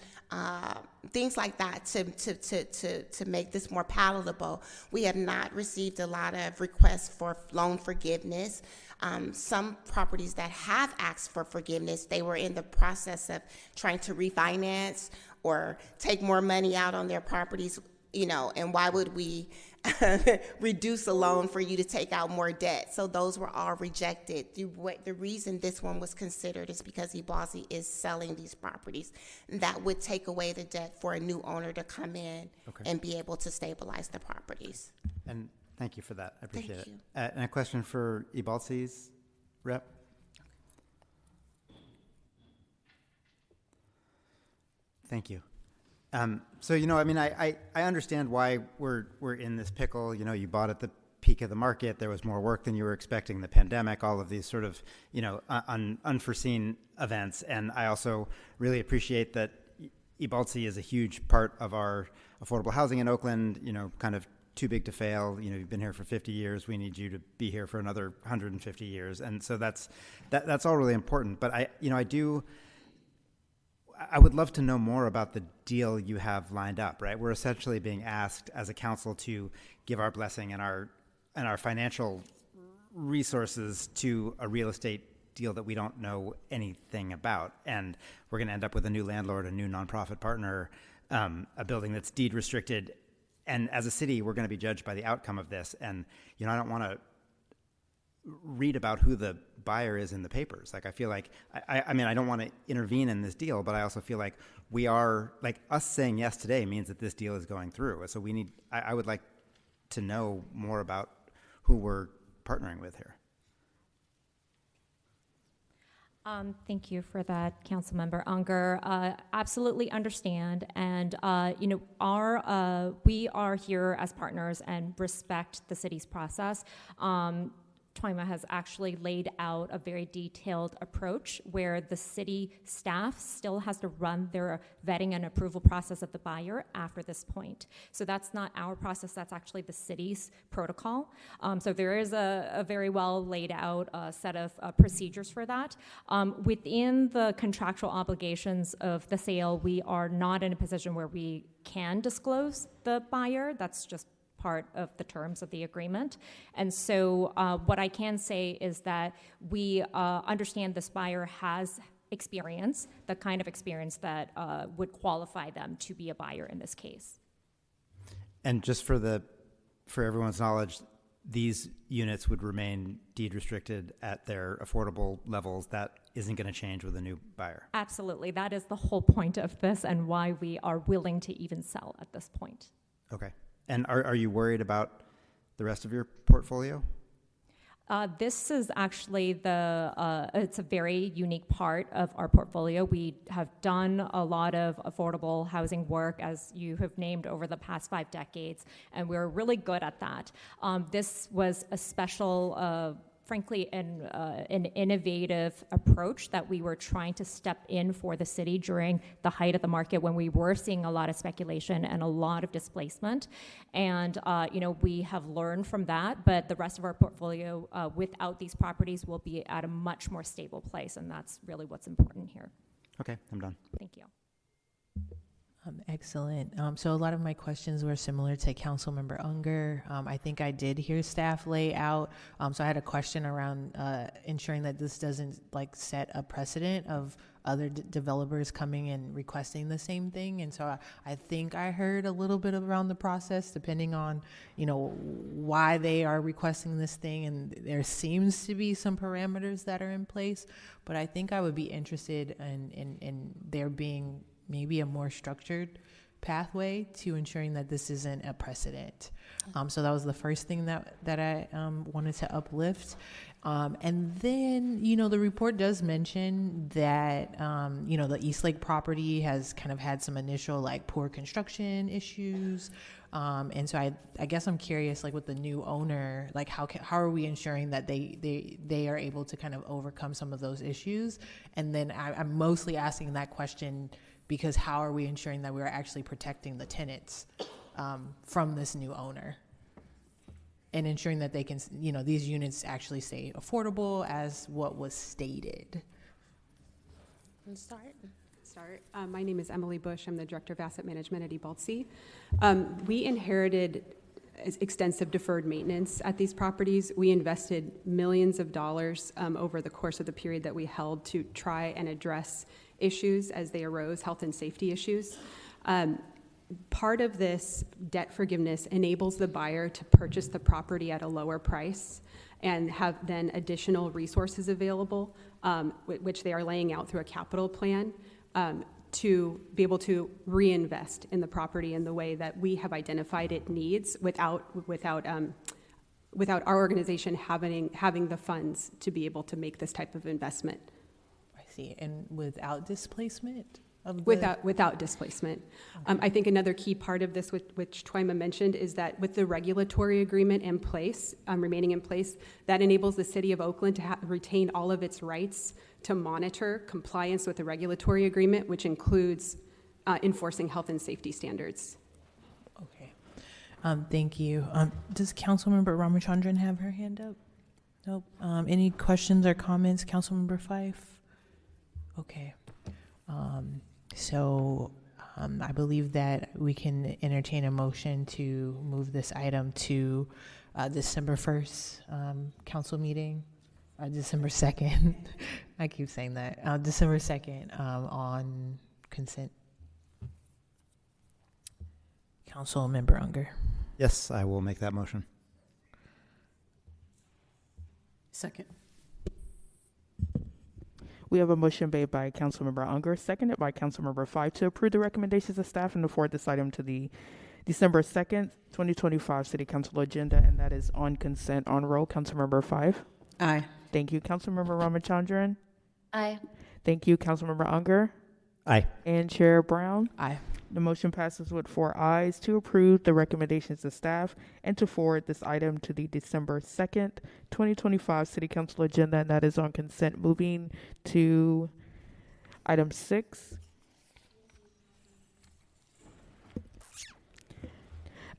things like that to make this more palatable. We have not received a lot of requests for loan forgiveness. Some properties that have asked for forgiveness, they were in the process of trying to refinance or take more money out on their properties, and why would we reduce a loan for you to take out more debt? So those were all rejected. The reason this one was considered is because Ebaltsi is selling these properties. That would take away the debt for a new owner to come in and be able to stabilize the properties. And thank you for that. I appreciate Thank it. you. And a question for Ebaltsi's rep. Thank you. So, I understand why we're in this pickle. You bought at the peak of the market. There was more work than you were expecting, the pandemic, all of these sort of, unforeseen events. And I also really appreciate that Ebaltsi is a huge part of our affordable housing in Oakland, kind of too big to fail. You've been here for 50 years. We need you to be here for another 150 years. And so that's all really important. But I would love to know more about the deal you have lined up, right? We're essentially being asked as a council to give our blessing and our financial resources to a real estate deal that we don't know anything about, and we're going to end up with a new landlord, a new nonprofit partner, a building that's deed restricted, and as a city, we're going to be judged by the outcome of this. And I don't want to read about who the buyer is in the papers. Like, I feel like, I mean, I don't want to intervene in this deal, but I also feel like we are, like, us saying yes today means that this deal is going through. So we need, I would like to know more about who we're partnering with here. Thank you for that, Councilmember Unger. Absolutely understand, and we are here as partners and respect the city's process. Twyma has actually laid out a very detailed approach where the city staff still has to run their vetting and approval process of the buyer after this point. So that's not our process, that's actually the city's protocol. So there is a very well laid out set of procedures for that. Within the contractual obligations of the sale, we are not in a position where we can disclose the buyer. That's just part of the terms of the agreement. And so what I can say is that we understand this buyer has experience, the kind of experience that would qualify them to be a buyer in this case. And just for everyone's knowledge, these units would remain deed restricted at their affordable levels. That isn't going to change with a new buyer. Absolutely. That is the whole point of this and why we are willing to even sell at this point. Okay. And are you worried about the rest of your portfolio? This is actually it's a very unique part of our portfolio. We have done a lot of affordable housing work, as you have named, over the past 5 decades, and we're really good at that. This was a special, frankly, an innovative approach that we were trying to step in for the city during the height of the market when we were seeing a lot of speculation and a lot of displacement. And, we have learned from that, but the rest of our portfolio without these properties will be at a much more stable place, and that's really what's important here. Okay, I'm done. Thank you. Excellent. So a lot of my questions were similar to Councilmember Unger. I think I did hear staff lay out. So I had a question around ensuring that this doesn't set a precedent of other developers coming and requesting the same thing. And so I think I heard a little bit around the process, depending on why they are requesting this thing. And there seems to be some parameters that are in place, but I think I would be interested in there being maybe a more structured pathway to ensuring that this isn't a precedent. So that was the first thing that I wanted to uplift. And then, the report does mention that, the Eastlake property has kind of had some initial poor construction issues. And so I guess I'm curious, with the new owner, how are we ensuring that they are able to kind of overcome some of those issues? And then I'm mostly asking that question because how are we ensuring that we're actually protecting the tenants from this new owner and ensuring that they can, these units actually stay affordable as what was stated? Start. My name is Emily Bush. I'm the Director of Asset Management at eBaltC. We inherited extensive deferred maintenance at these properties. We invested millions of dollars over the course of the period that we held to try and address issues as they arose, health and safety issues. Part of this debt forgiveness enables the buyer to purchase the property at a lower price and have then additional resources available, which they are laying out through a capital plan, to be able to reinvest in the property in the way that we have identified it needs without our organization having the funds to be able to make this type of investment. I see. And without displacement? Without displacement. Okay. I think another key part of this, which Twyma mentioned, is that with the regulatory agreement in place, remaining in place, that enables the City of Oakland to retain all of its rights to monitor compliance with the regulatory agreement, which includes enforcing health and safety standards. Okay. Thank you. Does Councilmember Ramachandran have her hand up? Nope. Any questions or comments, Councilmember Fife? Okay. I believe that we can entertain a motion to move this item to December 1st council meeting. December 2nd. I keep saying that. December 2nd on consent. Councilmember Unger. Yes, I will make that motion. Second. We have a motion made by Councilmember Unger, seconded by Councilmember 5 to approve the recommendations of staff and to forward this item to the December 2nd, 2025 City Council agenda, and that is on consent. On roll, Councilmember 5. Aye. Thank you, Councilmember Ramachandran. Aye. Thank you, Councilmember Unger. Aye. And Chair Brown. Aye. The motion passes with 4 ayes to approve the recommendations of staff and to forward this item to the December 2nd, 2025 City Council agenda, and that is on consent. Moving to item 6.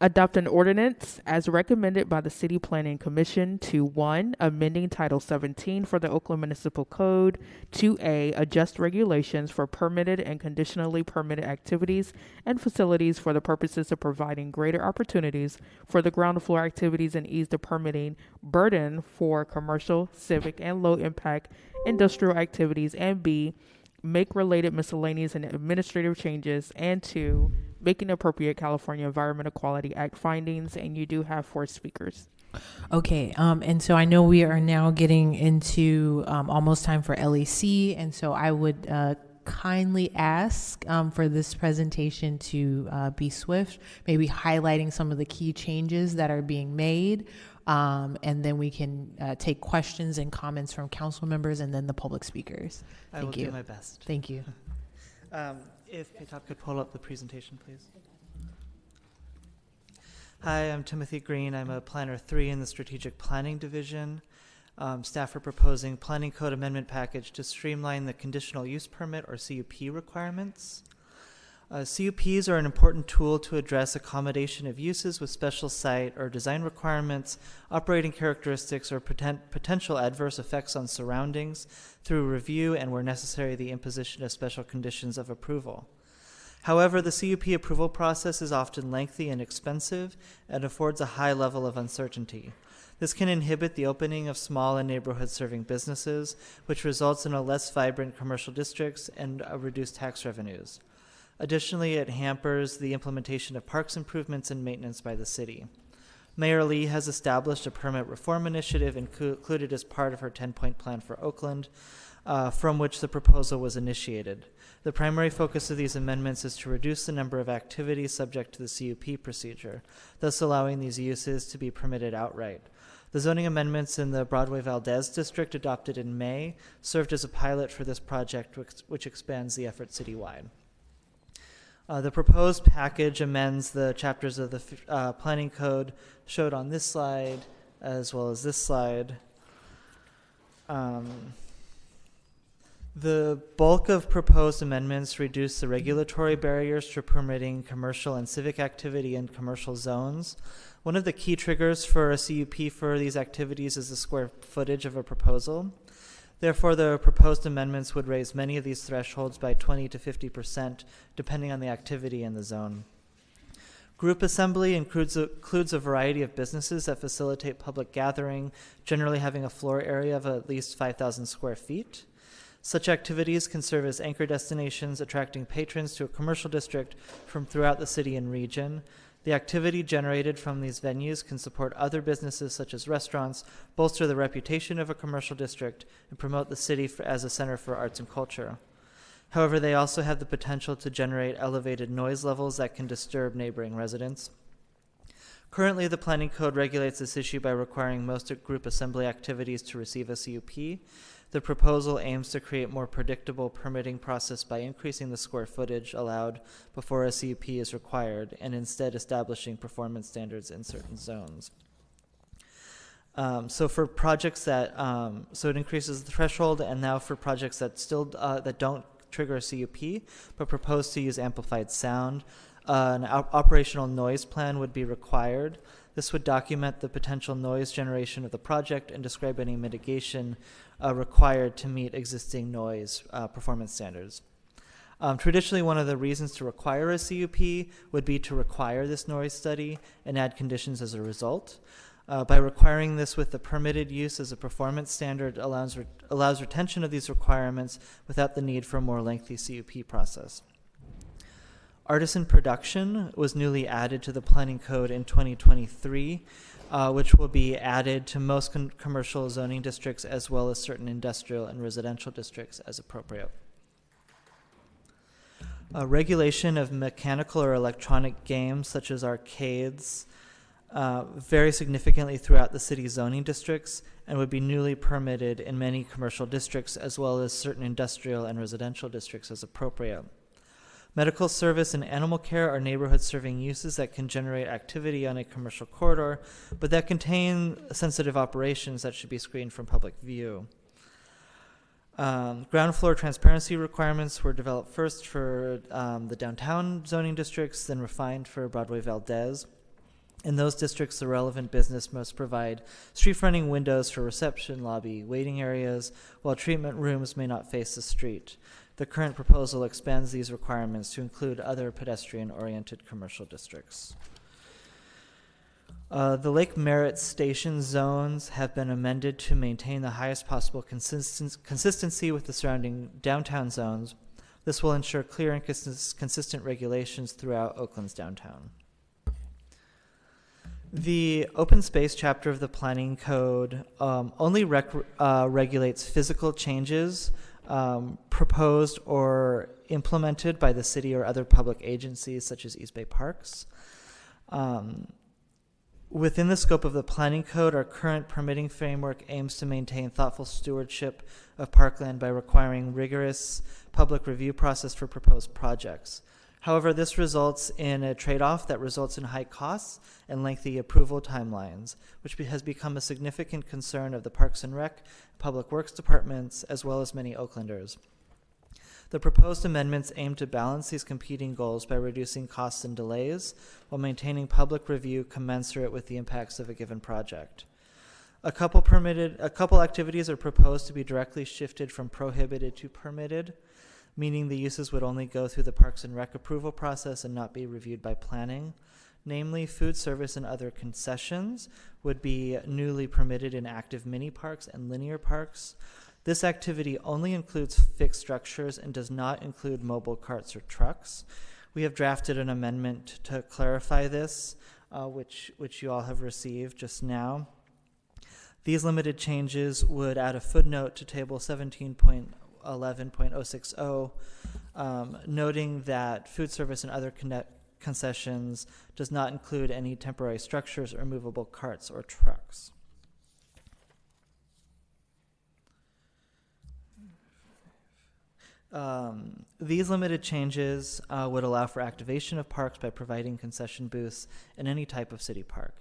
Adopt an ordinance as recommended by the City Planning Commission to 1. Amending Title 17 for the Oakland Municipal Code, 2A. Adjust regulations for permitted and conditionally permitted activities and facilities for the purposes of providing greater opportunities for the ground floor activities and ease the permitting burden for commercial, civic, and low-impact industrial activities, and B. Make related miscellaneous and administrative changes, and 2. Making appropriate California Environmental Quality Act findings. And you do have 4 speakers. Okay, and so I know we are now getting into almost time for LEC, and so I would kindly ask for this presentation to be swift, maybe highlighting some of the key changes that are being made, and then we can take questions and comments from council members and then the public speakers. I will do my best. Thank you. If K-Top could pull up the presentation, please. Hi, I'm Timothy Green. I'm a Planner 3 in the Strategic Planning Division. Staff are proposing Planning Code Amendment Package to streamline the conditional use permit or CUP requirements. CUPs are an important tool to address accommodation of uses with special site or design requirements, operating characteristics, or potential adverse effects on surroundings through review and, where necessary, the imposition of special conditions of approval. However, the CUP approval process is often lengthy and expensive and affords a high level of uncertainty. This can inhibit the opening of small and neighborhood-serving businesses, which results in a less vibrant commercial districts and reduced tax revenues. Additionally, it hampers the implementation of parks improvements and maintenance by the city. Mayor Lee has established a permit reform initiative included as part of her 10-point plan for Oakland, from which the proposal was initiated. The primary focus of these amendments is to reduce the number of activities subject to the CUP procedure, thus allowing these uses to be permitted outright. The zoning amendments in the Broadway-Valdez district adopted in May served as a pilot for this project, which expands the effort citywide. The proposed package amends the chapters of the planning code showed on this slide, as well as this slide. The bulk of proposed amendments reduce the regulatory barriers for permitting commercial and civic activity in commercial zones. One of the key triggers for a CUP for these activities is the square footage of a proposal. Therefore, the proposed amendments would raise many of these thresholds by 20 to 50%, depending on the activity in the zone. Group assembly includes a variety of businesses that facilitate public gathering, generally having a floor area of at least 5,000 square feet. Such activities can serve as anchor destinations, attracting patrons to a commercial district from throughout the city and region. The activity generated from these venues can support other businesses such as restaurants, bolster the reputation of a commercial district, and promote the city as a center for arts and culture. However, they also have the potential to generate elevated noise levels that can disturb neighboring residents. Currently, the Planning Code regulates this issue by requiring most group assembly activities to receive a CUP. The proposal aims to create more predictable permitting process by increasing the square footage allowed before a CUP is required, and instead establishing performance standards in certain zones. So for projects that, so it increases the threshold, and now for projects that still that don't trigger a CUP but propose to use amplified sound, an operational noise plan would be required. This would document the potential noise generation of the project and describe any mitigation required to meet existing noise performance standards. Traditionally, one of the reasons to require a CUP would be to require this noise study and add conditions as a result. By requiring this with the permitted use as a performance standard allows retention of these requirements without the need for a more lengthy CUP process. Artisan production was newly added to the planning code in 2023, which will be added to most commercial zoning districts as well as certain industrial and residential districts as appropriate. Regulation of mechanical or electronic games such as arcades vary significantly throughout the city's zoning districts and would be newly permitted in many commercial districts as well as certain industrial and residential districts as appropriate. Medical service and animal care are neighborhood serving uses that can generate activity on a commercial corridor, but that contain sensitive operations that should be screened from public view. Ground floor transparency requirements were developed first for the downtown zoning districts, then refined for Broadway Valdez. In those districts, the relevant business must provide street-fronting windows for reception, lobby, waiting areas, while treatment rooms may not face the street. The current proposal expands these requirements to include other pedestrian-oriented commercial districts. The Lake Merritt station zones have been amended to maintain the highest possible consistency with the surrounding downtown zones. This will ensure clear and consistent regulations throughout Oakland's downtown. The open space chapter of the planning code only regulates physical changes proposed or implemented by the city or other public agencies such as East Bay Parks. Within the scope of the planning code, our current permitting framework aims to maintain thoughtful stewardship of parkland by requiring rigorous public review process for proposed projects. However, this results in a trade-off that results in high costs and lengthy approval timelines, which has become a significant concern of the Parks and Rec, Public Works departments, as well as many Oaklanders. The proposed amendments aim to balance these competing goals by reducing costs and delays while maintaining public review commensurate with the impacts of a given project. A couple activities are proposed to be directly shifted from prohibited to permitted, meaning the uses would only go through the Parks and Rec approval process and not be reviewed by planning. Namely, food service and other concessions would be newly permitted in active mini parks and linear parks. This activity only includes fixed structures and does not include mobile carts or trucks. We have drafted an amendment to clarify this, which you all have received just now. These limited changes would add a footnote to Table 17.11.060, noting that food service and other concessions does not include any temporary structures or movable carts or trucks. These limited changes would allow for activation of parks by providing concession booths in any type of city park.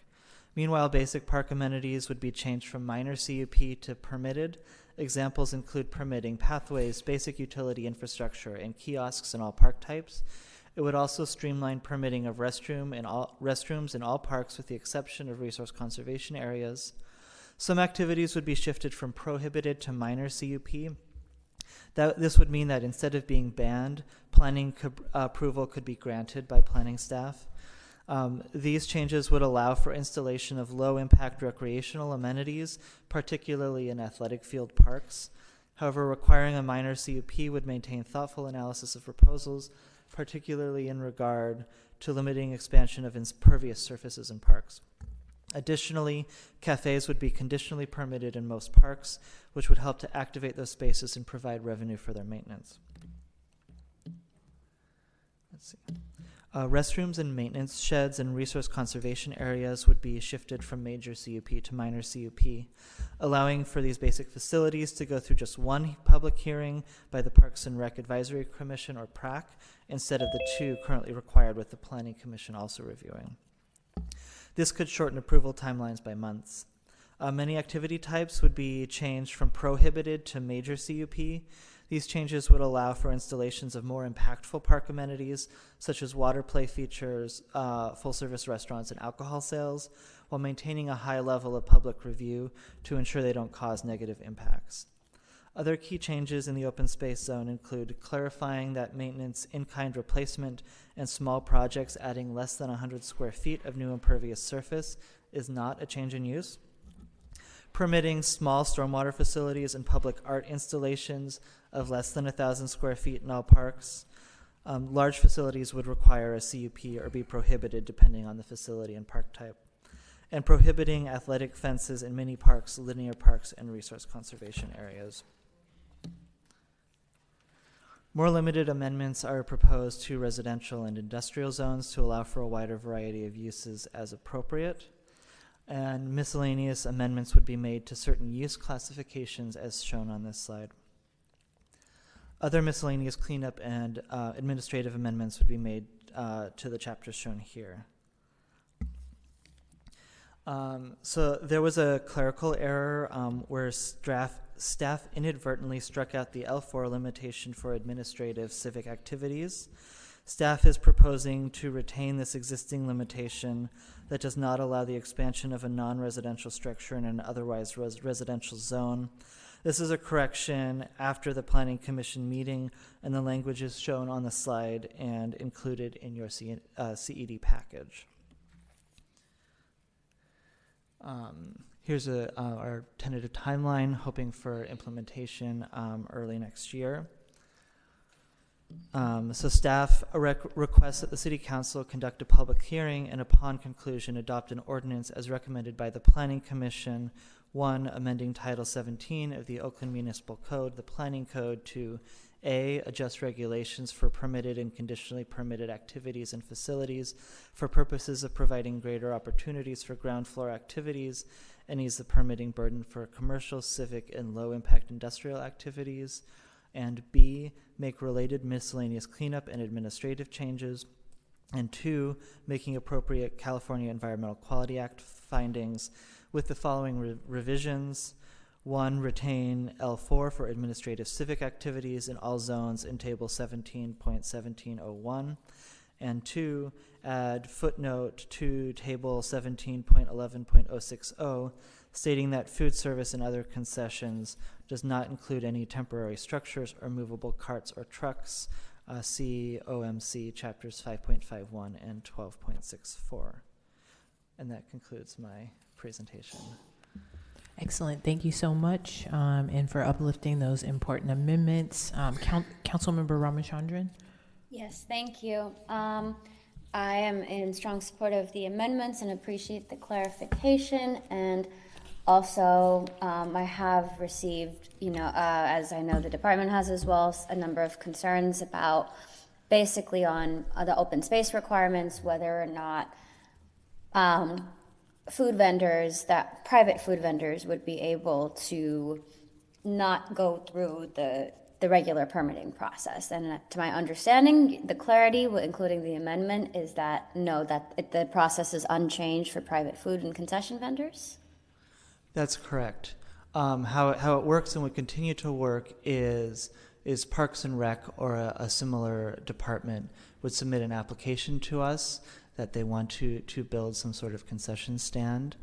Meanwhile, basic park amenities would be changed from minor CUP to permitted. Examples include permitting pathways, basic utility infrastructure, and kiosks in all park types. It would also streamline permitting of restrooms in all parks with the exception of resource conservation areas. Some activities would be shifted from prohibited to minor CUP. This would mean that instead of being banned, planning approval could be granted by planning staff. These changes would allow for installation of low-impact recreational amenities, particularly in athletic field parks. However, requiring a minor CUP would maintain thoughtful analysis of proposals, particularly in regard to limiting expansion of impervious surfaces in parks. Additionally, cafes would be conditionally permitted in most parks, which would help to activate those spaces and provide revenue for their maintenance. Let's see. Restrooms and maintenance sheds and resource conservation areas would be shifted from major CUP to minor CUP, allowing for these basic facilities to go through just one public hearing by the Parks and Rec Advisory Commission, or PRAC, instead of the two currently required with the Planning Commission also reviewing. This could shorten approval timelines by months. Many activity types would be changed from prohibited to major CUP. These changes would allow for installations of more impactful park amenities, such as water play features, full-service restaurants, and alcohol sales, while maintaining a high level of public review to ensure they don't cause negative impacts. Other key changes in the open space zone include clarifying that maintenance, in-kind replacement, and small projects adding less than 100 square feet of new impervious surface is not a change in use. Permitting small stormwater facilities and public art installations of less than 1,000 square feet in all parks. Large facilities would require a CUP or be prohibited depending on the facility and park type. And prohibiting athletic fences in mini parks, linear parks, and resource conservation areas. More limited amendments are proposed to residential and industrial zones to allow for a wider variety of uses as appropriate. And miscellaneous amendments would be made to certain use classifications as shown on this slide. Other miscellaneous cleanup and administrative amendments would be made to the chapters shown here. So there was a clerical error where staff inadvertently struck out the L4 limitation for administrative civic activities. Staff is proposing to retain this existing limitation that does not allow the expansion of a non-residential structure in an otherwise residential zone. This is a correction after the Planning Commission meeting, and the language is shown on the slide and included in your CED package. Here's our tentative timeline, hoping for implementation early next year. So staff requests that the City Council conduct a public hearing and upon conclusion adopt an ordinance as recommended by the Planning Commission. 1, amending Title 17 of the Oakland Municipal Code, the Planning Code, to A, adjust regulations for permitted and conditionally permitted activities and facilities for purposes of providing greater opportunities for ground floor activities and ease the permitting burden for commercial, civic, and low-impact industrial activities. And B, make related miscellaneous cleanup and administrative changes. And 2, making appropriate California Environmental Quality Act findings with the following revisions. 1, retain L4 for administrative civic activities in all zones in Table 17.1701. And 2, add footnote to Table 17.11.060, stating that food service and other concessions does not include any temporary structures or movable carts or trucks. See OMC Chapters 5.51 and 12.64. And that concludes my presentation. Excellent. Thank you so much, and for uplifting those important amendments. Councilmember Ramachandran? Yes, thank you. I am in strong support of the amendments and appreciate the clarification. And also, I have received, as I know the department has as well, a number of concerns about basically on the open space requirements, whether or not private food vendors would be able to not go through the regular permitting process. And to my understanding, the clarity, including the amendment, is that no, that the process is unchanged for private food and concession vendors? That's correct. How it works and would continue to work is Parks and Rec or a similar department would submit an application to us that they want to build some sort of concession stand.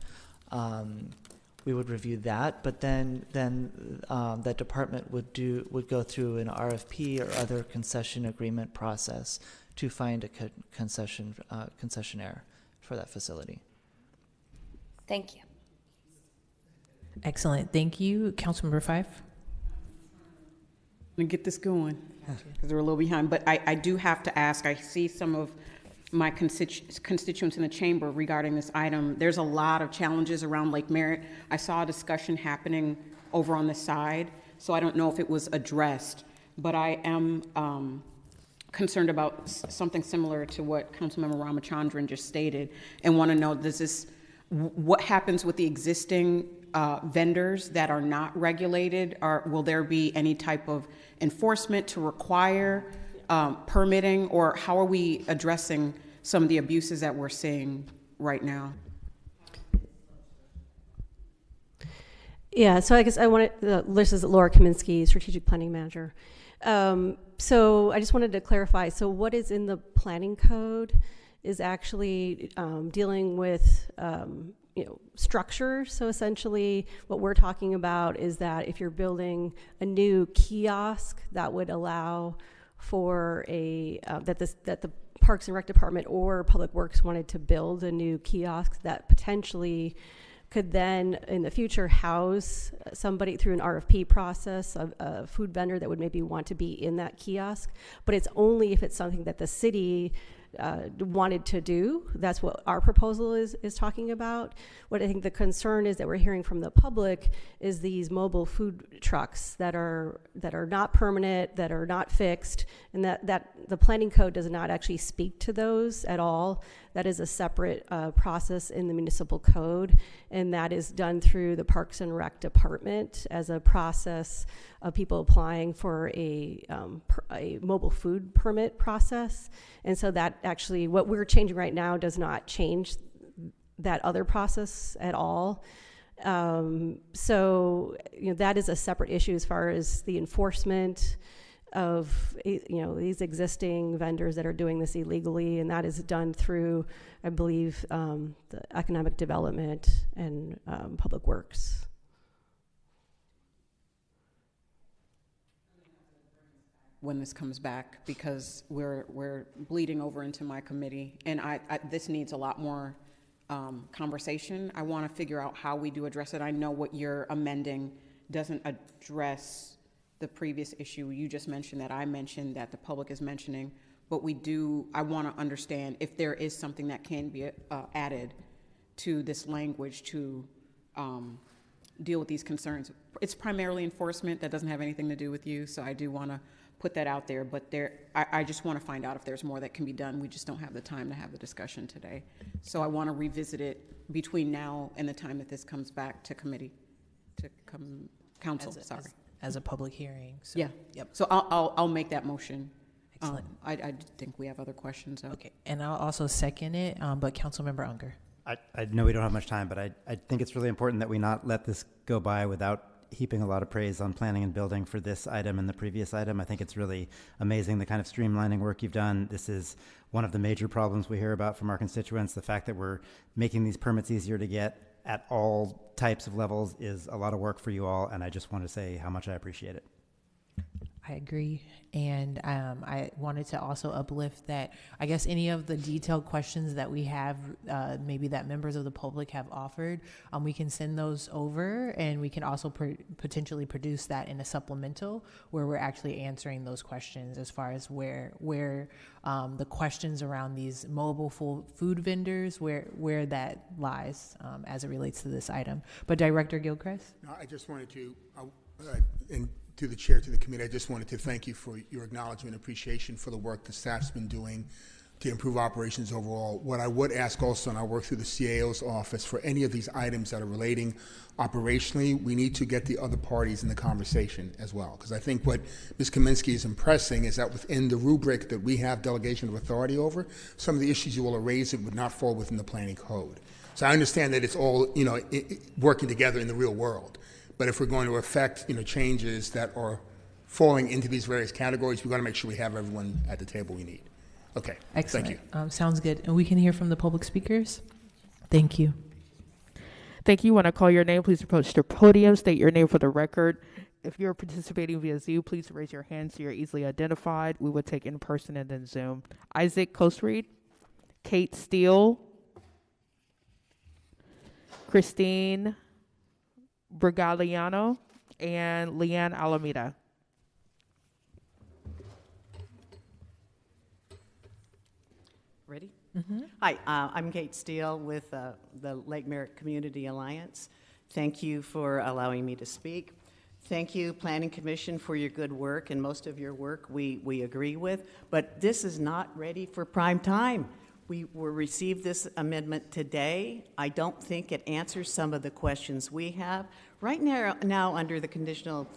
We would review that, but then that department would go through an RFP or other concession agreement process to find a concessionaire for that facility. Thank you. Excellent. Thank you. Councilmember Fife? Let me get this going because we're a little behind. But I do have to ask, I see some of my constituents in the chamber regarding this item. There's a lot of challenges around Lake Merritt. I saw a discussion happening over on the side, so I don't know if it was addressed, but I am concerned about something similar to what Councilmember Ramachandran just stated and want to know, what happens with the existing vendors that are not regulated? Will there be any type of enforcement to require permitting, or how are we addressing some of the abuses that we're seeing right now? Yeah, so I guess this is Laura Kaminsky, Strategic Planning Manager. So I just wanted to clarify, so what is in the planning code is actually dealing with structure. So essentially what we're talking about is that if you're building a new kiosk that would allow for that the Parks and Rec Department or Public Works wanted to build a new kiosk that potentially could then in the future house somebody through an RFP process, a food vendor that would maybe want to be in that kiosk, but it's only if it's something that the city wanted to do. That's what our proposal is talking about. What I think the concern is that we're hearing from the public is these mobile food trucks that are not permanent, that are not fixed, and that the planning code does not actually speak to those at all. That is a separate process in the municipal code, and that is done through the Parks and Rec Department as a process of people applying for a mobile food permit process. And so that actually, what we're changing right now does not change that other process at all. So that is a separate issue as far as the enforcement of these existing vendors that are doing this illegally, and that is done through, I believe, the Economic Development and Public Works. When this comes back, because we're bleeding over into my committee, and this needs a lot more conversation. I want to figure out how we do address it. I know what you're amending doesn't address the previous issue you just mentioned, that I mentioned, that the public is mentioning, but I want to understand if there is something that can be added to this language to deal with these concerns. It's primarily enforcement. That doesn't have anything to do with you, so I do want to put that out there, but I just want to find out if there's more that can be done. We just don't have the time to have the discussion today. So I want to revisit it between now and the time that this comes back to committee, council, as a public hearing. So, yeah. Yep. So I'll make that motion. Excellent. I think we have other questions. Okay, and I'll also second it, but Councilmember Unger. I know we don't have much time, but I think it's really important that we not let this go by without heaping a lot of praise on planning and building for this item and the previous item. I think it's really amazing the kind of streamlining work you've done. This is one of the major problems we hear about from our constituents. The fact that we're making these permits easier to get at all types of levels is a lot of work for you all, and I just want to say how much I appreciate it. I agree. And I wanted to also uplift that, I guess, any of the detailed questions that we have, maybe that members of the public have offered, we can send those over, and we can also potentially produce that in a supplemental where we're actually answering those questions as far as where the questions around these mobile food vendors, where that lies as it relates to this item. But Director Gilchrist? No, I just wanted to, and to the chair, to the committee, I just wanted to thank you for your acknowledgement and appreciation for the work the staff's been doing to improve operations overall. What I would ask also, and I work through the CAO's office, for any of these items that are relating operationally, we need to get the other parties in the conversation as well. Because I think what Ms. Kaminsky is impressing is that within the rubric that we have delegation of authority over, some of the issues you will raise it would not fall within the planning code. So I understand that it's all, working together in the real world. But if we're going to affect, changes that are falling into these various categories, we've got to make sure we have everyone at the table we need. Okay. Excellent. Thank you. Sounds good. And we can hear from the public speakers. Thank you. Thank you. When I call your name, please approach the podium, state your name for the record. If you're participating via Zoom, please raise your hand so you're easily identified. We will take in person and then Zoom. Isaac Kosreed, Kate Steele, Christine Brigaliano, and Leanne Alameda. Ready? Mm-hmm. Hi, I'm Kate Steele with the Lake Merritt Community Alliance. Thank you for allowing me to speak. Thank you, Planning Commission, for your good work, and most of your work we agree with, but this is not ready for prime time. We will receive this amendment today. I don't think it answers some of the questions we have. Right now under the conditional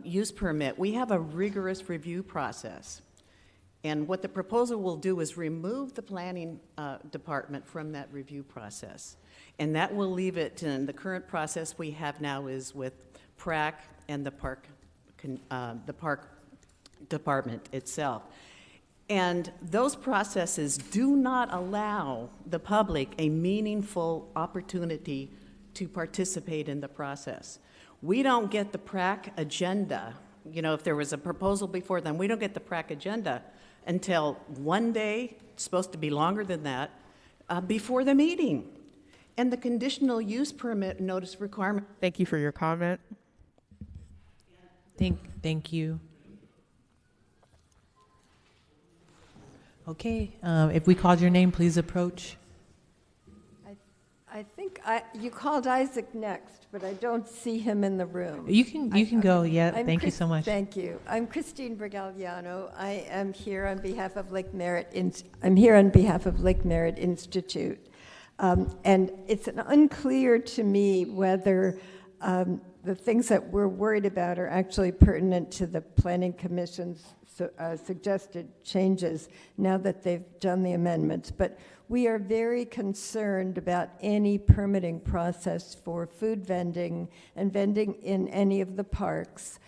use permit, we have a rigorous review process. And what the proposal will do is remove the planning department from that review process. And that will leave it in the current process we have now is with PRAC and the park department itself. And those processes do not allow the public a meaningful opportunity to participate in the process. We don't get the PRAC agenda. If there was a proposal before then, we don't get the PRAC agenda until one day, it's supposed to be longer than that, before the meeting. And the conditional use permit notice requirement. Thank you for your comment. Thank you. Okay, if we called your name, please approach. I think you called Isaac next, but I don't see him in the room. You can go. Yeah, thank you so much. Thank you. I'm Christine Brigagliano. I am here on behalf of Lake Merritt. I'm here on behalf of Lake Merritt Institute, and it's unclear to me whether the things that we're worried about are actually pertinent to the Planning Commission's suggested changes now that they've done the amendments. But we are very concerned about any permitting process for food vending and vending in any of the parks,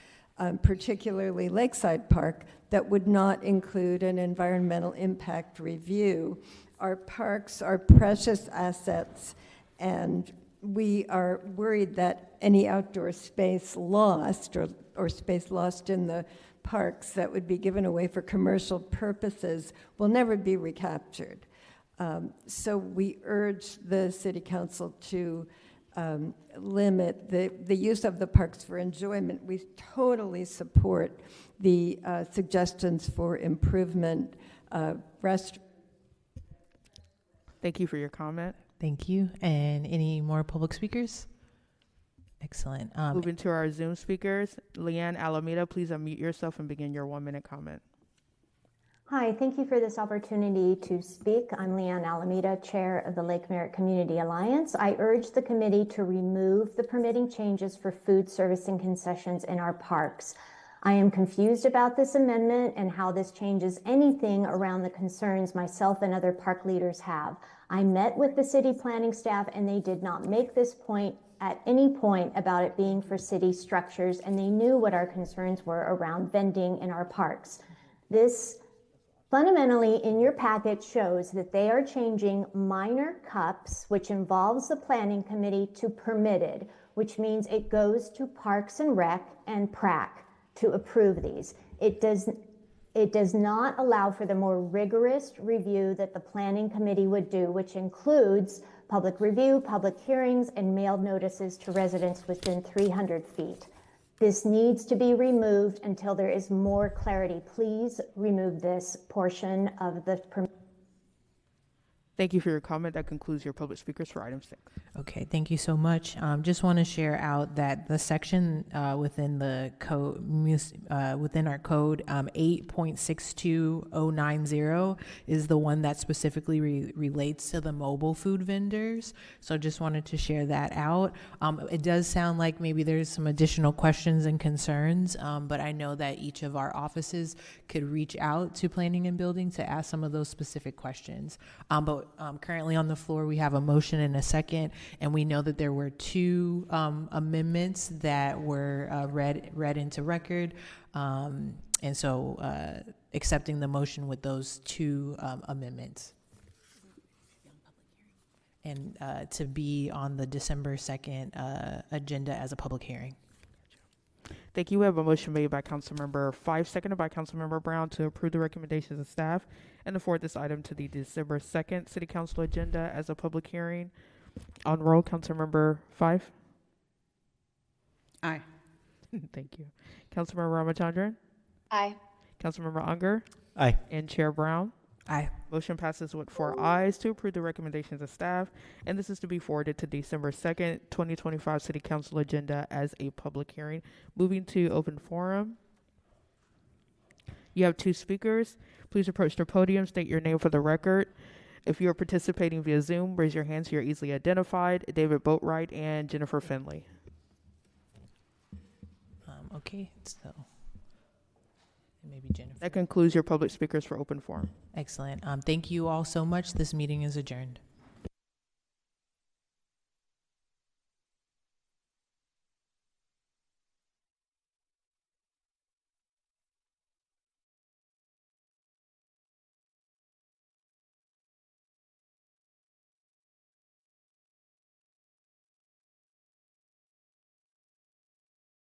particularly Lakeside Park, that would not include an environmental impact review. Our parks are precious assets, and we are worried that any outdoor space lost or space lost in the parks that would be given away for commercial purposes will never be recaptured. So we urge the City Council to limit the use of the parks for enjoyment. We totally support the suggestions for improvement. Thank you for your comment. Thank you. And any more public speakers? Excellent. Moving to our Zoom speakers, Leanne Alameda, please unmute yourself and begin your 1-minute comment. Hi, thank you for this opportunity to speak. I'm Leanne Alameda, Chair of the Lake Merritt Community Alliance. I urge the committee to remove the permitting changes for food service and concessions in our parks. I am confused about this amendment and how this changes anything around the concerns myself and other park leaders have. I met with the city planning staff and they did not make this point at any point about it being for city structures, and they knew what our concerns were around vending in our parks. This fundamentally in your packet shows that they are changing minor cups, which involves the planning committee, to permitted, which means it goes to Parks and Rec and PRAC to approve these. It does not allow for the more rigorous review that the planning committee would do, which includes public review, public hearings, and mailed notices to residents within 300 feet. This needs to be removed until there is more clarity. Please remove this portion of the permit. Thank you for your comment. That concludes your public speakers for item 6. Okay, thank you so much. Just want to share out that the section within the code, within our code, 8.62090 is the one that specifically relates to the mobile food vendors. So just wanted to share that out. It does sound like maybe there's some additional questions and concerns, but I know that each of our offices could reach out to planning and building to ask some of those specific questions. But currently on the floor, we have a motion and a second, and we know that there were 2 amendments that were read into record, and so accepting the motion with those 2 amendments, and to be on the December 2nd agenda as a public hearing. Thank you. We have a motion made by Councilmember 5, seconded by Councilmember Brown, to approve the recommendations of staff and to forward this item to the December 2nd City Council agenda as a public hearing. On roll, Councilmember 5. Aye. Thank you. Councilmember Ramachandran. Aye. Councilmember Unger. Aye. And Chair Brown. Aye. Motion passes with 4 ayes to approve the recommendations of staff, and this is to be forwarded to December 2nd, 2025 City Council agenda as a public hearing. Moving to open forum. You have 2 speakers. Please approach the podium, state your name for the record. If you are participating via Zoom, raise your hands so you're easily identified. David Boatwright and Jennifer Finley. Okay, so maybe Jennifer. That concludes your public speakers for open forum. Excellent. Thank you all so much. This meeting is adjourned.